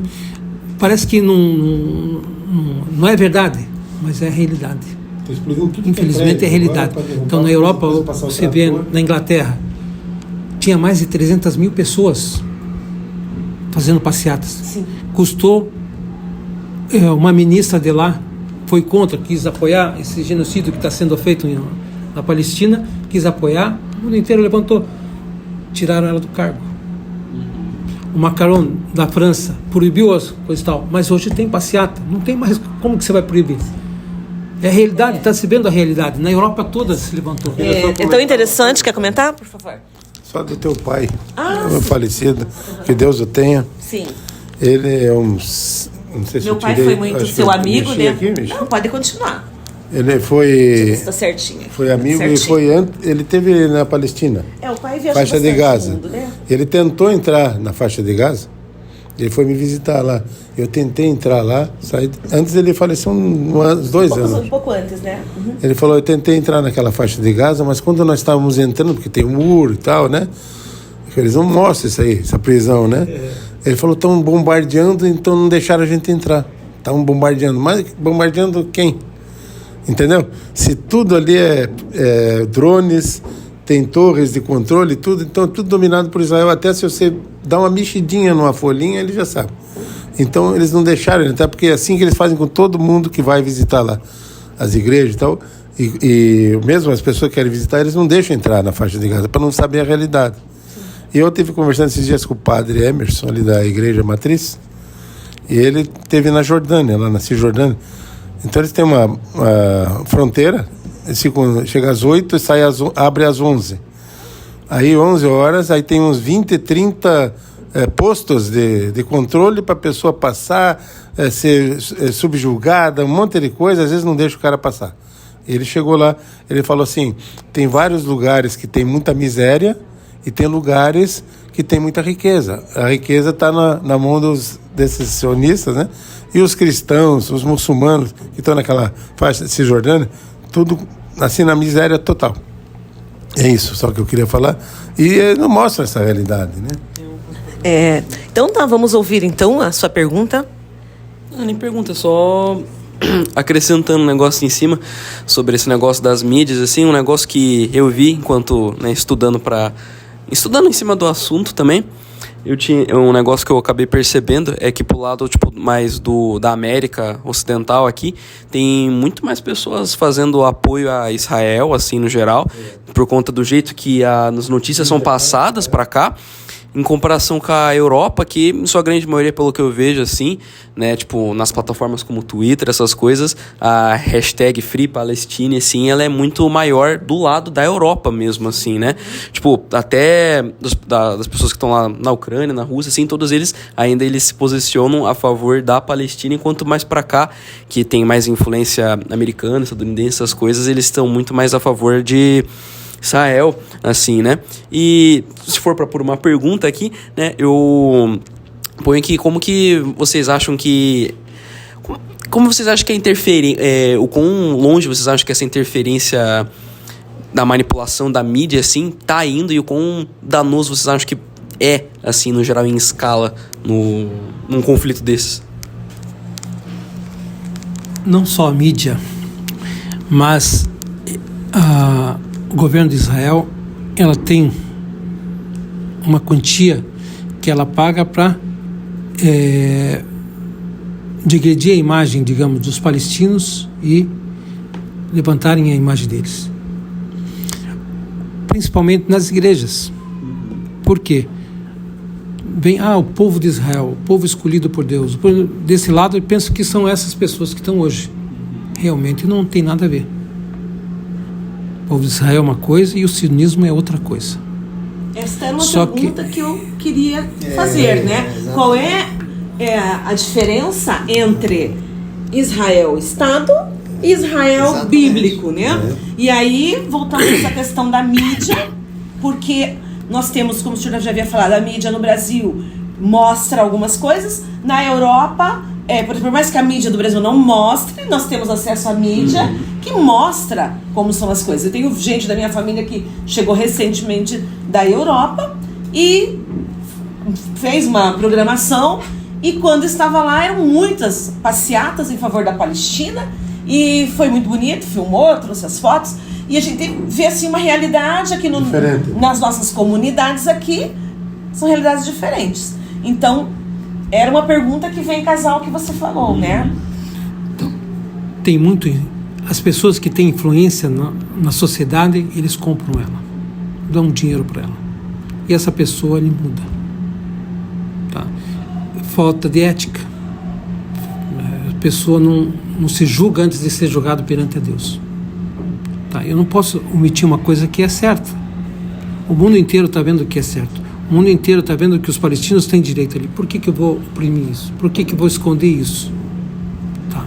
parece que não é verdade, mas é a realidade. Infelizmente é a realidade. Então na Europa, você vê, na Inglaterra, tinha mais de 300 mil pessoas fazendo passeatas. Sim. Custou, uma ministra de lá foi contra, quis apoiar esse genocídio que está sendo feito na Palestina, quis apoiar, o mundo inteiro levantou, tiraram ela do cargo. O Macron da França proibiu as coisas e tal, mas hoje tem passeata, não tem mais como que você vai proibir. É a realidade, está se vendo a realidade. Na Europa toda se levantou. É tão interessante, quer comentar, por favor? Só do teu pai, meu falecido, que Deus o tenha. Sim. Ele é não sei se Meu eu pai tirei, foi muito acho que seu eu amigo, mexi né? aqui, mexi. Não, pode continuar. Ele foi Está certinho. Foi amigo Certinho. e ele teve na Palestina. O pai viaja Faixa de bastante Gaza. no mundo, né? Ele tentou entrar na faixa de Gaza. Ele foi me visitar lá. Eu tentei entrar lá. Antes ele faleceu uns 2 anos. Um pouco antes, né? Uhum. Ele falou, eu tentei entrar naquela faixa de Gaza, mas quando nós estávamos entrando, porque tem um muro e tal, né? Eles não mostram isso aí, essa prisão, né? Ele falou, estão bombardeando, então não deixaram a gente entrar. Estavam bombardeando. Mas bombardeando quem? Entendeu? Se tudo ali é drones, tem torres de controle, tudo, então tudo dominado por Israel. Até se você dá uma mexidinha numa folhinha, ele já sabe. Então eles não deixaram ele entrar, porque é assim que eles fazem com todo mundo que vai visitar lá as igrejas e tal. E mesmo as pessoas que querem visitar, eles não deixam entrar na faixa de Gaza, para não saber a realidade. E eu tive conversando esses dias com o padre Emerson, ali da Igreja Matriz, e ele esteve na Jordânia, lá na Cisjordânia. Então eles têm uma fronteira, chega às 8 e abre às 11. Aí 11 horas, aí tem uns 20, 30 postos de controle para a pessoa passar, ser subjugada, um monte de coisa, às vezes não deixa o cara passar. Ele chegou lá, ele falou assim, tem vários lugares que tem muita miséria e tem lugares que tem muita riqueza. A riqueza está na mão desses sionistas, né? E os cristãos, os muçulmanos que estão naquela faixa de Cisjordânia, tudo assim na miséria total. É isso só que eu queria falar. E não mostra essa realidade, né? Então tá, vamos ouvir então a sua pergunta. Não, nem pergunta, só acrescentando um negócio em cima sobre esse negócio das mídias, assim, um negócio que eu vi enquanto, né, estudando em cima do assunto também. Eu tinha um negócio que eu acabei percebendo é que pro lado tipo mais da América Ocidental aqui tem muito mais pessoas fazendo apoio a Israel assim no geral, por conta do jeito que as notícias são passadas para cá, em comparação com a Europa, que em sua grande maioria, pelo que eu vejo assim, né, tipo nas plataformas como Twitter, essas coisas, a hashtag Free Palestine, assim, ela é muito maior do lado da Europa mesmo, assim, né? Tipo, até das pessoas que estão lá na Ucrânia, na Rússia, assim, todos eles se posicionam a favor da Palestina, enquanto mais pra cá, que tem mais influência americana, estadunidense, essas coisas, eles estão muito mais a favor de Israel, assim, né? E se for para pôr uma pergunta aqui, né, eu ponho aqui como que vocês acham que... Como vocês acham que a interferência... o quão longe vocês acham que essa interferência da manipulação da mídia, assim, tá indo, e o quão danoso vocês acham que é, assim, no geral, em escala, num conflito desses? Não só a mídia, mas o governo de Israel, ela tem uma quantia que ela paga para digredir a imagem, digamos, dos palestinos e levantarem a imagem deles. Principalmente nas igrejas. Por quê? Vem, o povo de Israel, o povo escolhido por Deus. Desse lado, eu penso que são essas pessoas que estão hoje. Realmente não tem nada a ver. O povo de Israel é uma coisa e o sionismo é outra coisa. Esta era uma pergunta que eu queria fazer, né? Qual é a diferença entre Israel Estado e Israel bíblico, né? E aí, voltando a essa questão da mídia, porque nós temos, como o senhor já havia falado, a mídia no Brasil mostra algumas coisas. Na Europa, por mais que a mídia do Brasil não mostre, nós temos acesso à mídia que mostra como são as coisas. Eu tenho gente da minha família que chegou recentemente da Europa e fez uma programação, e quando estava lá eram muitas passeatas em favor da Palestina, e foi muito bonito, filmou, trouxe as fotos, e a gente vê assim uma realidade aqui nas nossas comunidades aqui, são realidades diferentes. Então, era uma pergunta que vem casar o que você falou, né? Então, tem muito... As pessoas que têm influência na sociedade, eles compram ela, dão dinheiro para ela. E essa pessoa, ele muda. Tá? Falta de ética. A pessoa não se julga antes de ser julgado perante a Deus. Tá? Eu não posso omitir uma coisa que é certa. O mundo inteiro está vendo o que é certo. O mundo inteiro está vendo que os palestinos têm direito ali. Por que eu vou oprimir isso? Por que eu vou esconder isso? Tá.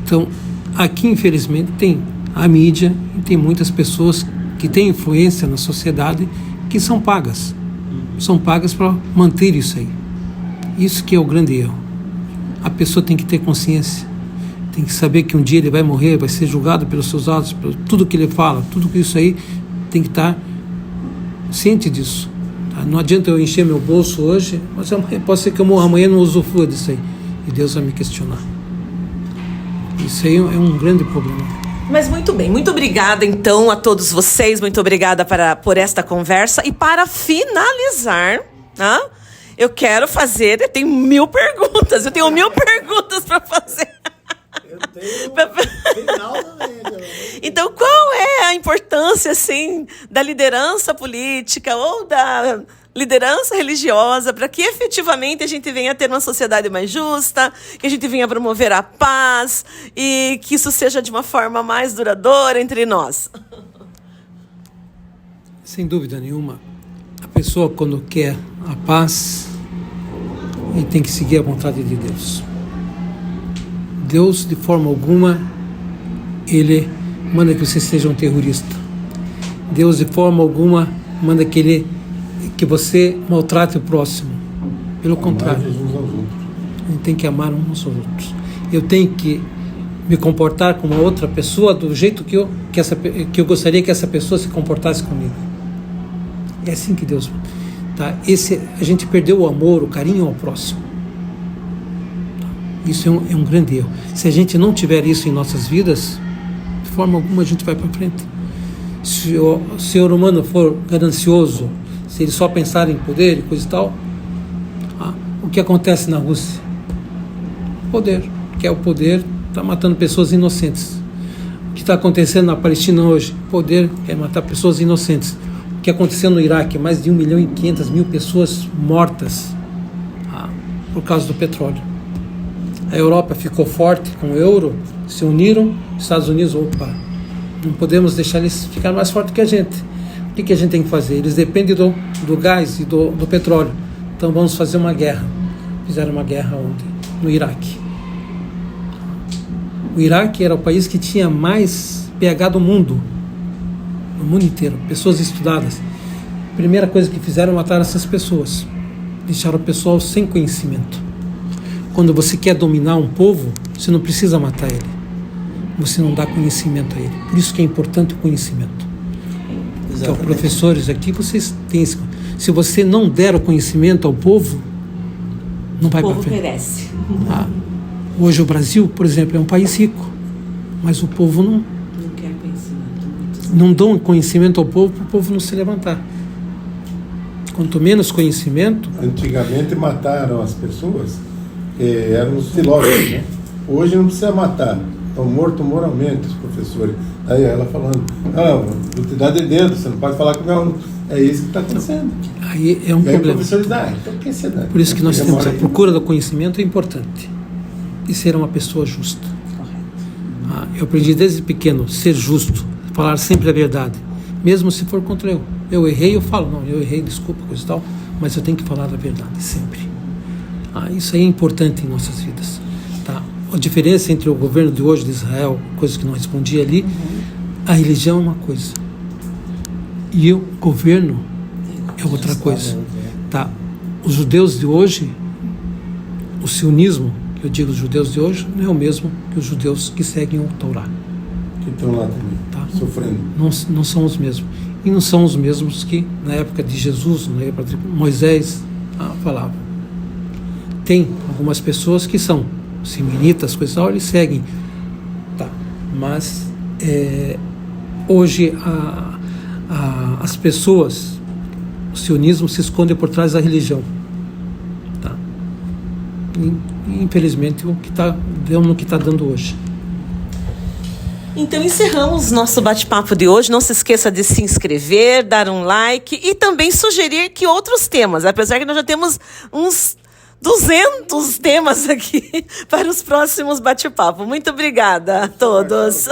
Então, aqui, infelizmente, tem a mídia e tem muitas pessoas que têm influência na sociedade que são pagas. São pagas para manter isso aí. Isso que é o grande erro. A pessoa tem que ter consciência. Tem que saber que um dia ele vai morrer, vai ser julgado pelos seus atos, por tudo que ele fala, tudo isso aí tem que estar ciente disso. Não adianta eu encher meu bolso hoje, mas pode ser que eu morra amanhã e não usufrua disso aí. E Deus vai me questionar. Isso aí é um grande problema. Mas muito bem, muito obrigada então a todos vocês, muito obrigada por esta conversa. E para finalizar, eu quero fazer, eu tenho 1000 perguntas para fazer. Eu tenho aula também. Então, qual é a importância, assim, da liderança política ou da liderança religiosa para que efetivamente a gente venha ter uma sociedade mais justa, que a gente venha promover a paz e que isso seja de uma forma mais duradoura entre nós? Sem dúvida nenhuma, a pessoa, quando quer a paz, ele tem que seguir a vontade de Deus. Deus, de forma alguma, ele manda que você seja um terrorista. Deus, de forma alguma, manda que você maltrate o próximo. Pelo contrário, a gente tem que amar uns aos outros. Eu tenho que me comportar com uma outra pessoa do jeito que eu gostaria que essa pessoa se comportasse comigo. É assim que Deus... Tá? A gente perdeu o amor, o carinho ao próximo. Isso é um grande erro. Se a gente não tiver isso em nossas vidas, de forma alguma a gente vai para frente. Se o ser humano for ganancioso, se ele só pensar em poder e coisa e tal, o que acontece na Rússia? Poder. Quer o poder, está matando pessoas inocentes. O que está acontecendo na Palestina hoje? Poder, quer matar pessoas inocentes. O que aconteceu no Iraque? Mais de 1.500.000 pessoas mortas por causa do petróleo. A Europa ficou forte com o euro, se uniram, os Estados Unidos, não podemos deixar eles ficar mais fortes que a gente. O que a gente tem que fazer? Eles dependem do gás e do petróleo. Então vamos fazer uma guerra. Fizeram uma guerra ontem, no Iraque. O Iraque era o país que tinha mais PH do mundo, no mundo inteiro, pessoas estudadas. A primeira coisa que fizeram é matar essas pessoas. Deixaram o pessoal sem conhecimento. Quando você quer dominar um povo, você não precisa matar ele. Você não dá conhecimento a ele. Por isso que é importante o conhecimento. Então, professores aqui, vocês têm esse... Se você não der o conhecimento ao povo, não vai para frente. O povo perece. Hoje o Brasil, por exemplo, é um país rico, mas o povo não quer conhecimento. Não dão conhecimento ao povo para o povo não se levantar. Quanto menos conhecimento... Antigamente mataram as pessoas, eram os filósofos, né? Hoje não precisa matar, estão mortos moralmente os professores. Aí ela falando, vou te dar de dedo, você não pode falar com o meu aluno. É isso que está acontecendo. Aí é um problema. Professores então quem você dá? Por isso que nós temos a procura do conhecimento é importante. E ser uma pessoa justa. Eu aprendi desde pequeno, ser justo, falar sempre a verdade, mesmo se for contra eu. Eu errei, eu falo, não, eu errei, desculpa, coisa e tal, mas eu tenho que falar a verdade, sempre. Isso aí é importante em nossas vidas. Tá? A diferença entre o governo de hoje de Israel, coisa que não respondi ali, a religião é uma coisa. E o governo é outra coisa. Tá? Os judeus de hoje, o sionismo, que eu digo os judeus de hoje, não é o mesmo que os judeus que seguem o Torá. Que estão lá também, Tá? sofrendo. Não são os mesmos. E não são os mesmos que na época de Jesus, na época de Moisés, falava. Tem algumas pessoas que são siminitas, coisas tal, eles seguem. Tá? Mas hoje as pessoas, o sionismo se esconde por trás da religião. Tá? E, infelizmente, deu no que está dando hoje. Então encerramos nosso bate-papo de hoje. Não se esqueça de se inscrever, dar um like e também sugerir que outros temas, apesar que nós já temos uns 200 temas aqui para os próximos bate-papos. Muito obrigada a todos.